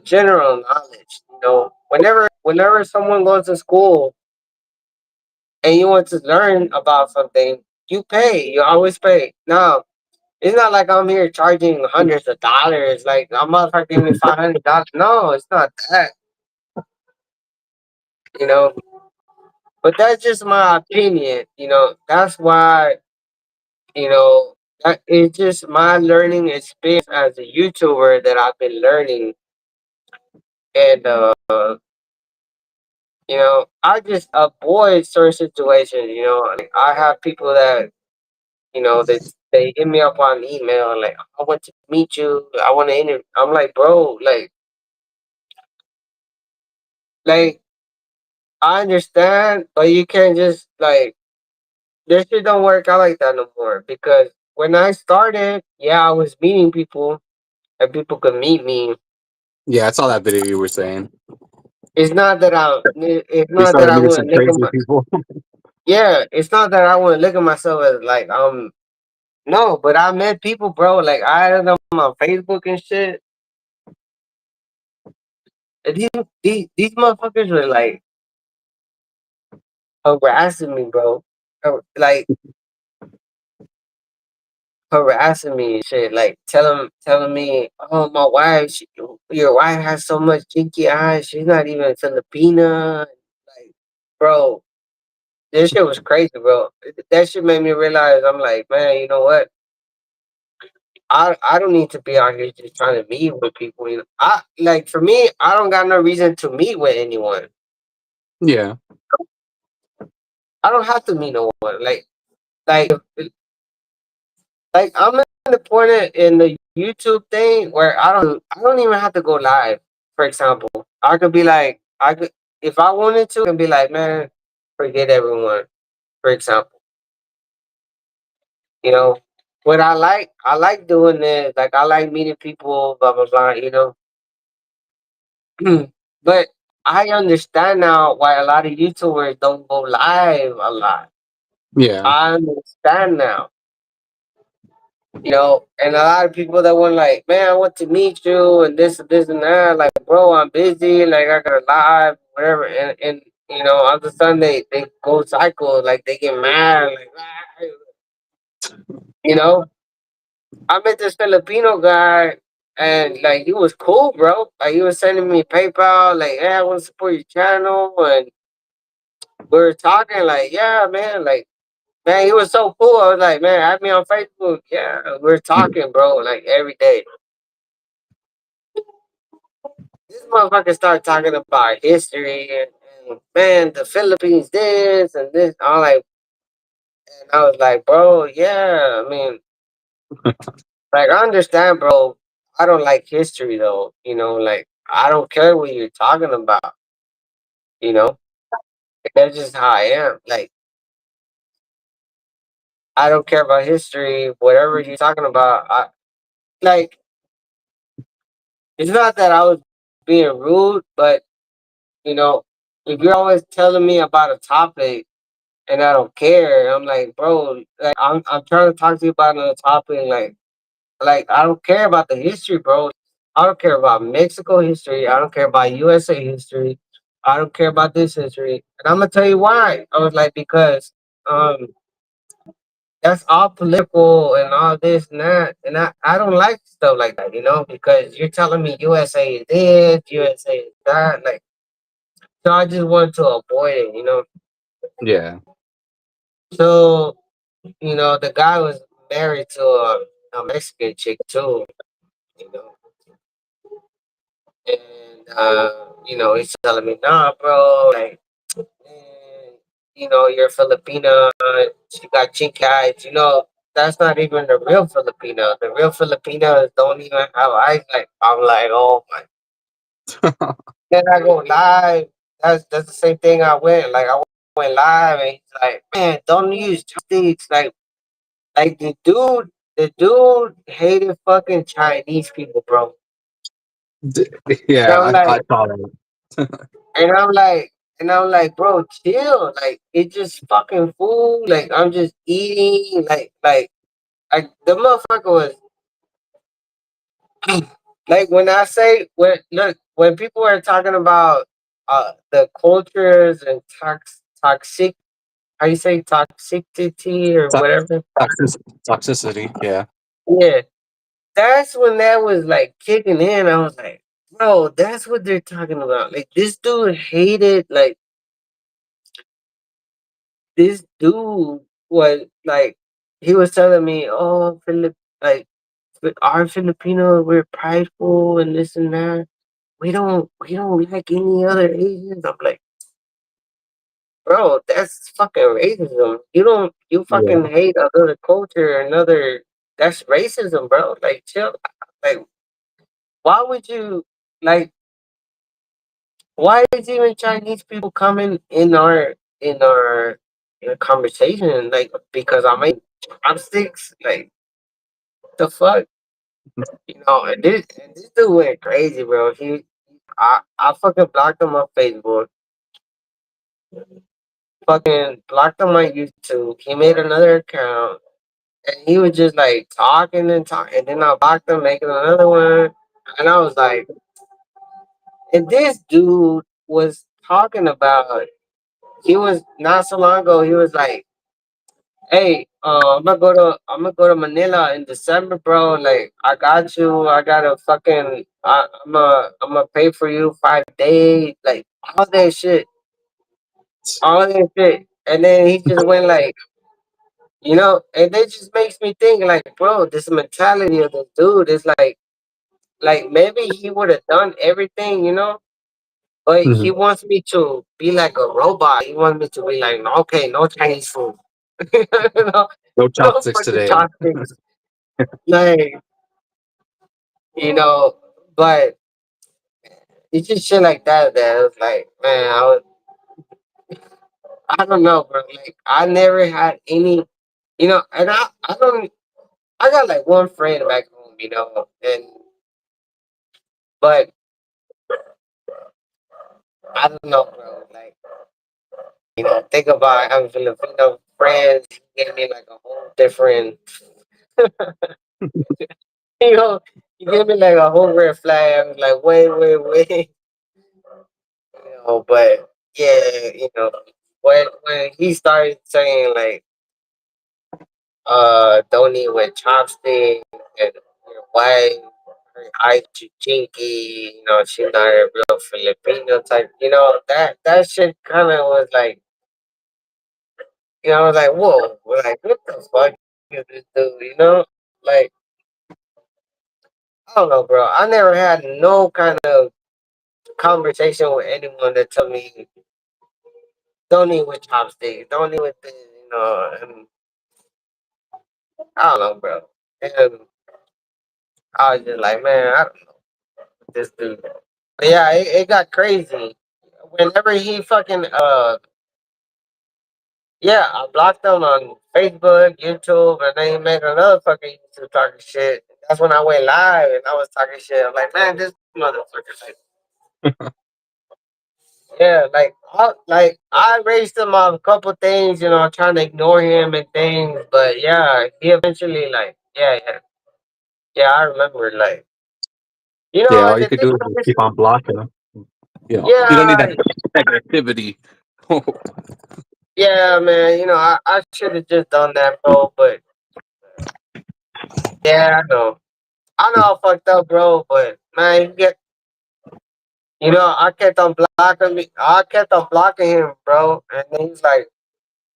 general knowledge, you know. Whenever someone goes to school and you want to learn about something, you pay. You always pay. Now, it's not like I'm here charging hundreds of dollars. Like, a motherfucker give me $500. No, it's not that. You know, but that's just my opinion. You know, that's why, you know, that it's just my learning experience as a YouTuber that I've been learning. And, you know, I just avoid certain situations. You know, like, I have people that, you know, they hit me up on email and like, I want to meet you. I want to interview. I'm like, bro, like I understand, but you can't just like this shit don't work out like that no more. Because when I started, yeah, I was meeting people and people could meet me. yeah. I saw that video you were saying. It's not that it's You not that started I meeting want some to look at crazy my people. yeah. It's not that I want to look at myself as like no, but I met people, bro. Like I added them on Facebook and shit. And these motherfuckers were like harassing me, bro. Like harassing me and shit, like telling me, "Oh, my wife, your wife has so much chinky eyes. She's not even Filipina." Like, bro, this shit was crazy, bro. That shit made me realize I'm like, man, you know what? I don't need to be out here just trying to meet with people. You know, I like for me, I don't got no reason to meet with anyone. Yeah, I don't have to meet no one. Like Like I'm at the point in the YouTube thing where I don't even have to go live. For example, I could be like I could if I wanted to, I can be like, man, forget everyone. For example, you know, what I like doing this. Like I like meeting people, blah blah blah. You know, but I understand now why a lot of YouTubers don't go live a lot. yeah, I understand now. And a lot of people that were like, man, I want to meet you and this and that. Like, bro, I'm busy. Like, I got a live, whatever. And all of a sudden they go cycle. Like, they get mad. Like, you know, I met this Filipino guy and like he was cool, bro. Like, he was sending me PayPal. Like, hey, I want to support your channel. And we were talking. Like, yeah, man. Like, man, he was so cool. I was like, man, add me on Facebook. Yeah, we're talking, bro. Like every day. This motherfucker started talking about history and man, the Philippines this and this. And I was like, bro, yeah. I mean, like I understand, bro. I don't like history though. Like I don't care what you're talking about. You know, that's just how I am. Like I don't care about history. Whatever you're talking about, like. It's not that I was being rude, but you know, if you're always telling me about a topic and I don't care. I'm like, bro, like I'm trying to talk to you about another topic. Like I don't care about the history, bro. I don't care about Mexico history. I don't care about USA history. I don't care about this history. And I'm gonna tell you why. I was like, because um that's all political and all this and that. And I don't like stuff like that, because you're telling me USA is this, USA is that. Like so I just wanted to avoid it. Yeah. So the guy was married to a Mexican chick too, you know, and he's telling me, nah, bro, like, man, you're Filipina, she got chink eyes, that's not even the real Filipina. The real Filipinas don't even have eyes. Like, I'm like, oh my. Then I go live. That's the same thing I went. Like, I went live, and he's like, man, don't use chopsticks. Like the dude hated fucking Chinese people, bro. And I'm Yeah, I like, saw that. and I'm like, bro, chill. Like, it's just fucking food. Like, I'm just eating. Like the motherfucker was like when I say when people are talking about the cultures and toxic, how you say toxicity or Tox- whatever. Toxicity. Yeah. Yeah, that's when that was like kicking in. I was like, bro, that's what they're talking about. Like this dude hated this dude was like he was telling me, oh, like our Filipinos, we're prideful and this and that. We don't like any other Asians. I'm like, bro, that's fucking racism. You Yeah. fucking hate another culture, another. That's racism, bro. Like chill. Like why would you like? Why is even Chinese people coming in our conversation? Like because I'm eating chopsticks. Like the fuck, And this dude went crazy, bro. I fucking blocked him on Facebook. Fucking blocked him on YouTube. He made another account, and he was just like talking and talking. And then I blocked him, making another one. And I was like, and this dude was talking about. He was not so long ago. He was like, "Hey, I'm gonna go to Manila in December, bro. Like, I got you. I gotta fucking, I'm gonna pay for you 5 days, like all that shit." And then he just went like, and that just makes me think, like, bro, this mentality of this dude is like maybe he would have done everything, but he Mhm. wants me to be like a robot. He wants me to be like, okay, no Chinese food. no, No no chopsticks fucking today. chopsticks. Like, you know, but it's just shit like that was like, man, I don't know, bro. Like, I never had any, and I don't, I got like one friend back home, but I don't know, bro. Like, think about having Filipino friends. He gave me like a whole different. You know, he gave me like a whole red flag. I was like, wait. But yeah, when he started saying like, don't eat with chopsticks and your wife, her eyes too chinky, she's not a real Filipino type, that shit kind of was like, I was like, whoa, like, what the fuck is this dude, Like, I don't know, bro. I never had no kind of conversation with anyone that told me don't eat with chopsticks, don't eat with this, and I don't know, bro. And I was just like, man, I don't know this dude. But yeah, it got crazy. Whenever he fucking yeah, I blocked him on Facebook, YouTube, and then he made another fucking YouTube talking shit. That's when I went live and I was talking shit. I'm like, man, this motherfucker, like, yeah, I raised him on a couple things, trying to ignore him and things, but yeah, he eventually like, yeah, I remember like, Yeah, all and you the could thing do is just is, keep on blocking them. You don't need yeah, that negativity. yeah, man, I should have just done that, bro, but yeah, I know I fucked up, bro, but man, I kept on blocking me. I kept on blocking him, bro, and then he's like,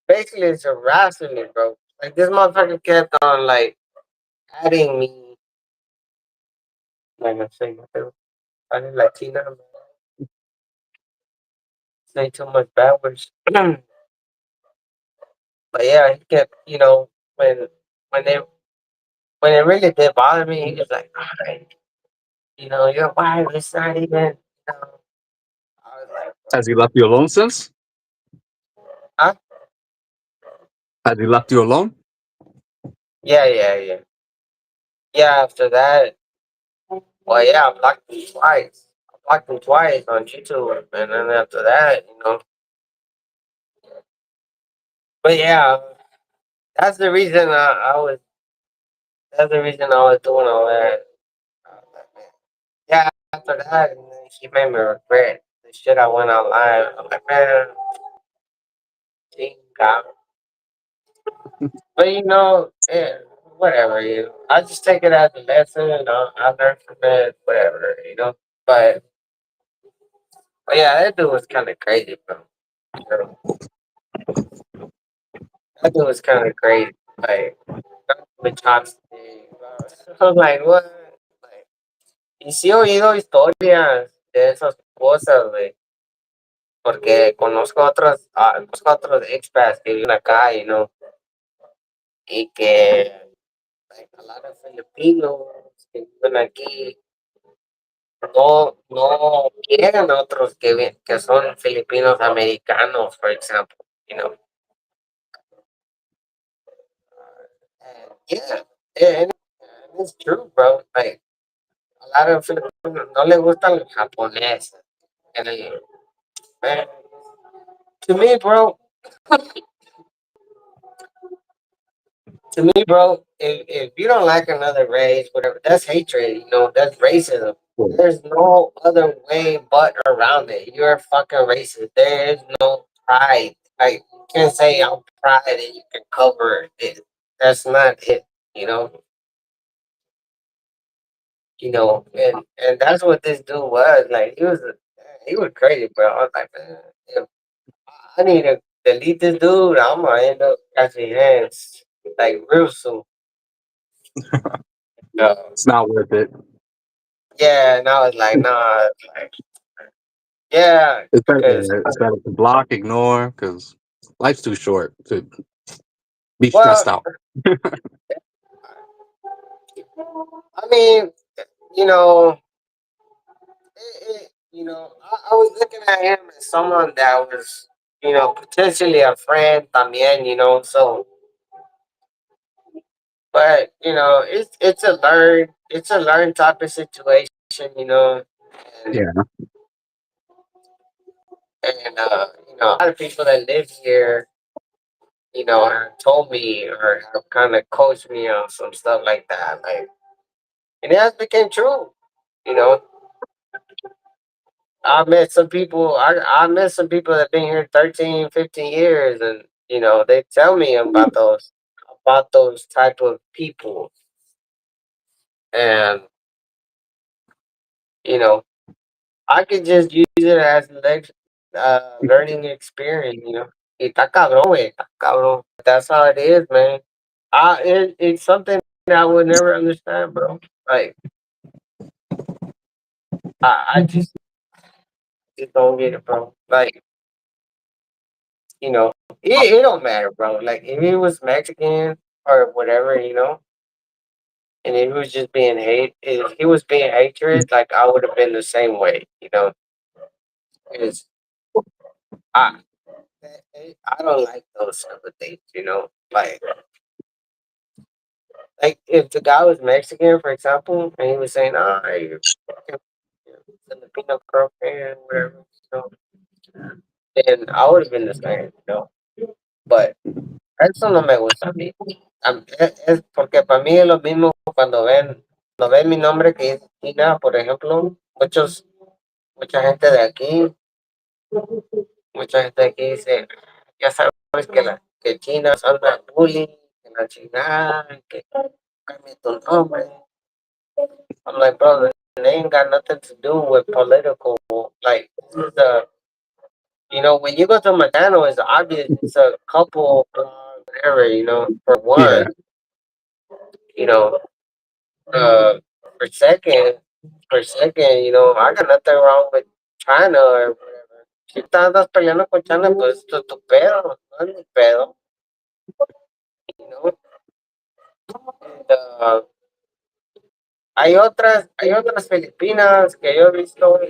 basically, it's harassing me, bro. Like this motherfucker kept on like adding me, like I say, I didn't Latina, man. Say too much bad words. But yeah, he kept, when when they when it really did bother me, he was like, "Alright, your wife is not even." I was like, Has he left you alone since? huh? Has he left you alone? Yeah. Yeah, after that, well, yeah, I blocked him twice. I blocked him twice on YouTube, and then after that, But yeah, that's the reason I was. That's the reason I was doing all that. I was like, man. Yeah, after that, and then she made me regret the shit I went online. I'm like, man, she got me. But yeah, whatever. I just take it as a lesson, and I learn from it. Whatever. But yeah, that dude was kind of crazy, bro. You know, that dude was kind of crazy. Like, with chopsticks. I'm like, what? Like, y sí he oído historias de esas cosas, güey. Porque conozco otros expats que viven acá, y que like, a lot of Filipinos que viven aquí no quieren a otros que son filipinos americanos, for example, you know. Yeah, and it's true, bro. Like, a lot of Filipinos no les gustan los japoneses. And man, to me, bro, if you don't like another race, whatever, that's hatred, that's racism. There's no other way but around it. You're fucking racist. There is no pride. Like, you can't say I'm pride and you can cover it. That's not it, you know. And that's what this dude was. Like, he was crazy, bro. I was like, man, if I need to delete this dude, I'm gonna end up catching hands like real soon. Uh, It's not worth it. yeah, and I was like, nah, like, yeah, It's better. because It's better to block, ignore, because life's too short to be well, stressed out. I mean, you know, I was looking at him as someone that was, potentially a friend también, so, but it's a learn type of situation, and Yeah. a lot of people that live here, told me or have kind of coached me on some stuff like that. Like, and it has become true. You know, I met some people that been here 13, 15 years, and they tell me about those type of people, and you know, I could just use it as an learning experience. Y está cabrón, güey, está cabrón. That's how it is, man. It's something I would never understand, bro. Like, I just don't get it, bro. Like, it don't matter, bro. Like, if he was Mexican or whatever, and if he was just being if he was being hatred, like, I would have been the same way, because I, I don't like those type of things, like if the guy was Mexican, for example, and he was saying, "Oh, hey, you're fucking Filipino girlfriend, whatever," then I would have been the same. But eso no me gusta a mí. Es porque para mí es lo mismo cuando ven mi nombre que es China, por ejemplo, mucha gente de aquí, mucha gente de aquí dice, ya sabes que China son la bullying, que la chingada, que cambie tu nombre. I'm like, bro, it ain't got nothing to do with political. Like, this is when you go to my channel, it's obvious it's a couple, whatever, for Yeah. one, you know, uh, for second, I got nothing wrong with China or whatever. Si tú andas peleando con China, pues tu pedo, no es mi pedo, you know. And, hay otras Filipinas que yo he visto.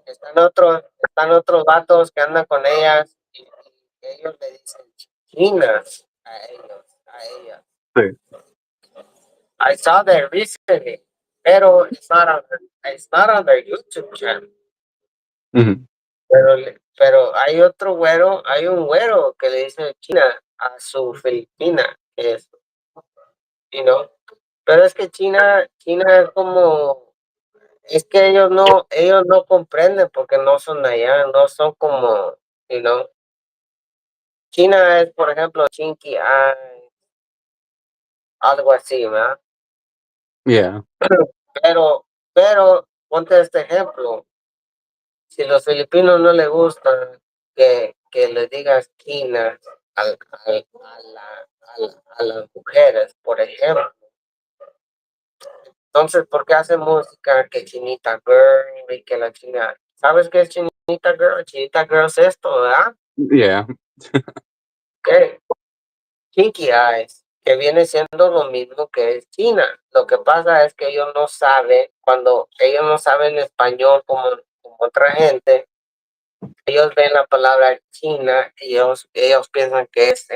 Están otros vatos que andan con ellas y ellos le dicen chinas a ellas. Sí. I saw that recently, pero it's not on their YouTube channel. Mhm. Pero hay un güero que le dice China a su Filipina, que es, you know, pero es que China es que ellos no comprenden porque no son allá, no son como, you know, China es, por ejemplo, Chinky Eye, algo así, ¿verdad? Yeah. Pero, ponte este ejemplo. Si los filipinos no les gusta que le digas China a las mujeres, por ejemplo, entonces, ¿por qué hacen música que Chinita Girl y que la China? ¿Sabes qué es Chinita Girl? Chinita Girl es esto, ¿verdad? Yeah. ¿Qué? Kinky Eyes, que viene siendo lo mismo que es China. Lo que pasa es que cuando ellos no saben español como otra gente, ellos ven la palabra China y ellos piensan que es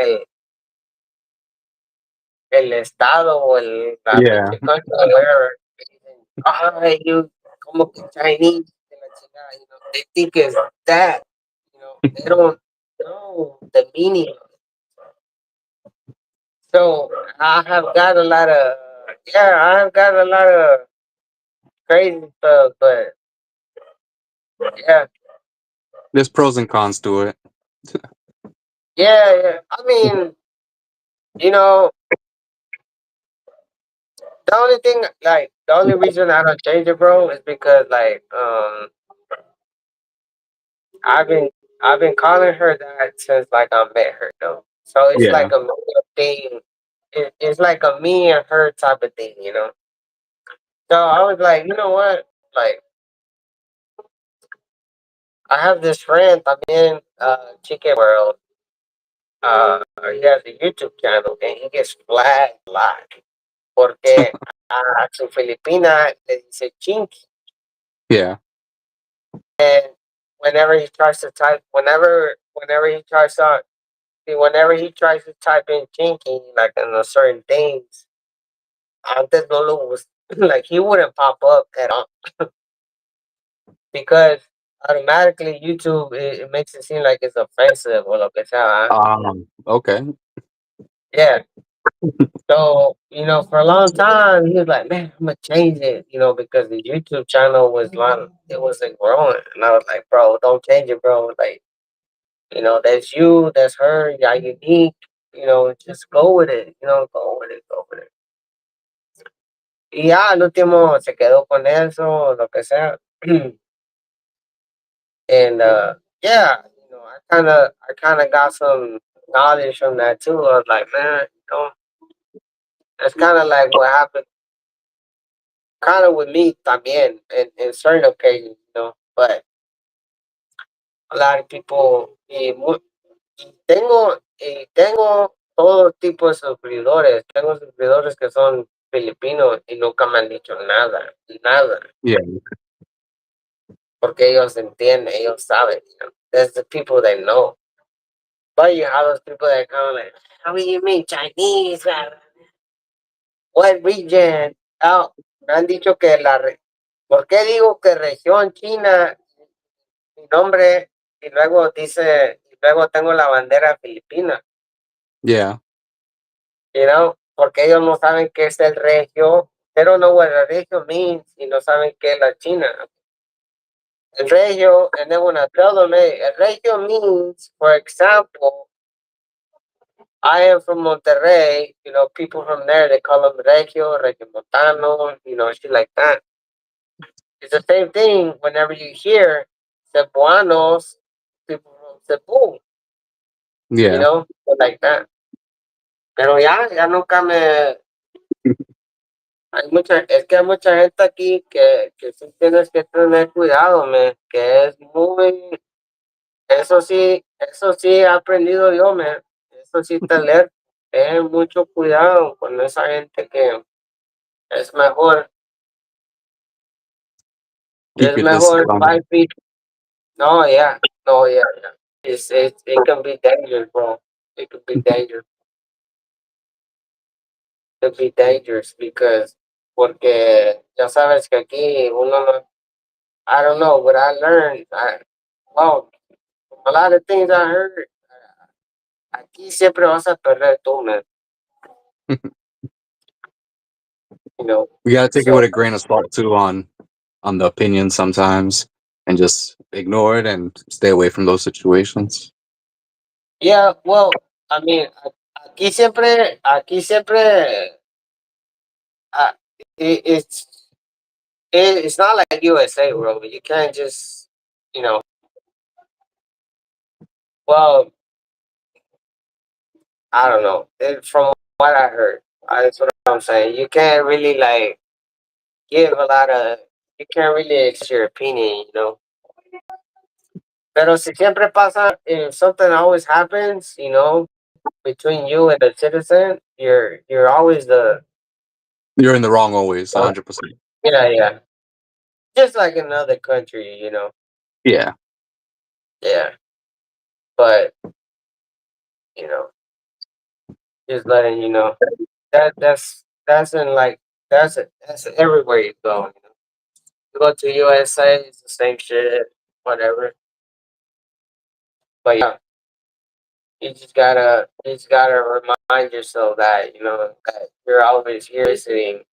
el estado o la Yeah. pinche country, whatever. Ay, como que Chinese, que la chingada, they think it's that, they don't know the meaning. So I have got a lot of, yeah, I have got a lot of crazy stuff, but yeah, There's pros and cons to it. yeah, yeah. I mean, you know, the only reason I don't change it, bro, is because like I've been I've been calling her that since like I met her though. So it's Yeah. like a thing. It's like a me and her type of thing. So I was like, you know what? Like I have this friend también, Chicken World. He has a YouTube channel and he gets flagged a lot porque a su Filipina le dice chinky. Yeah. And whenever he tries to type in chinky, like in a certain things, antes no lo was like he wouldn't pop up at all because automatically YouTube it makes it seem like it's offensive or lo que sea. ¿Ah? Okay. Yeah. So, for a long time, he was like, man, I'm gonna change it, because the YouTube channel was it wasn't growing. And I was like, bro, don't change it, bro. Like, that's you, that's her, y'all unique, just go with it, go with it, go with it. Y ya al último se quedó con eso, lo que sea. And yeah, I kinda got some knowledge from that too. I was like, man, that's kinda like what happened kind of with me también in certain occasions, but a lot of people y tengo todo tipo de suscriptores. Tengo suscriptores que son filipinos y nunca me han dicho nada, nada, Yeah. porque ellos entienden, ellos saben. That's the people they know. But you have those people that come like, how do you mean Chinese? What region? Oh, me han dicho que ¿por qué digo que región China? Mi nombre y luego tengo la bandera filipina, Yeah. porque ellos no saben qué es el regio. They don't know what a regio means y no saben qué es la China. El regio, and then when I tell them, hey, el regio means, for example, I am from Monterrey, people from there, they call them regio montano, shit like that. It's the same thing whenever you hear Cebuanos, people from Cebu, Yeah. shit like that. Pero ya nunca es que hay mucha gente aquí que sí tienes que tener cuidado, que es eso sí he aprendido yo, eso sí tener, mucho cuidado con esa gente que es mejor, Keep es your distance mejor on them. 5 feet. No, yeah, no, yeah, yeah. It can be dangerous, bro. It could be dangerous. It could be dangerous porque ya sabes que aquí uno no, I don't know what I learned. Well, a lot of things I heard. Aquí siempre vas a perder tú, man. You know. We gotta take it So with a grain of salt too on the opinion sometimes, and just ignore it and stay away from those situations. yeah, well, I mean, aquí siempre, uh, it, it's it's not like USA, bro. You can't just, you know. Well, I don't know. From what I heard, that's what I'm saying. You can't really like give a lot of. You can't really express your opinion, Pero si siempre pasa, if something always happens, between you and the citizen, you're always You're in the wrong always, the 100%. yeah, yeah. Just like another country, Yeah. Yeah. But, you know, just letting you know. That's in like that's everywhere you go. You go to USA, it's the same shit, whatever. But yeah, you just gotta remind yourself that, that you're always here visiting,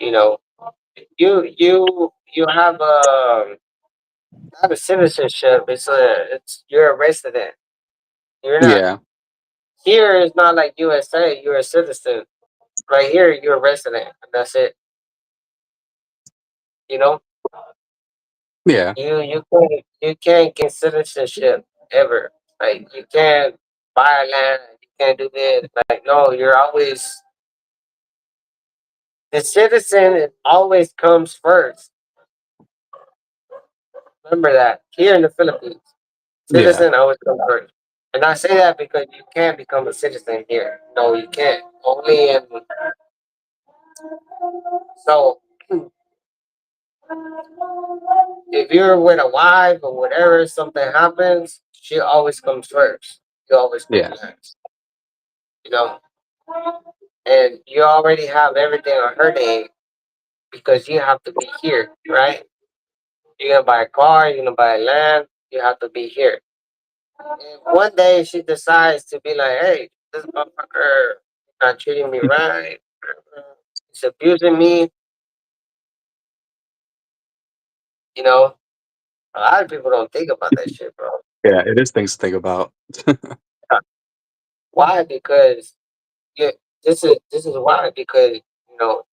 you know, you have a citizenship. It's you're a resident. You're not Yeah. here. It's not like USA. You're a citizen. Right here, you're a resident, and that's it. You know, Yeah. you can't get citizenship ever. Like you can't buy land. You can't do this. Like no, you're always the citizen. It always comes first. Remember that here in the Philippines, Yeah. citizen always comes first. And I say that because you can't become a citizen here. No, you can't. Only in so if you're with a wife or whatever, something happens, she always comes first. You always come Yeah. last. You know, and you already have everything on her name because you have to be here, right? You're gonna buy a car, you're gonna buy land, you have to be here. And one day she decides to be like, hey, this motherfucker not treating me right, he's abusing me, you know. A lot of people don't think about that shit, bro. Yeah, it is things to think about. Why? Because you, this is why. Because you know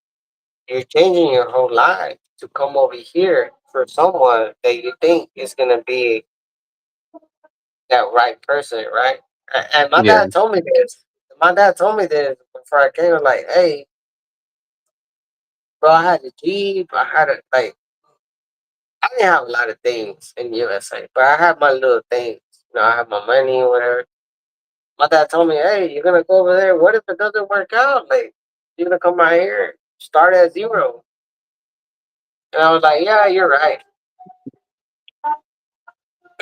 you're changing your whole life to come over here for someone that you think is gonna be that right person, right? And my Yeah, dad told me this. My dad told me this before I came. Like, hey, bro, I had a Jeep. I had a like. I didn't have a lot of things in USA, but I had my little things. You know, I had my money, whatever. My dad told me, hey, you're gonna go over there. What if it doesn't work out? Like, you're gonna come out here, start at zero. And I was like, yeah, you're right.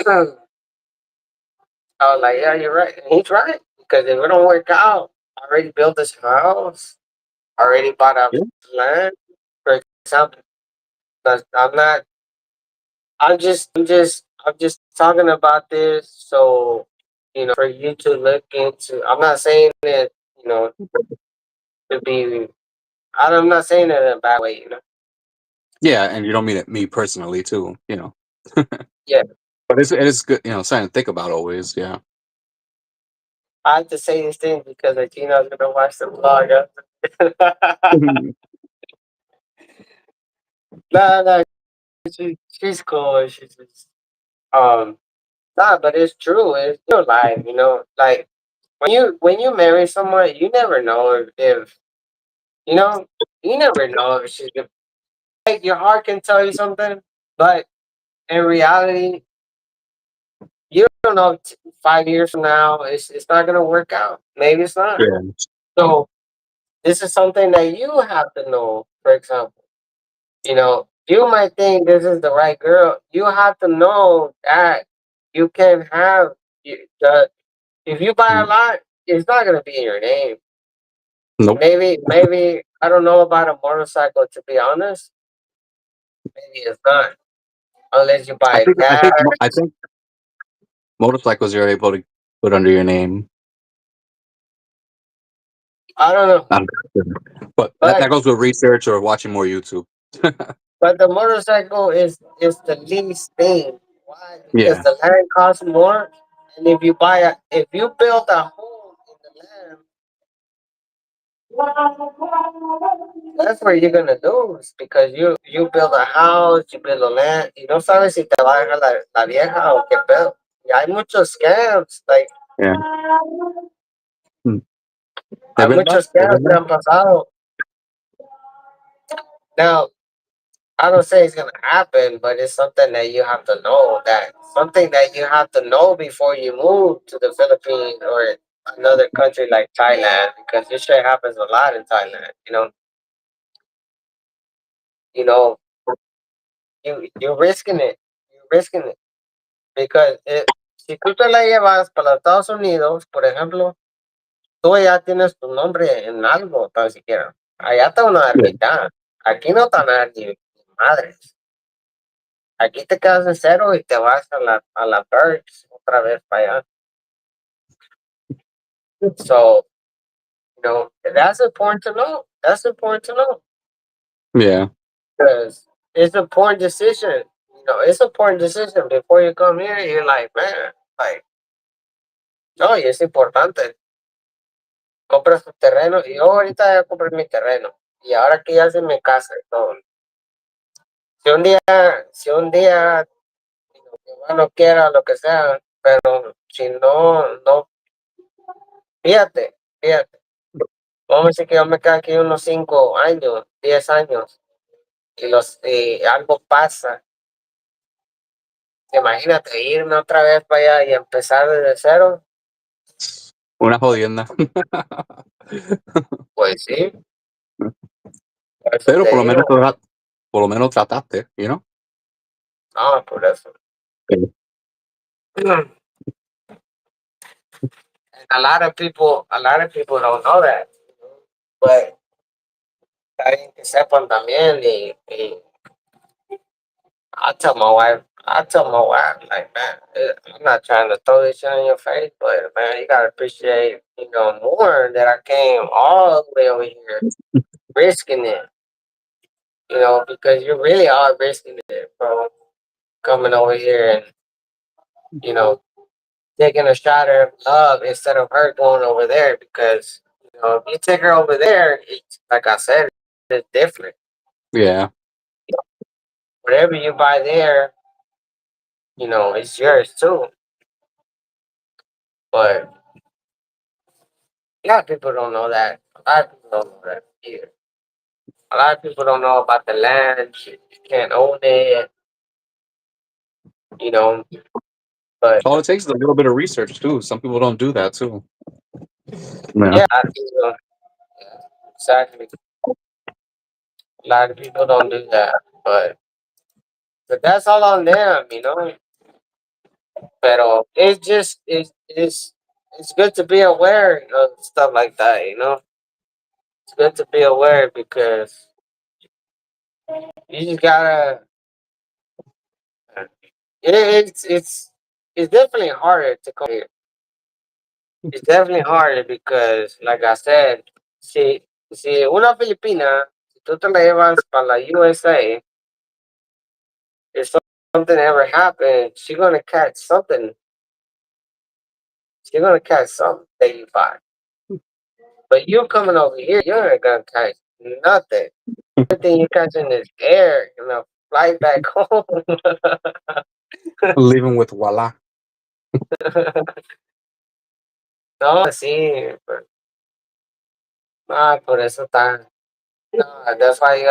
I was like, yeah, you're right. And he's right. Because if it don't work out, I already built this house, I already bought a yeah, land, for example. But I'm not I'm just talking about this so for you to look into. I'm not saying that, to be I'm not saying it in a bad way. yeah. And you don't mean it me personally too, Yeah. But it is good, something to think about always. Yeah. I have to say these things because Gina's gonna watch the vlog. Nah, nah, she's cool. She's just, nah, but it's true. It's your life, Like when you marry someone, you never know if you know you never know if she's gonna, like, your heart can tell you something, but in reality, you don't know. 5 years from now, it's not gonna work out. Maybe it's not. Yeah. So this is something that you have to know. For example. You might think this is the right girl. You have to know that you can have if you buy a Mm. lot, it's not gonna be in your name. Nope. Maybe I don't know about a motorcycle, to be honest. Maybe it's not unless you I buy a think I cash. think I think motorcycles you're able to put under your name. I don't know, I'm sure. But that, but that goes with research or watching more YouTube. the motorcycle is the least thing. Why? Because Yeah. the land costs more, and if you build a home in the land, that's where you're gonna lose because you build a house, you build a land, y no sabes si te va a dejar la vieja o qué pedo. Y hay muchos scams, like, Yeah. Mm. ¿De hay verdad? muchos ¿De scams que verdad? han pasado. Now, I don't say it's gonna happen, but it's something that you have to know. Something that you have to know before you move to the Philippines or another country like Thailand, because this shit happens a lot in Thailand. You know, you're risking it. You're risking it. Because si tú te la llevas para los Estados Unidos, por ejemplo, tú ya tienes tu nombre en algo, tan siquiera. Allá te van a dar Yeah. mitad. Aquí no te van a dar ni madres. Aquí te quedas en cero y te vas a la Berks otra vez para allá. So, that's important to know. That's important to know. Yeah. Because it's an important decision. It's an important decision. Before you come here, you're like, man, like, no, y es importante. Compras tu terreno y yo ahorita ya compré mi terreno y ahora que ya se me casa y todo. Si un día mi hermano quiera lo que sea, pero si no, no, fíjate, vamos a decir que yo me quedo aquí unos 5 años, 10 años y algo pasa. Imagínate irme otra vez para allá y empezar desde cero. Una jodienda. Pues sí, por eso Pero te digo, por lo menos trataste, no, por eso. Sí. And a lot of people don't know that. But está bien que sepan también y I tell my wife, like, man, I'm not trying to throw this shit in your face, but man, you gotta appreciate, more that I came all the way over here, risking it, because you really are risking it, bro. Coming over here and, you know, taking a shot at love instead of her going over there, because, if you take her over there, it's, like I said, it's different. Yeah. Whatever you buy there, it's yours too. But a lot of people don't know that. A lot of people don't know that either. A lot of people don't know about the land. You can't own it, you know. But All it takes is a little bit of research too. Some people don't do that too. Yeah. yeah, yeah, exactly. A lot of people don't do that. But that's all on them. But it's good to be aware of stuff like that. It's good to be aware because you just gotta. It's definitely harder to come here. It's definitely harder because, like I said, si una Filipina, si tú te la llevas para la USA, if something ever happens, she's gonna catch something. She's gonna catch something that you buy. But you coming over here, you're not gonna catch nothing. Everything you catching is air, fly back home. Leaving with voila. No, sí, por eso está. No, that's why you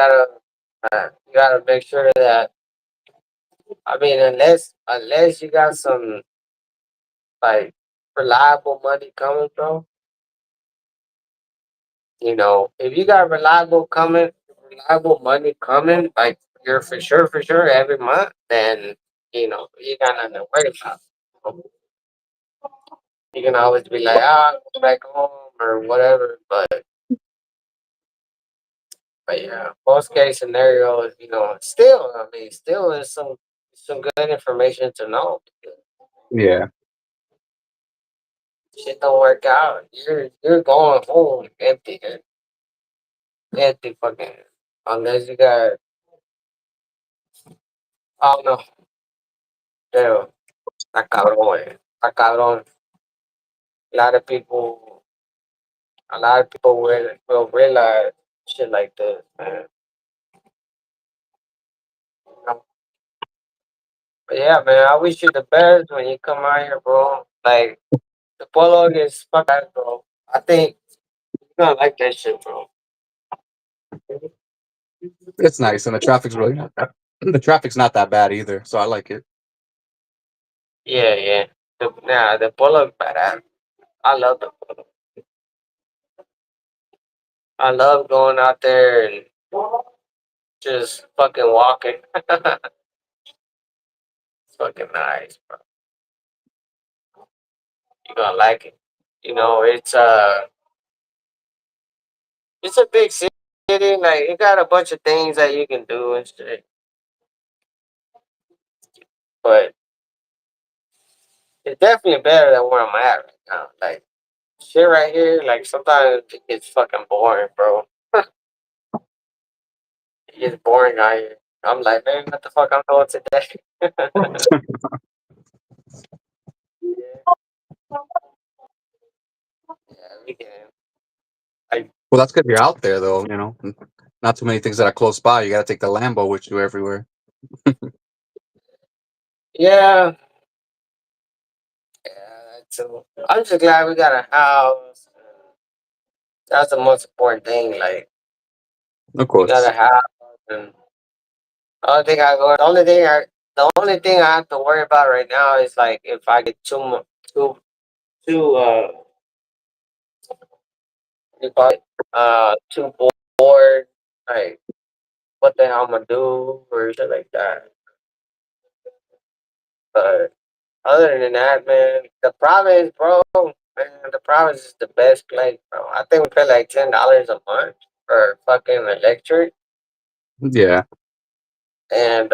gotta make sure that. I mean, unless you got some like reliable money coming, bro. If you got reliable money coming, like you're for sure every month, then you got nothing to worry about. You can always be like, go back home or whatever. But yeah, most case scenario is, still, I mean, still is some good information to know. Yeah. Shit don't work out. You're going home empty, empty fucking. Unless you got, I don't know, pero está cabrón, está cabrón. A lot of people, a lot of people will realize shit like this, man. You know? But yeah, man, I wish you the best when you come out here, bro. Like the polo is fucking, bro. I think you're gonna like that shit, bro. It's nice, and the traffic's really not that. The traffic's not that bad either, so I like it. Yeah, yeah. The polo is badass. I love the polo. I love going out there and just fucking walking. It's fucking nice, bro. You're gonna like it. It's a big city. Like it got a bunch of things that you can do and shit. But it's definitely better than where I'm at right now. Like shit right here, like sometimes it gets fucking boring, bro. It gets boring out here. I'm like, man, what the fuck I'm doing today? Yeah, yeah, we can. Like, Well, that's good you're out there, though. Not too many things that are close by. You got to take the Lambo with you everywhere. yeah, yeah. So I'm just glad we got a house. That's the most important thing. Like Of we got a course. house, and the only thing I have to worry about right now is like if I get too too what do you call it? Too bored, like what the hell I'm gonna do or shit like that. But other than that, man, the province, bro, man, the province is the best place, bro. I think we pay like $10 a month for fucking electric, Yeah. and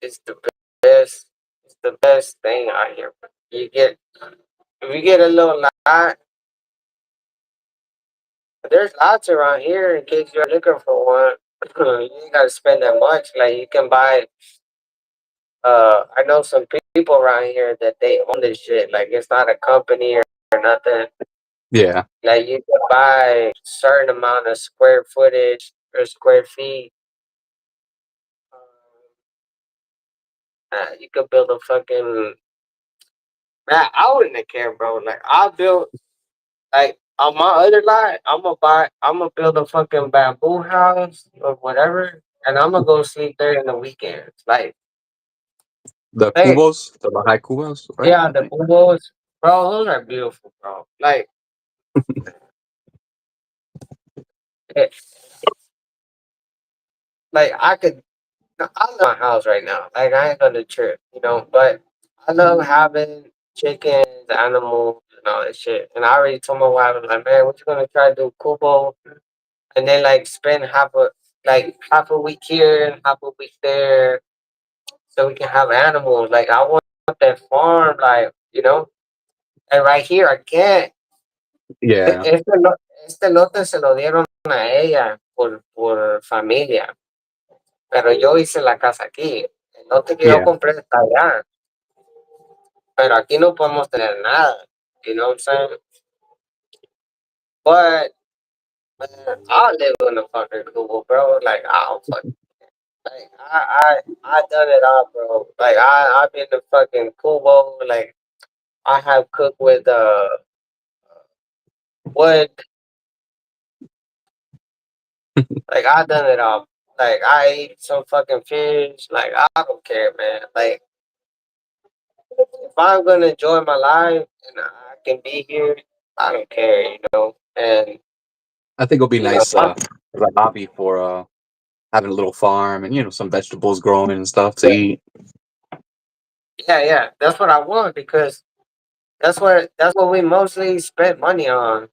It's the best. It's the best thing out here. You get if you get a little lot. There's lots around here in case you're looking for one. You ain't gotta spend that much. Like you can buy. I know some people around here that they own this shit. Like it's not a company or nothing. Yeah. Like you can buy certain amount of square footage or square feet. You could build a fucking. Man, I wouldn't care, bro. Like I built like on my other lot, I'm gonna build a fucking bamboo house or whatever, and I'm gonna go sleep there in the weekends. The Like cubos, the high cubos, right? yeah, the bubos, bro, those are beautiful, bro. It, like I could, I love my house right now. Like I ain't gonna trip, but I love having chickens, animals, and all that shit. And I already told my wife, I'm like, man, what you gonna try to do, Kubo? And then like spend half a week here and half a week there, so we can have animals. Like I want that farm, and right here I can't. Yeah. Este lote se lo dieron a ella por familia, pero yo hice la casa aquí. El lote que yo Yeah. compré está allá, pero aquí no podemos tener nada. You know what I'm saying? But man, I live in a fucking Google, bro. Like I don't fuck. Like I done it all, bro. Like I've been to fucking Kubo. Like I have cooked with wood. Like I done it all. Like I ate some fucking fish. Like I don't care, man. Like if I'm gonna enjoy my life and I can be here, I don't care. And I think it'll be you know, nice as a hobby for having a little farm and some vegetables growing and stuff to eat. yeah, yeah. That's what I want because that's what we mostly spend money on.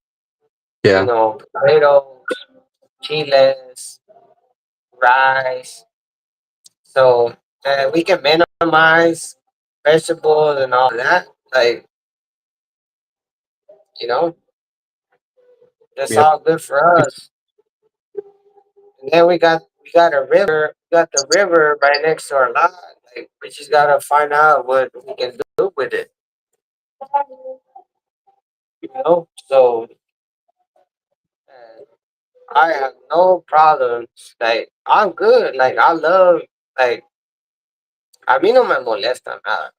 Yeah. Potatoes, chiles, rice. So we can minimize vegetables and all that. Like, you know, that's Yep. all good for us. And then we got a river. We got the river right next to our lot. Like, we just gotta find out what we can do with it. So I have no problems. Like, I'm good. Like, I love. Like, a mí no me molesta nada.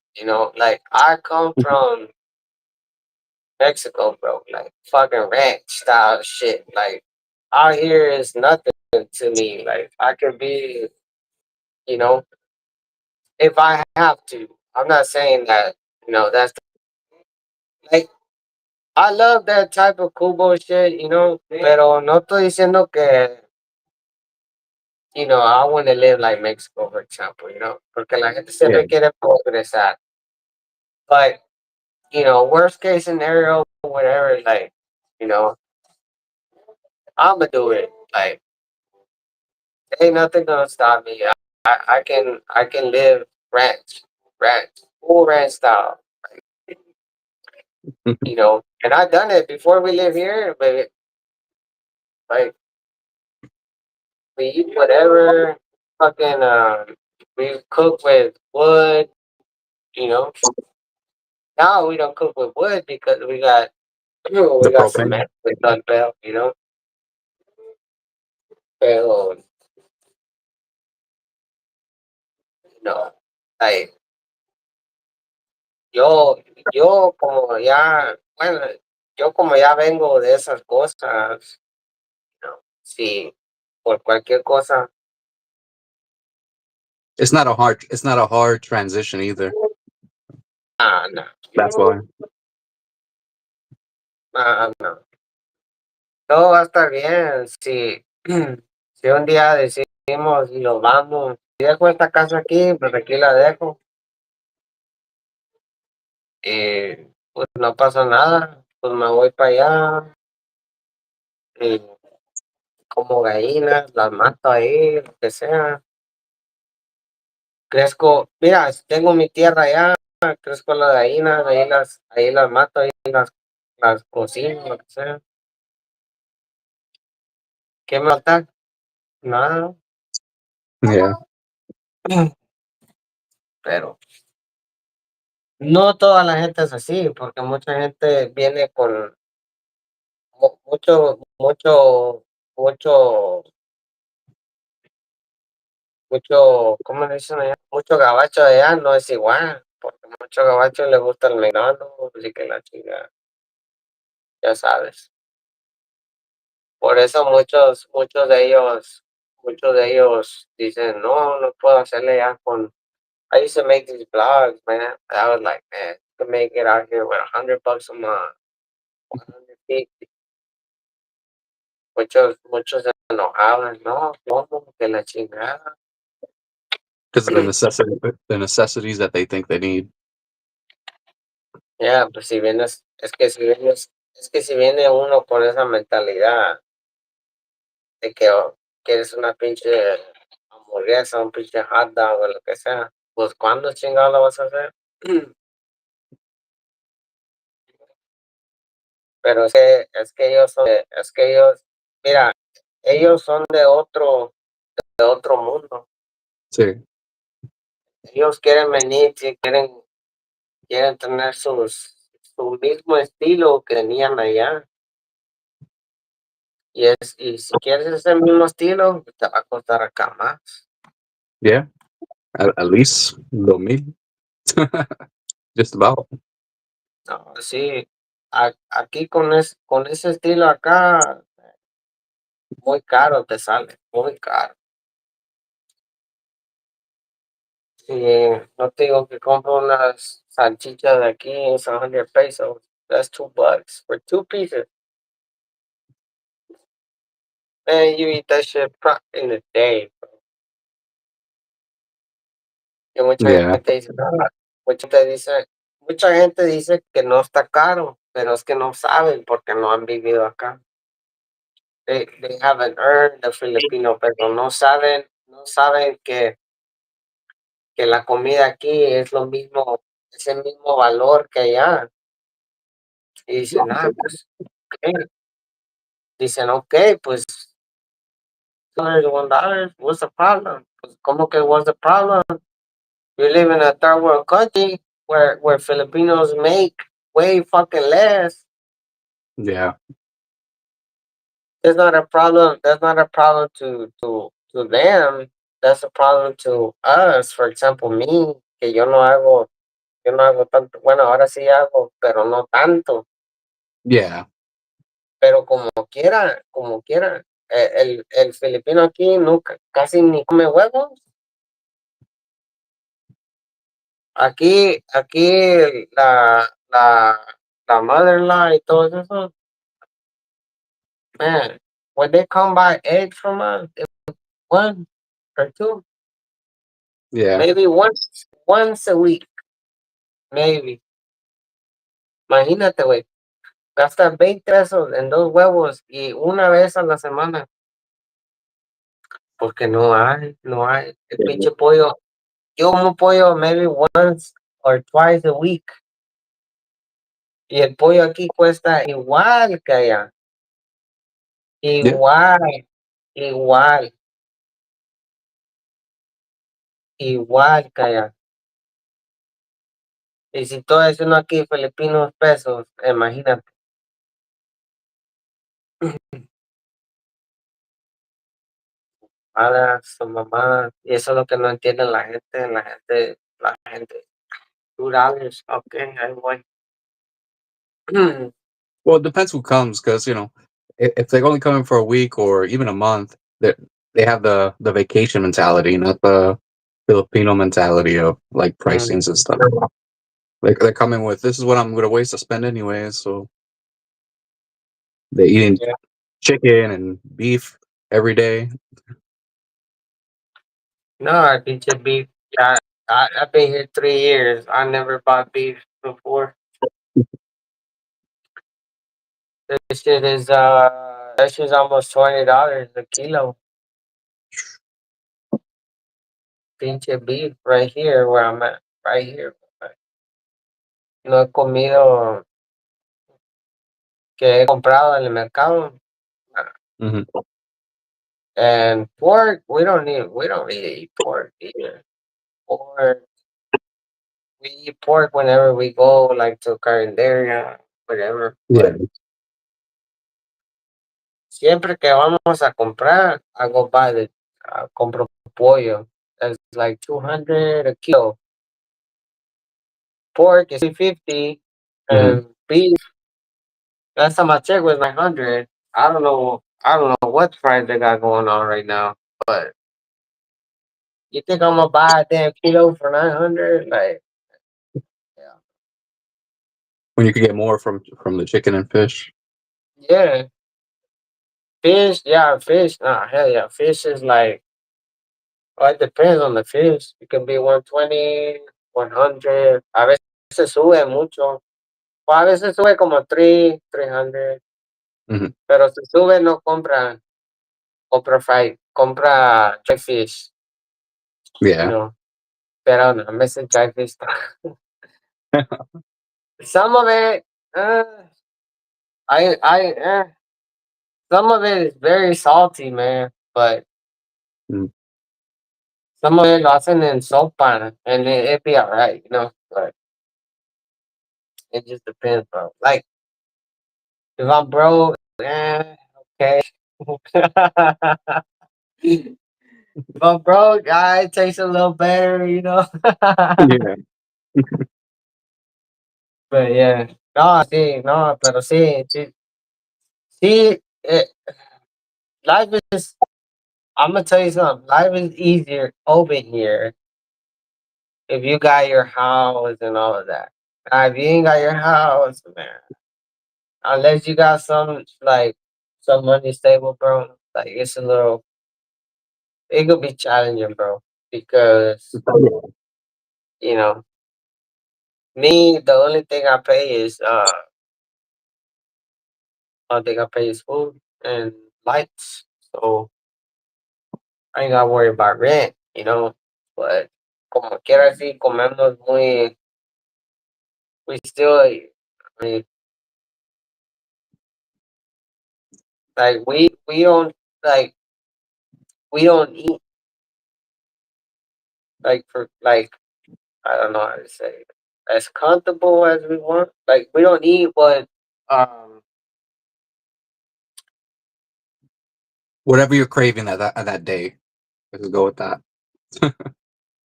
Like I come from Mexico, bro. Like fucking ranch style shit. Like out here is nothing to me. Like I could be, you know, if I have to. I'm not saying that, that's like I love that type of Cubo shit. Pero no estoy diciendo que, I want to live like Mexico, for example. Porque la gente Yeah. siempre quiere progresar. But, worst case scenario, whatever, like, you know, I'ma do it. Like, ain't nothing gonna stop me. I can live ranch, full ranch style. And I done it before we live here, but like we eat whatever, fucking we cook with wood. You know, now we don't cook with wood because we got The we got propane. cement with Dun Bell. Pero like Yo, yo como ya, bueno, yo como ya vengo de esas cosas, sí, por cualquier cosa, It's not a hard transition either. no, That's why. no, todo va a estar bien, si, si un día decidimos y nos vamos, si dejo esta casa aquí, pues aquí la dejo, y pues no pasa nada, pues me voy para allá, y como gallinas, las mato ahí, lo que sea. Crezco, mira, tengo mi tierra allá, crezco las gallinas, ahí las mato, ahí las cocino, lo que sea. ¿Qué me falta? Nada, Yeah. pero no toda la gente es así, porque mucha gente viene con mucho, ¿cómo le dicen allá? Mucho gabacho allá no es igual, porque mucho gabacho le gusta el McDonald's, así que la chica, ya sabes. Por eso muchos de ellos dicen, no, no puedo hacerle ya con. I used to make these blogs, man. I was like, man, you can make it out here with $100 a month, 150. Muchos se enojaban, no, ¿cómo que la chingada? Because of the necessities that they think they need. Ya, pues si vienes, es que si viene uno con esa mentalidad de que quieres una pinche hamburguesa, un pinche hot dog o lo que sea, pues ¿cuándo chingado lo vas a hacer? Pero es que ellos, mira, ellos son de otro mundo. Sí. Ellos quieren venir, sí, quieren tener su mismo estilo que tenían allá. Y si quieres ese mismo estilo, te va a costar acá más. Yeah. At least 2000. Just about. No, sí, aquí con ese estilo acá, muy caro te sale, muy caro. Sí, no te digo que compro unas salchichas de aquí, es 100 pesos. That's $2 for two pieces. Man, you eat that shit in a day. Y Yeah. mucha gente dice que no está caro, pero es que no saben porque no han vivido acá. They haven't earned the Filipino peso. No saben que la comida aquí es lo mismo, es el mismo valor que allá. Y dicen, pues, ok. Dicen, ok, pues, $1, what's the problem? Pues, ¿cómo que what's the problem? We live in a third world country where Filipinos make way fucking less. Yeah. It's not a problem. That's not a problem to them. That's a problem to us. For example, me, que yo no hago tanto. Bueno, ahora sí hago, pero no tanto. Yeah. Pero como quiera, el filipino aquí nunca, casi ni come huevos. Aquí la mother-in-law y todo eso, man, when they come buy eggs from us, one or two, Yeah. maybe once a week, maybe. Imagínate, güey, gastas 20 pesos en dos huevos y una vez a la semana, porque no hay. El pinche pollo, yo como pollo maybe once or twice a week. Y el pollo aquí cuesta igual que allá. Yeah. Igual, igual, igual que allá. Y si todo eso no aquí, filipinos pesos, imagínate. Son mamadas. Y eso es lo que no entiende la gente. $2, ok, ahí voy. Well, it depends who comes, because if they're only coming for a week or even a month, they have the vacation mentality, not the Filipino mentality of like pricings and stuff. Like they're coming with, this is what I'm gonna waste to spend anyways. So they're eating Yeah. chicken and beef every day. No, I pinche beef. I've been here 3 years. I never bought beef before. That shit's almost $20 a kilo. pinche beef right here where I'm at. Right here. No he comido que he comprado en el mercado. Hmm. And pork, we don't really eat pork either. Pork, we eat pork whenever we go like to Carinderia, whatever. Yeah. But siempre que vamos a comprar, I go buy compro pollo. That's like 200 a kilo. Pork is 350 Hmm. and beef, last time I checked was 900. I don't know what price they got going on right now, but you think I'm gonna buy a damn kilo for 900? Like, yeah. When you could get more from the chicken and fish. Yeah. Fish, yeah, fish. Nah, hell yeah. Fish is like, well, it depends on the fish. It can be 120, 100. A veces sube mucho. O a veces sube como 300. Hmm. Pero si sube, no compra, compra dry fish, you Yeah. know. Pero no, a veces dry fish. Some of it, uh, I, some of it is very salty, man. But Mm. some of it lo hacen en sopa, and it be alright, you know. But it just depends, bro. Like, if I'm broke, okay. If I'm broke, it tastes a little better, you know. Yeah. But yeah, no, sí, no, pero sí, sí, sí. Life is. I'm gonna tell you something. Life is easier over here if you got your house and all of that. If you ain't got your house, man, unless you got some money stable, bro, like it's a little, it could be challenging, bro, because you know me, the only thing I pay is only thing I pay is food and lights, so I ain't gotta worry about rent, you know. But como quiera así comemos muy, we still, I mean, like we don't like we don't eat like for like I don't know how to say it, as comfortable as we want. Like we don't eat what um Whatever you're craving at that day, let's go with that.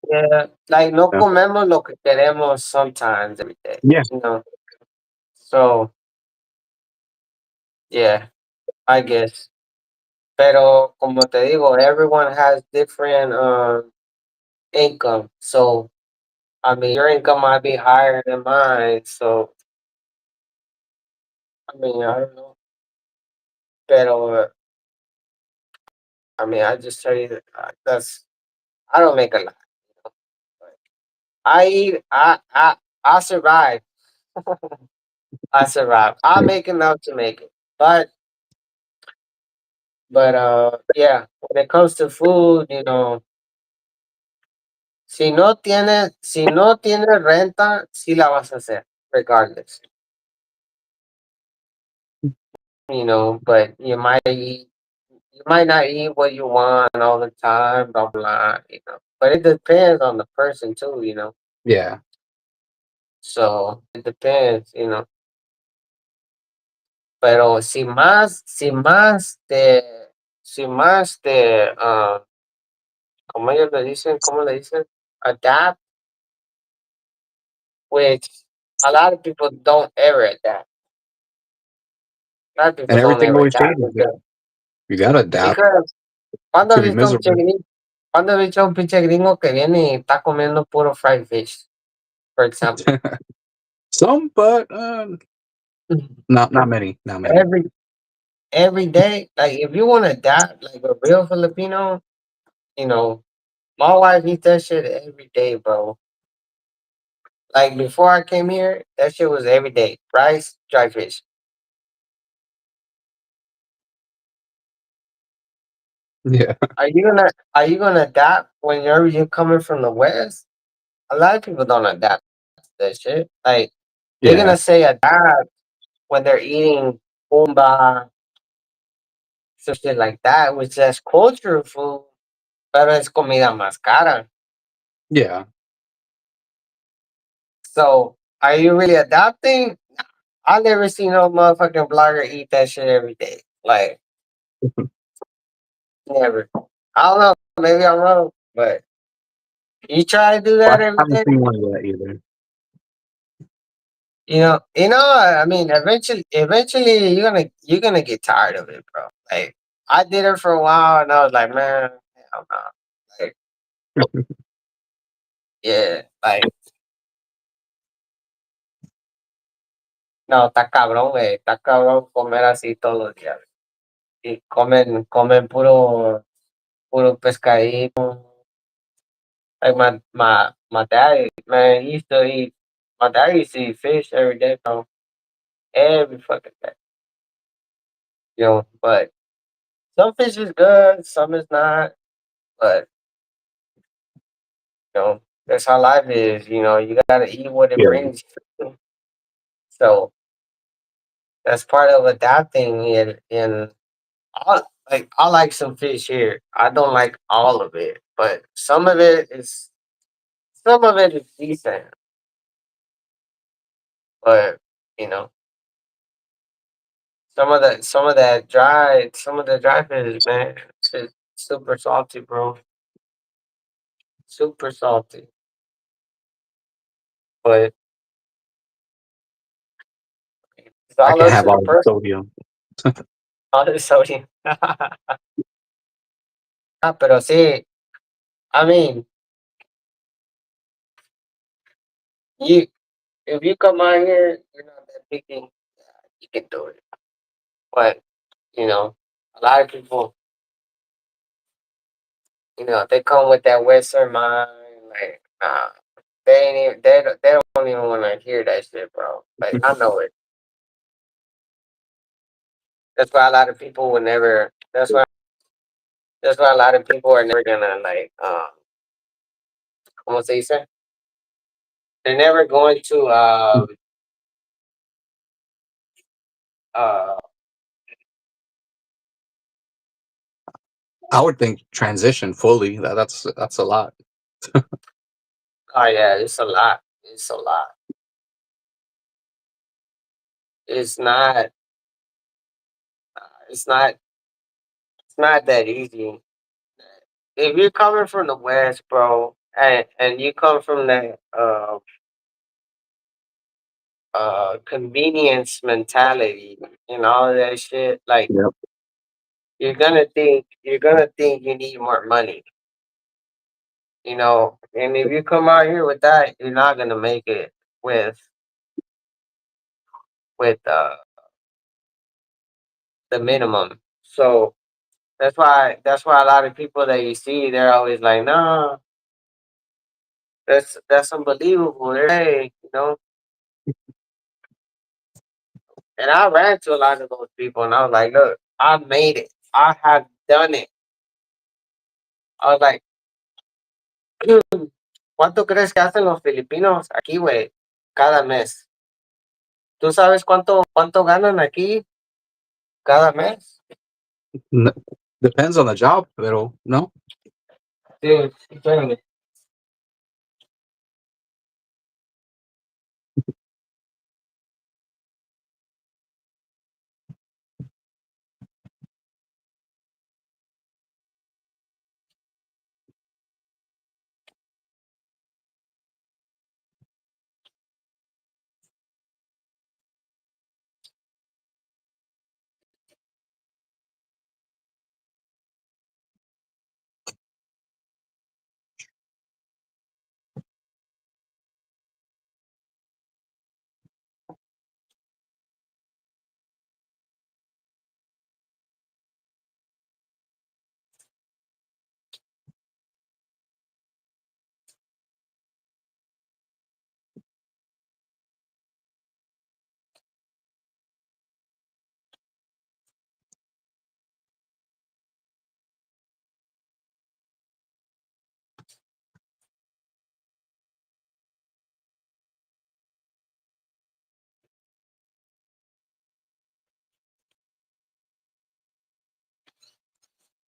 yeah, like no Yeah. comemos lo que queremos sometimes every day, Yeah. you know. So yeah, I guess. Pero como te digo, everyone has different income. So I mean your income might be higher than mine. So I mean I don't know. Pero I mean I just tell you that that's I don't make a lot. You know? But I eat. I survive. I survive. I make enough to make it. But yeah. When it comes to food, you know, si no tienes renta, sí la vas a hacer, regardless. You know, but you might not eat what you want all the time, blah blah. You know, but it depends on the person too. You know, Yeah. so it depends. You know. Pero si más te, como ellos le dicen, ¿cómo le dicen? Adapt, which a lot of people don't ever adapt. A lot of people And don't everything ever always adapt changes. Yeah. You gotta adapt because cuando he to be visto un pinche miserable. gringo, cuando he visto un pinche gringo que viene y está comiendo puro fried fish, for example. Some, but not many. Not many. every every day, like if you want to adapt like a real Filipino, you know, my wife eats that shit every day, bro. Like before I came here, that shit was every day. Rice, dry fish. Yeah. Are you gonna adapt whenever you're coming from the West, a lot of people don't adapt to that shit. Like they're Yeah, gonna say adapt when they're eating kumba, some shit like that, which is cultural food, pero es comida más cara. yeah. So are you really adapting? I never seen no motherfucking blogger eat that shit every day. Like never. I don't know. Maybe I'm wrong, but you try to do I that every haven't day. seen one yet either. I mean, eventually, you're gonna get tired of it, bro. Like I did it for a while, and I was like, man, hell no. Like, yeah, like no, está cabrón, güey, está cabrón comer así todos los días. Y comen puro pescadito. Like my dad, man, he used to eat. My dad used to eat fish every day, bro. Every fucking day, But some fish is good, some is not. But that's how life is. You gotta eat what it Yeah, brings you. So that's part of adapting. And I like some fish here. I don't like all of it, but some of it is decent. But you know, some of the dry fish, man, it's super salty, bro. Super salty. But it's I all can up have to the all the person. sodium. All the sodium. Pero sí, I mean, you if you come out here, you're not that picky, you can do it. But a lot of people, they come with that Western mind, like, nah, they don't even want to hear that shit, bro. Like, I know it. That's why a lot of people would never. That's why a lot of people are never gonna like. ¿Cómo se dice? They're never going to uh. I would think transition fully. That's a lot. Oh yeah, it's a lot. It's a lot. It's not. It's not. It's not that easy. If you're coming from the West, bro, and you come from that convenience mentality and all of that shit, like Yep. you're gonna think you need more money, and if you come out here with that, you're not gonna make it with with the minimum. So that's why a lot of people that you see, they're always like, nah, that's unbelievable. And I ran to a lot of those people, and I was like, look, I made it. I have done it. I was like, ¿cuánto crees que hacen los filipinos aquí, güey? Cada mes. ¿Tú sabes cuánto ganan aquí cada mes? N- Depends on the job, pero no. Sí, espérame.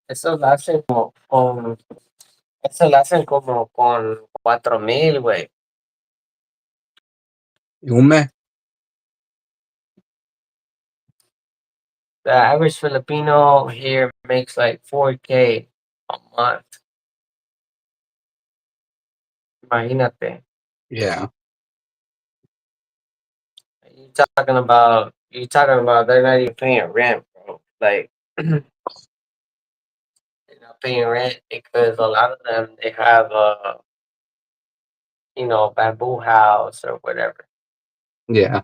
eso lo hacen eso lo hacen como con 4,000, güey. Un mes. The average Filipino here makes like 4K a month. Imagínate. Yeah. You talking about they're not even paying rent, bro. Like they're not paying rent because a lot of them they have bamboo house or whatever. Yeah.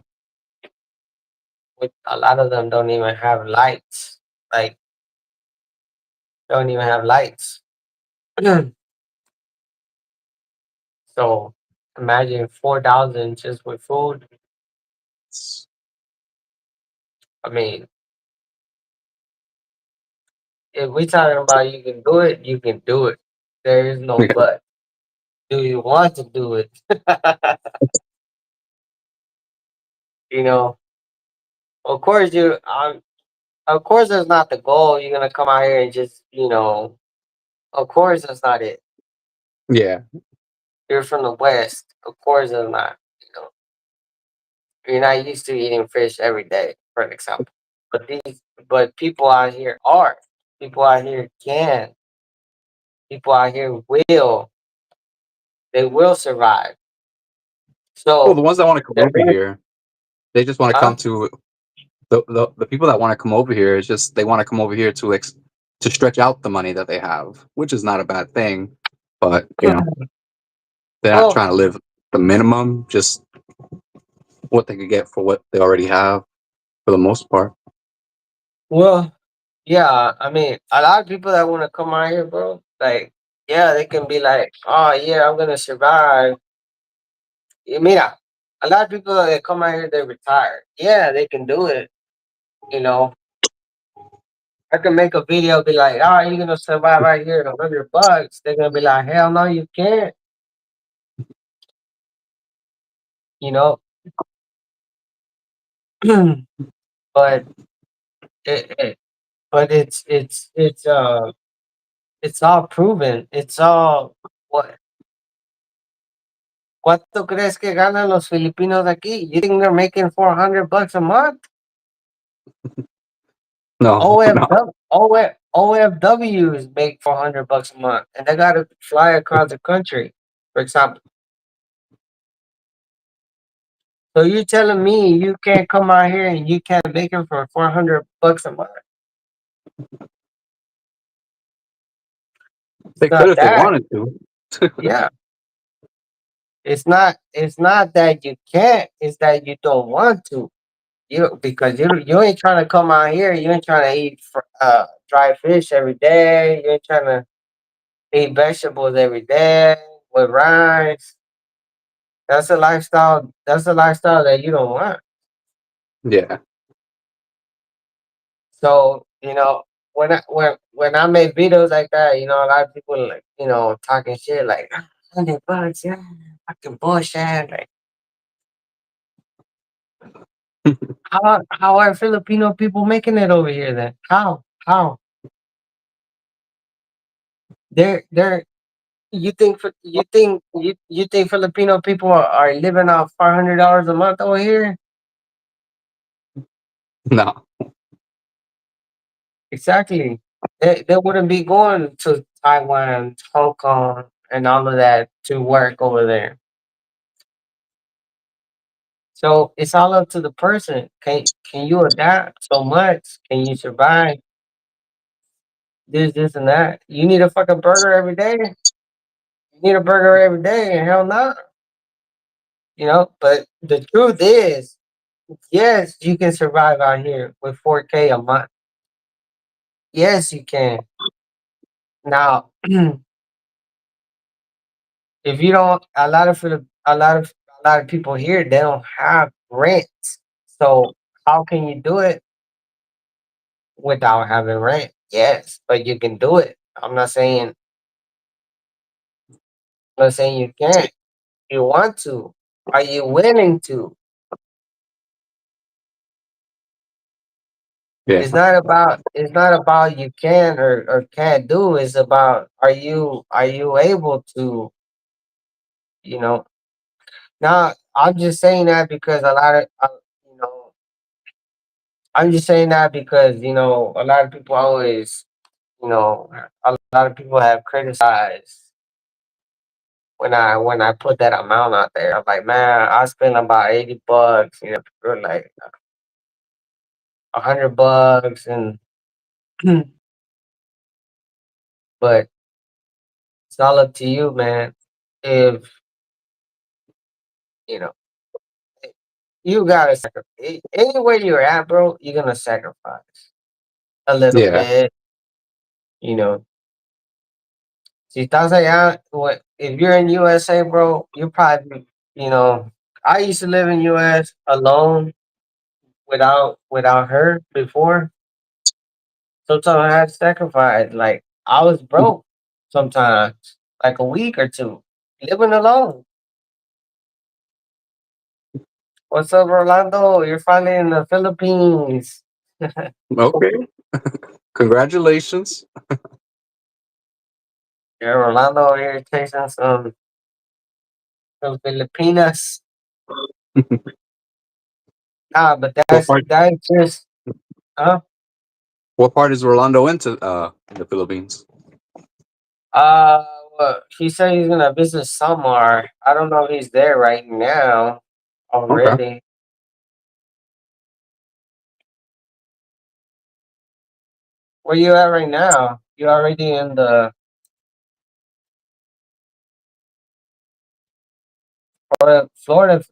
Which a lot of them don't even have lights. Like don't even have lights. So imagine 4,000 just with food. I mean, if we talking about you can do it, you can do it. There is no Yeah. but. Do you want to do it? you know, of course of course that's not the goal. You're gonna come out here and just, of course that's not it. Yeah. You're from the West. Of course that's not. You're not used to eating fish every day, for an example. But people out here are. People out here can. People out here will. They will survive. Well, the So ones that want to come there over is, here, they just want to huh? come to the people that want to come over here. It's just they want to come over here to stretch out the money that they have, which is not a bad thing. But they're not Well, trying to live the minimum, just what they could get for what they already have for the most part. well, yeah. I mean, a lot of people that want to come out here, bro. Like, yeah, they can be like, "Oh, yeah, I'm gonna survive." Mira, a lot of people that come out here, they retire. Yeah, they can do it. You know, I can make a video, be like, "Oh, you're gonna survive out here at $100." They're gonna be like, "Hell no, you can't." You know, but it, it but it's all proven. It's all what. ¿Cuánto crees que ganan los Filipinos de aquí? You think they're making $400 a month? No, no. OFWs make $400 a month, and they gotta fly across the country, for example. So you telling me you can't come out here and you can't make it for $400 a month? It's They could not if they that. wanted to. Yeah, it's not. It's not that you can't. It's that you don't want to. Because you ain't trying to come out here. You ain't trying to eat dry fish every day. You ain't trying to eat vegetables every day with rice. That's a lifestyle. That's a lifestyle that you don't want. Yeah. So when I make videos like that, a lot of people like talking shit like $100, yeah, fucking bullshit. Like how are Filipino people making it over here then? How they're you think Filipino people are living off $500 a month over here? No. Exactly. They wouldn't be going to Taiwan, Hong Kong, and all of that to work over there. So it's all up to the person. Can you adapt so much? Can you survive this, and that? You need a fucking burger every day. You need a burger every day, and hell no. But the truth is, yes, you can survive out here with 4K a month. Yes, you can. Now, if you don't, a lot of people here they don't have rent. So how can you do it without having rent? Yes, but you can do it. I'm not saying you can't. You want to. Are you willing to? Yeah. it's not about you can or can't do. It's about are you able to, you know. Now I'm just saying that because a lot of you know I'm just saying that because a lot of people always a lot of people have criticized when I put that amount out there. I'm like, man, I spent about $80. Or like $100, and but it's all up to you, man. If you know, you gotta sacrifice. Anywhere you're at, bro, you're gonna sacrifice a little Yeah. bit. You know, si estás allá, if you're in USA, bro, you probably, you know, I used to live in US alone without her before. Sometimes I had to sacrifice. Like I was broke sometimes, like a week or two, living alone. What's up, Orlando? You're finally in the Philippines. Okay. Congratulations. Yeah, Orlando over here tasting some Filipinas. Nah, but what part? that's just huh? What part is Rolando into? In the Philippines. Uh, well, he said he's gonna visit somewhere. I don't know if he's there right now Okay. already. Where you at right now? You already in the Florida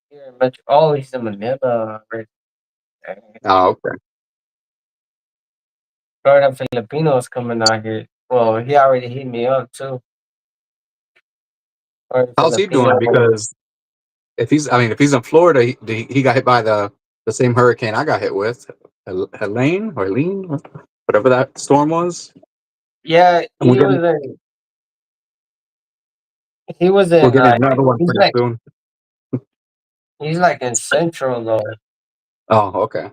here in Metro. Oh, he's in Manila right there. Oh, okay. Florida Filipinos coming out here. Well, he already hit me up too. Florida How's he Filipino. doing? Because if he's in Florida, he got hit by the same hurricane I got hit with, Helene, whatever that storm was. Yeah, And he was we're in getting another one he's pretty soon. like in Central though. Oh, okay.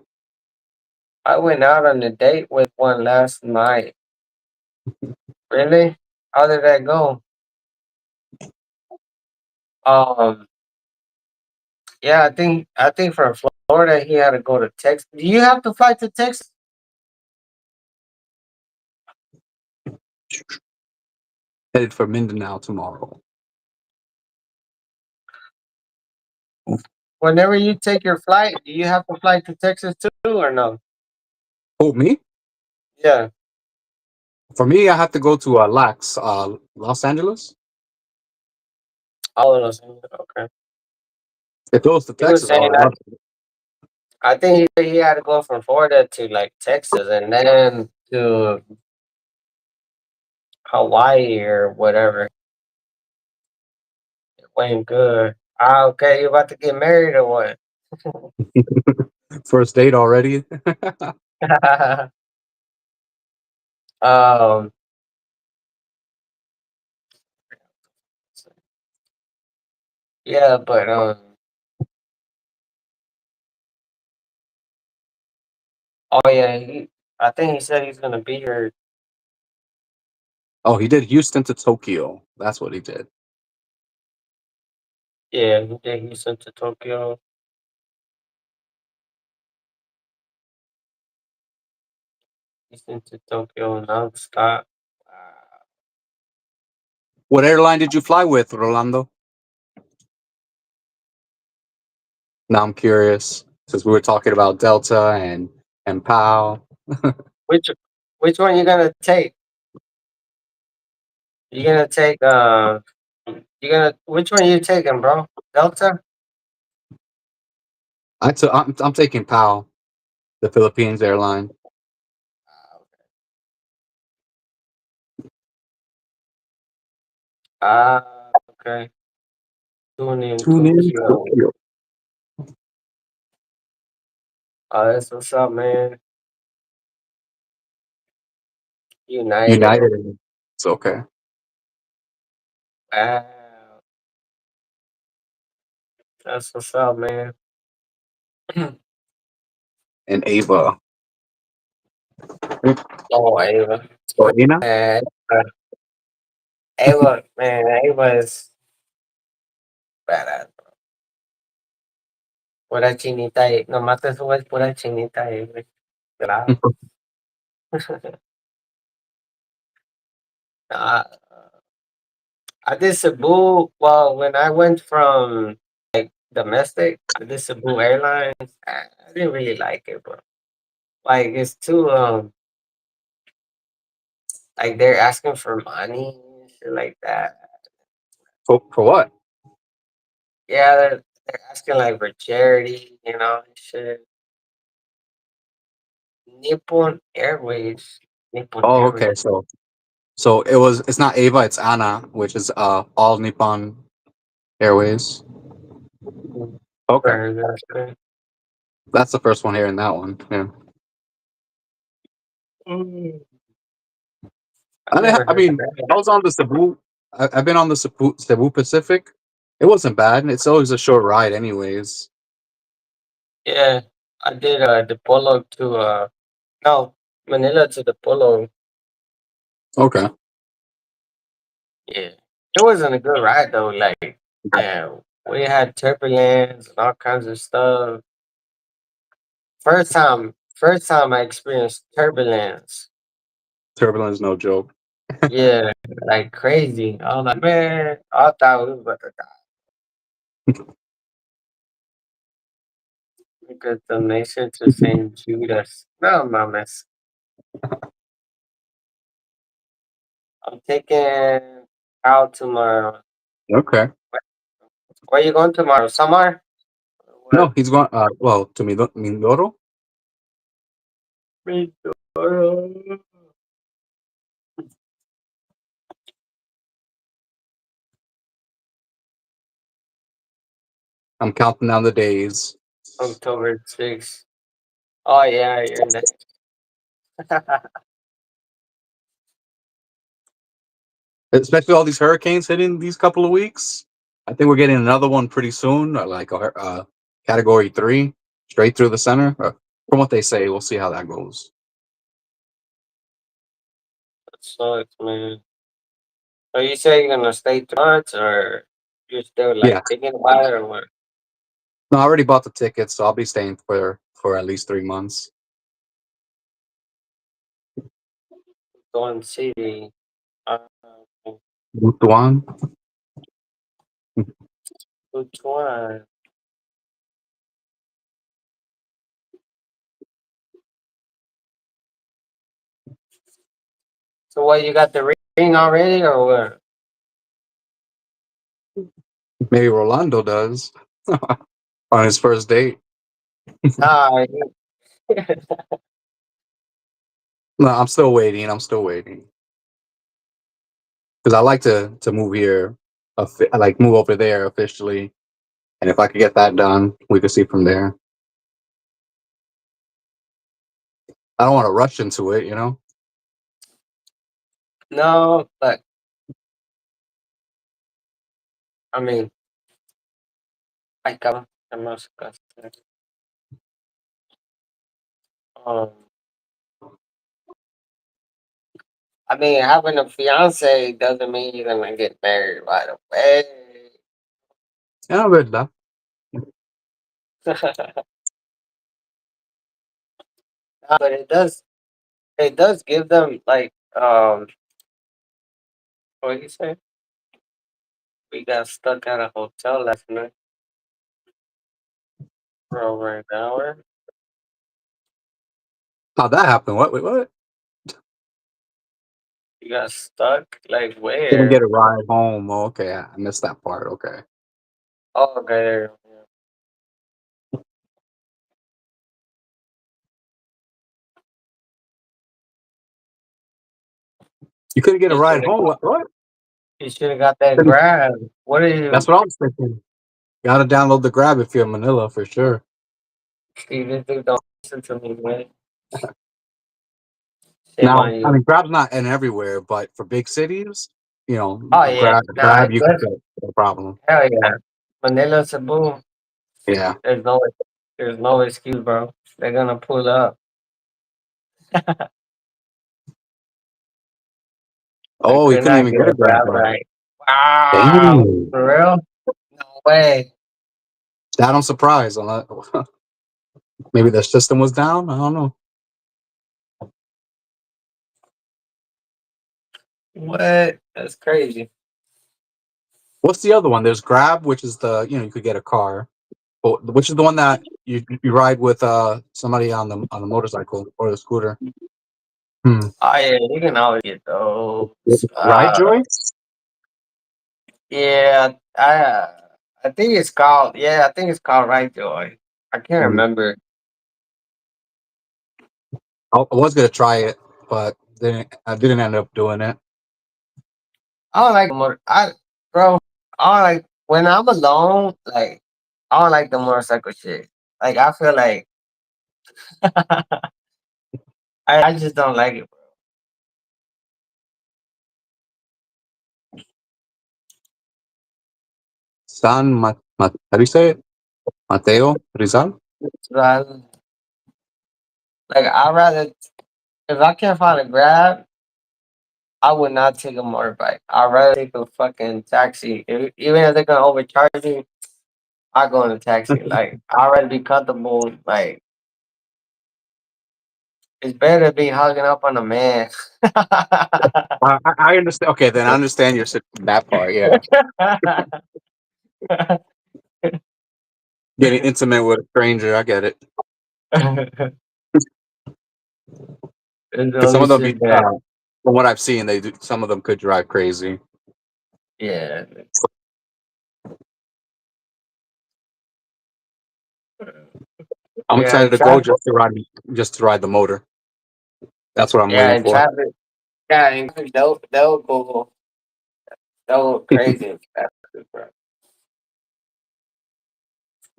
I went out on a date with one last night. Really? How did that go? Um, yeah, I think from Florida he had to go to Texas. Do you have to fly to Texas? Headed for Mindanao tomorrow. Whenever you take your flight, do you have to fly to Texas too or no? Oh, me? Yeah. For me, I have to go to Los Angeles. All of those. Okay. If it goes to He was Texas, I saying would that love to. I think he had to go from Florida to like Texas and then to Hawaii or whatever. It went good. Ah, okay, you about to get married or what? First date already. um, yeah, but oh yeah, I think he said he's gonna be here. Oh, he did Houston to Tokyo. That's what he did. Yeah, he did Houston to Tokyo. Houston to Tokyo nonstop. What airline did you fly with, Rolando? Now I'm curious, since we were talking about Delta and PAL. Which which one you gonna take? You gonna take you gonna which one you taking, bro? Delta? I'm taking PAL, the Philippines airline. Ah, okay. Tune in Tune in Tokyo. Tokyo. Oh, that's what's up, man. United. United. It's okay. Wow. That's what's up, man. And Ava. Oh, Ava. Or Ina? Man, Ava, man, Ava is badass. Pura chinita ahí. Nomás te subes pura chinita ahí, güey. Claro. Nah, I did Cebu. Well, when I went from like domestic, I did Cebu Airlines. I didn't really like it, bro. Like it's too like they're asking for money and shit like that. For what? Yeah, they're asking like for charity, and shit. Nippon Airways. Nippon Oh, okay. Airways. So it's not Ava, it's Anna, which is all Nippon Airways. Mm, Okay. for that shit. That's the first one hearing that one. Yeah. Mm, I've never I heard of mean, that. I was on the Cebu. I've been on the Cebu Pacific. It wasn't bad. It's always a short ride, anyways. Yeah, I did the Polo to no, Manila to the Polo. Okay. Yeah, it wasn't a good ride though. Like, man, we had turbulence and all kinds of stuff. First time I experienced turbulence. Turbulence, no joke. Yeah, like crazy. I was like, man, I thought we was about to die because the nation to Saint Judas. No, mames. I'm taking out tomorrow. Okay. Where you going tomorrow? Somewhere? No, What? he's going. Well, to Mindoro. Me tomorrow. I'm counting down the days. October 6th. Oh yeah, you're next. Especially all these hurricanes hitting these couple of weeks. I think we're getting another one pretty soon, like a category 3, straight through the center. From what they say, we'll see how that goes. That sucks, man. So you say you're gonna stay 3 months, or you're still Yeah. like thinking about it, or what? No, I already bought the tickets, so I'll be staying for at least 3 months. Going city. Uh, Butuan. which one? So what? You got the ring already, or what? Maybe Rolando does on his first date. Nah, No, I'm still waiting. I'm still waiting because I like to move here, I like move over there officially, and if I could get that done, we could see from there. I don't want to rush into it, you know. no, but I mean, I come. I'm not supposed to. Um, I mean, having a fiance doesn't mean you're gonna get married right away. Yeah, verdad. But it does give them like what do you say? We got stuck at a hotel last night for over an hour. How'd that happen? What? Wait, what? You got stuck like Didn't get where? a ride home. Oh, okay, I missed that part. Okay, Oh, okay, there. Yeah. you couldn't get a You ride should have home. What? you should have got that Couldn't- grab. What are That's you? what I was thinking. Gotta download the Grab if you're in Manila for sure. See, this dude don't listen to me, man. Shame Now, on I you. mean, Grab's not in everywhere, but for big cities, you know, Oh yeah, nah, Grab, you can good. get no problem. Hell yeah, Manila Cebu. Yeah. There's no there's no excuse, bro. They're gonna pull up. I Oh, he could couldn't not even get get a a grab grab right. right. Wow, Damn. for real? No way. That I'm surprised. Maybe the system was down. I don't know. What? That's crazy. What's the other one? There's Grab, which is the you could get a car. But which is the one that you ride with somebody on the motorcycle or the scooter? Hmm. Oh yeah, you can always get those. Ride Joy? Yeah, I think it's called. Yeah, I think it's called Right Joy. I can't Maybe. remember. I was gonna try it, but I didn't end up doing it. I don't like motor. Bro, I don't like when I'm alone. Like, I don't like the motorcycle shit. Like, I feel like I just don't like it. How do you say it? Mateo Rizal? So like, I rather if I can't find a grab, I would not take a motorbike. I'd rather take a fucking taxi. Even if they're gonna overcharge me, I go in a taxi. Like, I'd rather be comfortable. Like, it's better to be hugging up on a man. I understand. Okay, then I understand that part. Yeah, getting intimate with a stranger, I get it. It's the Because some only of them, shit that, from what I've seen, some of them could drive crazy. yeah. I'm Yeah, excited in to go traffic. just to ride the motor. That's what I'm Yeah, waiting in for. traffic. Yeah, in traffic, they'll go crazy in traffic, bro.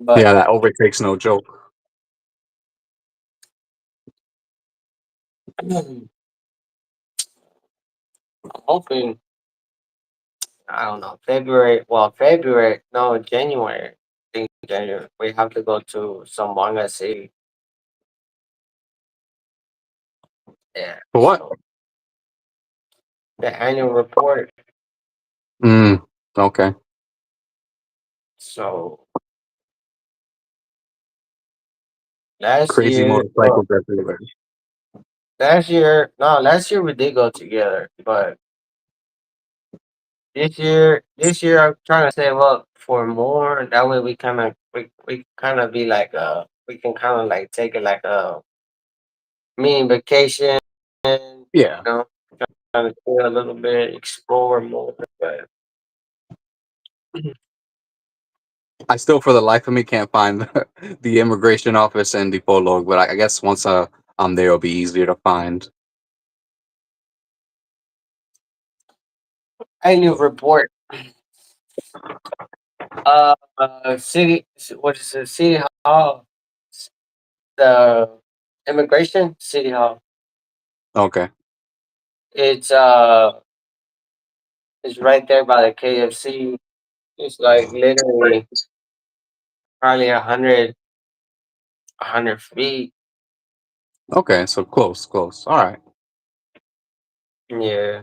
Yeah, But that overtake's no joke. I'm hoping, I don't know, February. Well, February, no, January. I think January. We have to go to Zamboanga City. Yeah. For what? So the annual report. Mm, okay. So last Crazy year, well, motorcycles everywhere. last year we did go together, but this year I'm trying to save up for more. That way we kind of be like we can kind of like take it like a mini vacation, Yeah. know, kind of chill a little bit, explore more. But I still, for the life of me, can't find the immigration office in Dipolog, but I guess once I'm there, it'll be easier to find. annual report, city, what is it? City hall, the immigration city hall. Okay. It's it's right there by the KFC. It's like literally probably 100 feet. Okay. So close, close. All right. Yeah.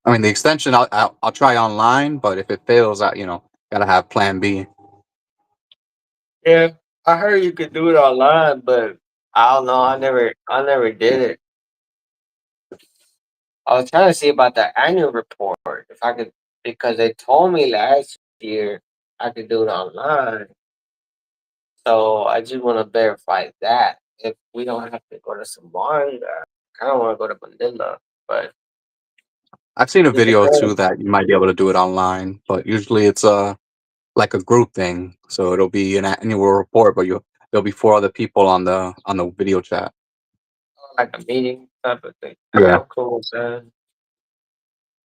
I mean, the extension I'll try online, but if it fails, gotta have Plan B. Yeah. I heard you could do it online, but I don't know. I never did it. I was trying to see about the annual report if I could because they told me last year I could do it online. So I just want to verify that if we don't have to go to Zamboanga. I don't want to go to Manila, but I've seen a it video too depends. that you might be able to do it online, but usually it's like a group thing, so it'll be an annual report, but there'll be four other people on the video chat. Like a meeting type of thing. Yeah. I'm cool with that.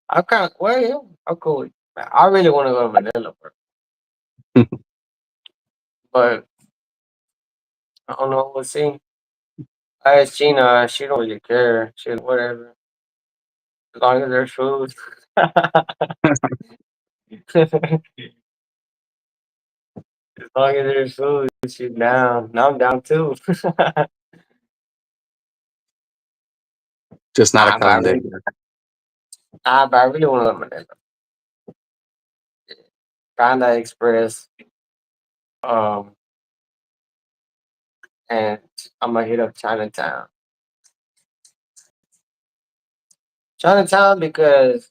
I'm kind of well, yeah. I'm cool. I really want to go to Manila, bro. But I don't know. We'll see. I asked Gina. She don't really care. She whatever. As long as there's food. As long as there's food, she's down. Now I'm down too. Just not a But I really, calendar. But I really want to go to Manila. Panda Express. Um, and I'm gonna hit up Chinatown. Chinatown because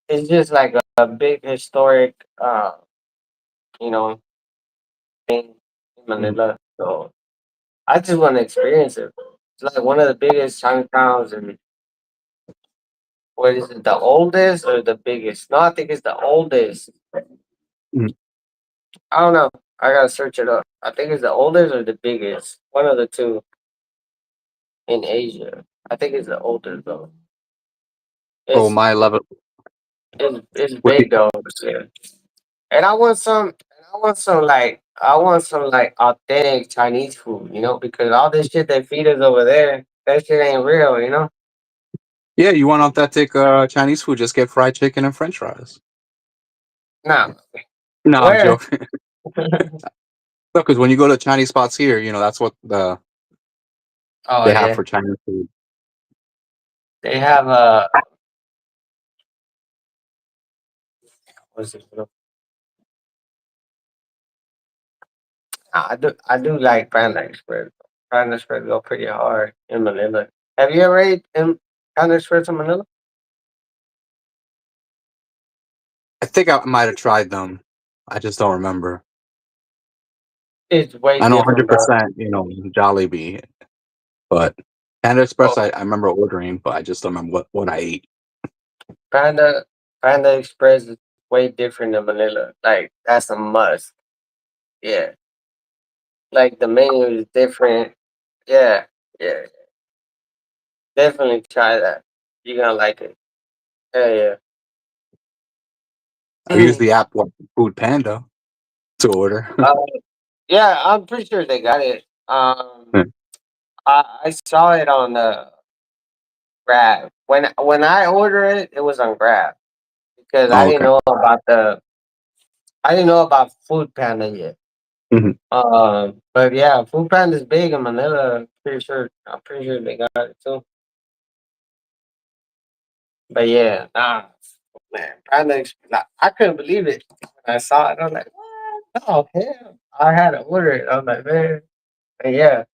it's just like a big historic, you know, thing in Mhm. Manila. So I just want to experience it. It's like one of the biggest Chinatowns, and what is it? The oldest or the biggest? No, I think it's the oldest. Mhm. I don't know. I gotta search it up. I think it's the oldest or the biggest. One of the two in Asia. I think it's the oldest though. Oh, It's my level. it's What big the, though. Yeah. And I want some. And I want some like authentic Chinese food. You know, because all this shit they feed us over there, that shit ain't real. You know. yeah, you want authentic Chinese food? Just get fried chicken and French fries. Nah. No, I'm Where? joking. Because when you go to Chinese spots here, that's what Oh they have yeah, for Chinese food. they have what's it? I do like Panda Express. Panda Express go pretty hard in Manila. Have you ever ate in Panda Express in Manila? I think I might have tried them. I just don't remember. It's way I know different, bro. 100%, Jollibee, but Panda Express, Oh, I remember ordering, but I just don't remember what I ate. Panda Panda Express is way different than Manila. Like that's a must. Yeah, like the menu is different. Yeah, yeah, definitely try that. You're gonna like it. Yeah, I use yeah. the app, Food Panda, to order. uh, yeah, I'm pretty sure they got it. I saw it on Grab. When I ordered it, it was on Grab because Oh, okay. I didn't know about Food Panda yet. Mhm. But yeah, Food Panda is big in Manila. I'm pretty sure they got it too. But yeah, nah, man, like, I couldn't believe it. When I saw it, I was like, what? Oh hell, I had to order it. I was like, man, and yeah,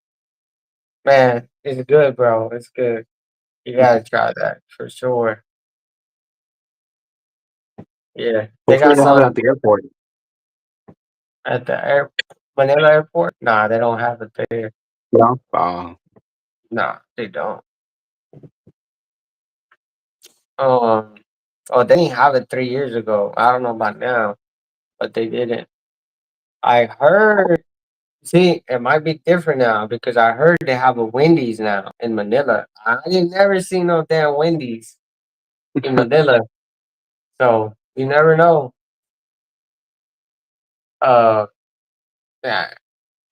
man, it's good, bro. It's good. You gotta try that for sure. Yeah, they Hopefully got they have it some at the airport. at the Manila airport. Nah, they don't have it there. Yeah. Nah, they don't. Um, oh, they didn't have it 3 years ago. I don't know about now, but they didn't. I heard. See, it might be different now because I heard they have a Wendy's now in Manila. I ain't never seen no damn Wendy's in Manila, so you never know. Uh, yeah,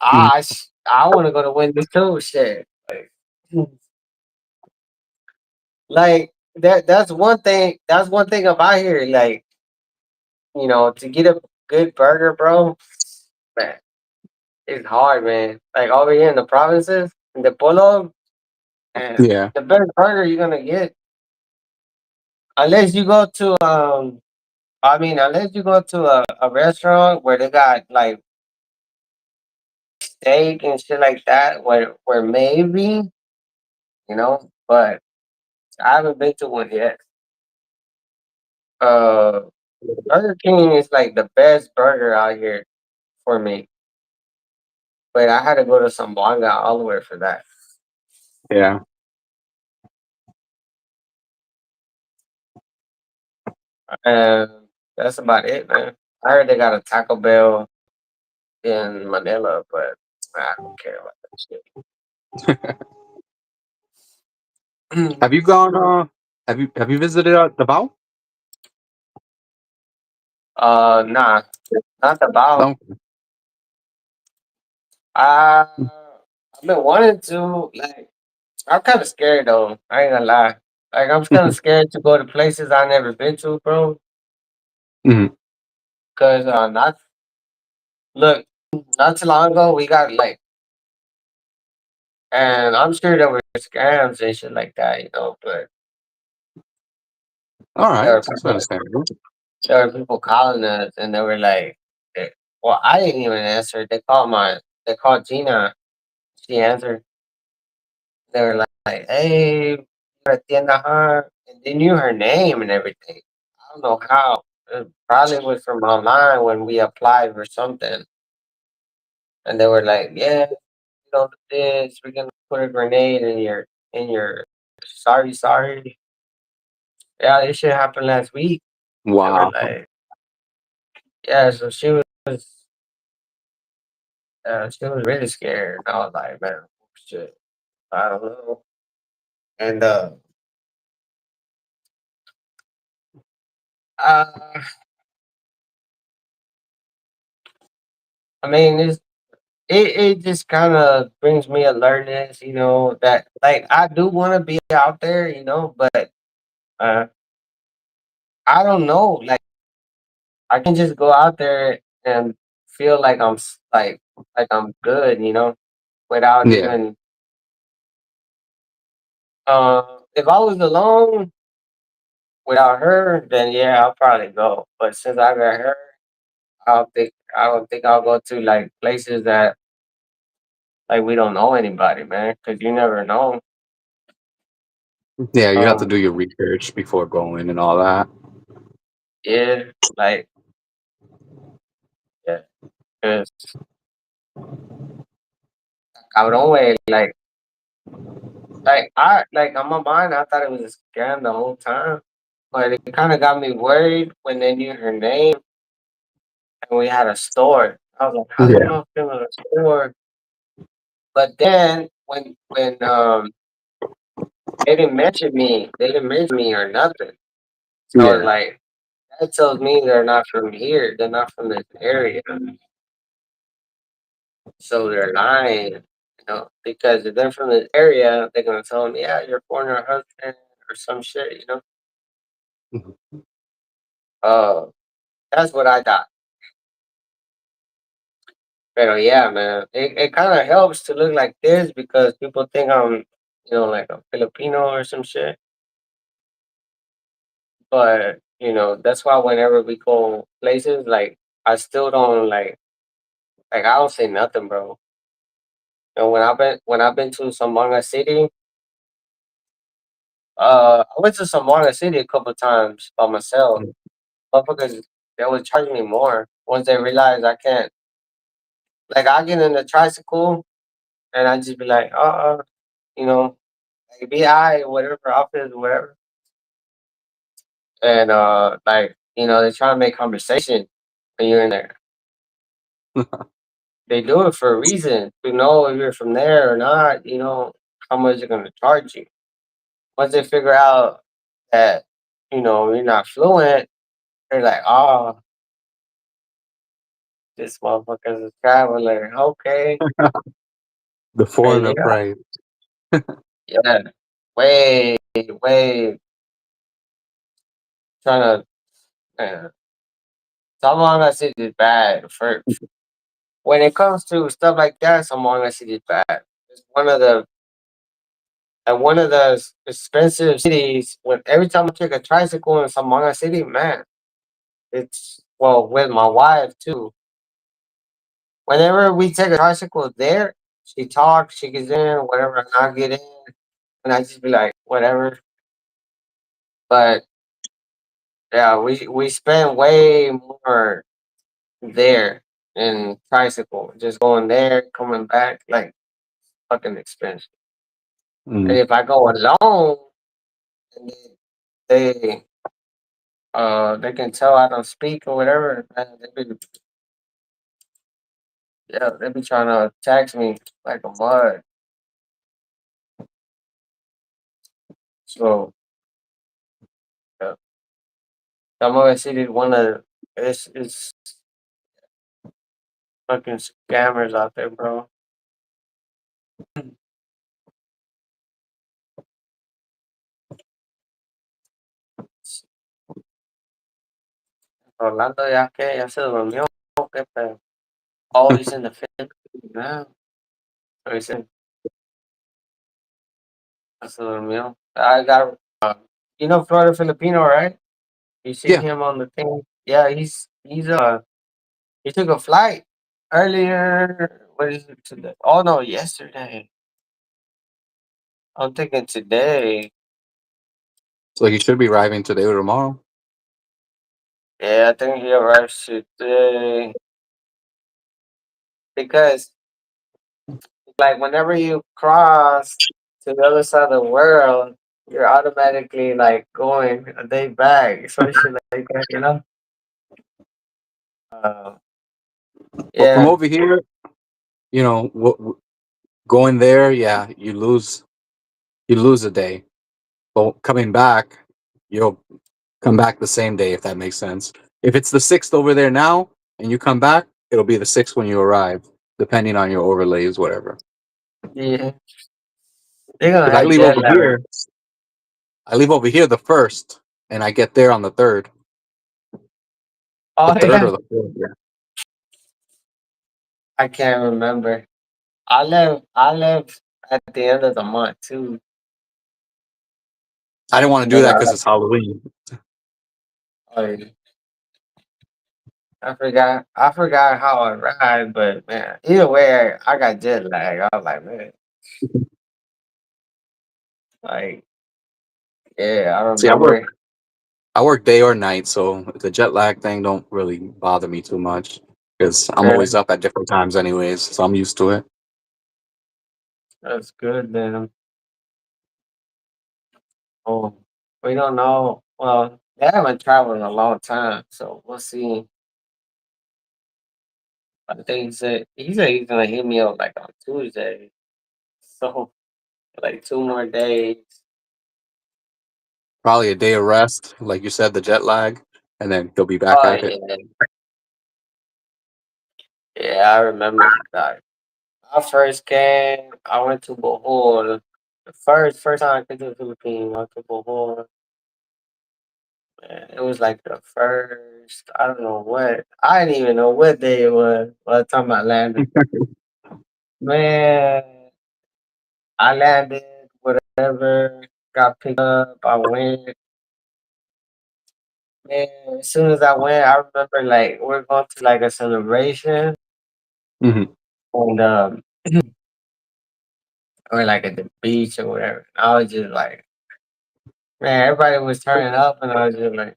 Mhm. I want to go to Wendy's too. Shit, like that. That's one thing. That's one thing about here. Like to get a good burger, bro. Man, it's hard, man. Like over here in the provinces, in the Polo, and Yeah. the best burger you're gonna get, unless you go to unless you go to a restaurant where they got like steak and shit like that, where maybe, but I haven't been to one yet. Uh, Burger King is like the best burger out here for me, but I had to go to Zamboanga all the way for that. Yeah. And that's about it, man. I heard they got a Taco Bell in Manila, but I don't care about that shit. Have you gone? Have you visited Davao? Nah, not the bow. No. I've been wanting to. Like, I'm kind of scared though. I ain't gonna lie. Like, I'm kind of scared to go to places I never been to, bro. Mhm. Cause not look, not too long ago we got like, and I'm sure there were scams and shit like that, But All There right, were that's people, understandable. there were people calling us, and they were like, well, I didn't even answer. They called Gina. She answered. They were like, hey, you're at tienda, huh? And they knew her name and everything. I don't know how. It probably was from online when we applied for something. And they were like, yeah, you don't do this. We're gonna put a grenade in your sorry. Yeah, this shit happened last week. They were Wow. like, yeah, so she was really scared. And I was like, man, shit, I don't know. And uh I mean it just kind of brings me alertness, that like I do want to be out there, but uh I don't know, like I can just go out there and feel like like I'm good, without Yeah. even if I was alone without her, then yeah, I'll probably go. But since I got her, I don't think I'll go to like places that like we don't know anybody, man, because you never know. Yeah, you have to Um, do your research before going and all that. yeah, like yeah, because cabrón, way, like I like on my mind, I thought it was a scam the whole time, but it kind of got me worried when they knew her name and we had a store. I was like, how they Yeah. know it's in a store? But then when they didn't mention me or nothing. So it's Yeah. like that tells me they're not from here. They're not from this area. So they're lying, because if they're from this area, they're gonna tell them, yeah, you're foreigner husband or some shit. Mhm. Uh, that's what I thought. But yeah, man, it kind of helps to look like this because people think I'm, like a Filipino or some shit. But that's why whenever we go places, like I still don't like I don't say nothing, bro. When I've been to Zamboanga City, I went to Zamboanga City a couple times by myself. Motherfuckers, they would charge me more once they realize I can't. Like I get in the tricycle and I just be like, you know, like be high, whatever office, whatever. And like they try to make conversation when you're in there. They do it for a reason to know if you're from there or not. How much they're gonna charge you. Once they figure out that you're not fluent, they're like, oh, this motherfucker's a traveler. Okay, The and foreigner yeah, price. yeah, way, way trying to. Someone I said is bad for when it comes to stuff like that. Someone I said is bad. It's one of the expensive cities. When every time I take a tricycle in Samanga City, man, it's well with my wife too. Whenever we take a tricycle there, she talks, she gets in, whatever, and I get in, and I just be like, whatever. But yeah, we spend way more there in tricycle, just going there, coming back, like fucking expensive. And Mm. if I go alone, and they they can tell I don't speak or whatever, man, they be trying to tax me like a mud. So yeah. I'm always see this one of it's fucking scammers out there, bro. Orlando ya se durmió, qué pedo. Oh, he's in the Philippines now. So he's in, ya se durmió. I got Florida Filipino, right? You see Yeah. him on the thing? Yeah, he took a flight earlier. What is it today? Oh no, yesterday. I'm thinking today. So he should be arriving today or tomorrow. Yeah, I think he arrives today because like whenever you cross to the other side of the world, you're automatically like going a day back. Some shit like that, you know. Uh, But from yeah, over here, going there, yeah, you lose a day. But coming back, you'll come back the same day if that makes sense. If it's the 6th over there now and you come back, it'll be the 6th when you arrive, depending on your overlays, whatever. yeah. They're gonna Because have jet lag. I leave over here the 1st, and I get there on the Oh third yeah, or the 4th. Yeah. I can't remember. I left at the end of the month too. I didn't want to And do then that because it's Halloween. yeah, I forgot how I arrived, but man, either way, I got jet lag. I was like, man, like yeah, I See, remember. I work day or night, so the jet lag thing don't really bother me too much because I'm Yeah, always up at different times anyways, so I'm used to it. that's good then. Oh, we don't know. Well, they haven't traveled in a long time, so we'll see. I think he said he's gonna hit me up like on Tuesday. So like 2 more days. Probably a day of rest, like you said, the jet lag, and then he'll be back Oh at it. yeah, yeah. I remember that. I first came. I went to Bohol. The first time I came to the Philippines, I went to Bohol. Man, it was like the first. I don't know what. I didn't even know what day it was by the time I landed. Man, I landed. Whatever. Got picked up. I went. Man, as soon as I went, I remember like we're going to like a celebration Hmm. and or like at the beach or whatever. I was just like, man, everybody was turning up, and I was just like,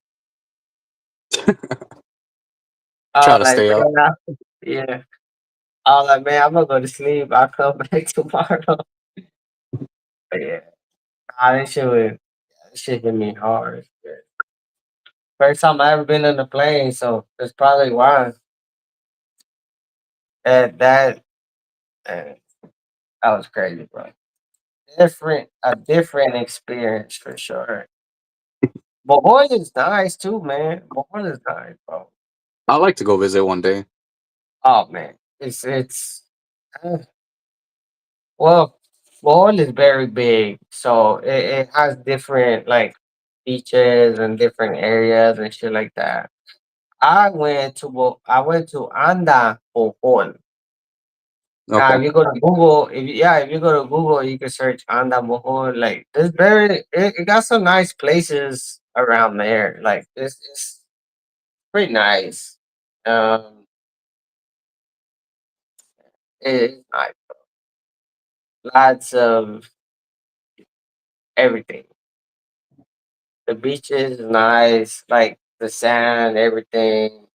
Try to stay up. man, yeah. I was like, man, I'm gonna go to sleep. I'll come back tomorrow. But yeah, this shit hit me hard. Yeah. First time I ever been on a plane, so that's probably why. That uh, that was crazy, bro. A different experience for sure. Bohol is nice too, man. Bohol is nice, bro. I'd like to go visit one day. Oh man, it's uh, well, Bohol is very big, so it has different like beaches and different areas and shit like that. I went to Anda Bohol. Now, Okay. if you go to Google, if you go to Google, you can search Anda Bohol. Like, it got some nice places around there. Like, it's pretty nice. Um, it's nice. Lots of everything. The beaches is nice, like the sand, everything.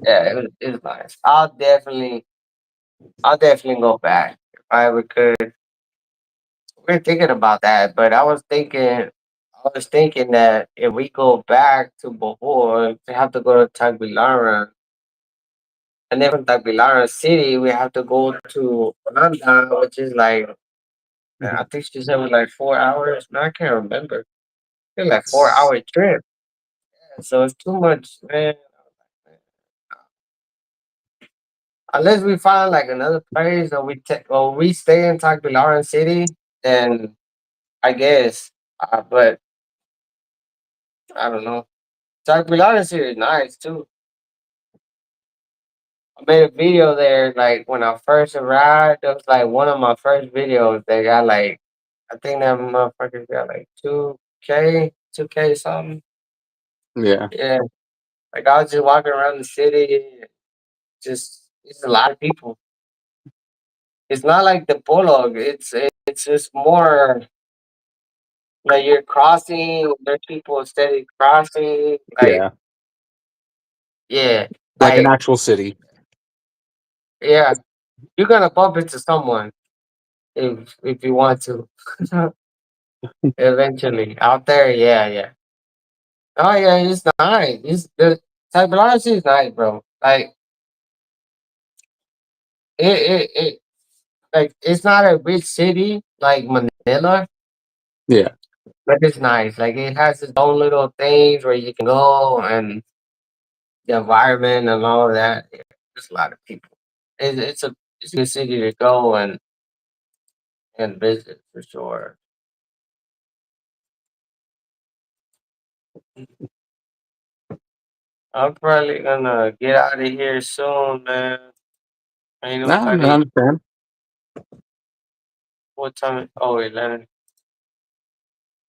Yeah, it was nice. I'll definitely go back if I ever could. We're thinking about that, but I was thinking that if we go back to Bohol, we have to go to Tagbilaran, and then from Tagbilaran City, we have to go to Anda, which is like I Mhm. think she said it was like 4 hours. No, I can't remember. It's like 4 hour trip. So it's too much, man. Unless we find like another place or we stay in Tagbilaran City, then I guess. But I don't know. Tagbilaran City is nice too. I made a video there like when I first arrived. It was like one of my first videos. They got like I think that motherfuckers got like 2K. 2K something. Yeah, Yeah, like I was just walking around the city. Just it's a lot of people. It's not like the Polog. It's just more like you're crossing. There's people steady crossing. Like yeah, yeah, like an like actual city. yeah, you're gonna bump into someone if you want to. Eventually out there, yeah, yeah. Oh yeah, it's nice. It's the typology is nice, bro. Like it like it's not a rich city like Manila, Yeah, but it's nice. Like it has its own little things where you can go and the environment and all of that. Yeah, there's a lot of people. It's a good city to go and visit for sure. I'm probably gonna get out of here soon, man. Ain't nah, I nobody. understand. What time? Oh, 11.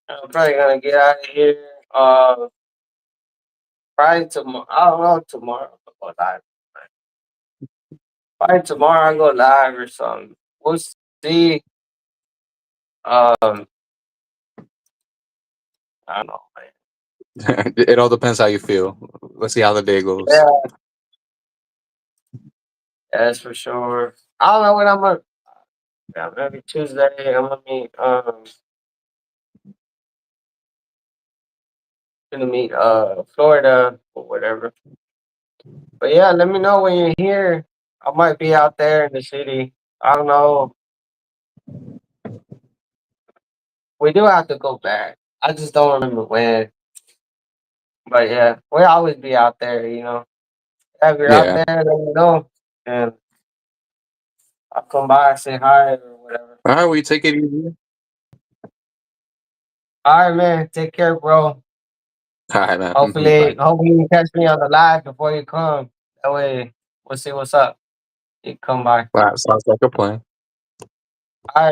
I'm probably gonna get out of here. Uh, probably tomorrow. I don't know tomorrow. I'll go live. Probably tomorrow I go live or something. We'll see. Um, I don't know, man. It all depends how you feel. Let's see how the day goes. Yeah, that's for sure. I don't know what I'm gonna. Yeah, maybe Tuesday. I'm gonna meet Florida or whatever. But yeah, let me know when you're here. I might be out there in the city. I don't know. We do have to go back. I just don't remember when. But yeah, we'll always be out there, you know. If you're out Yeah. there, let me know. And I'll come by, say hi or whatever. All right, we take it easy. All right, man. Take care, bro. All right, man. Hopefully, Bye. hopefully you catch me on the live before you come. That way we'll see what's up. You come by. Wow, sounds like a plan. All right.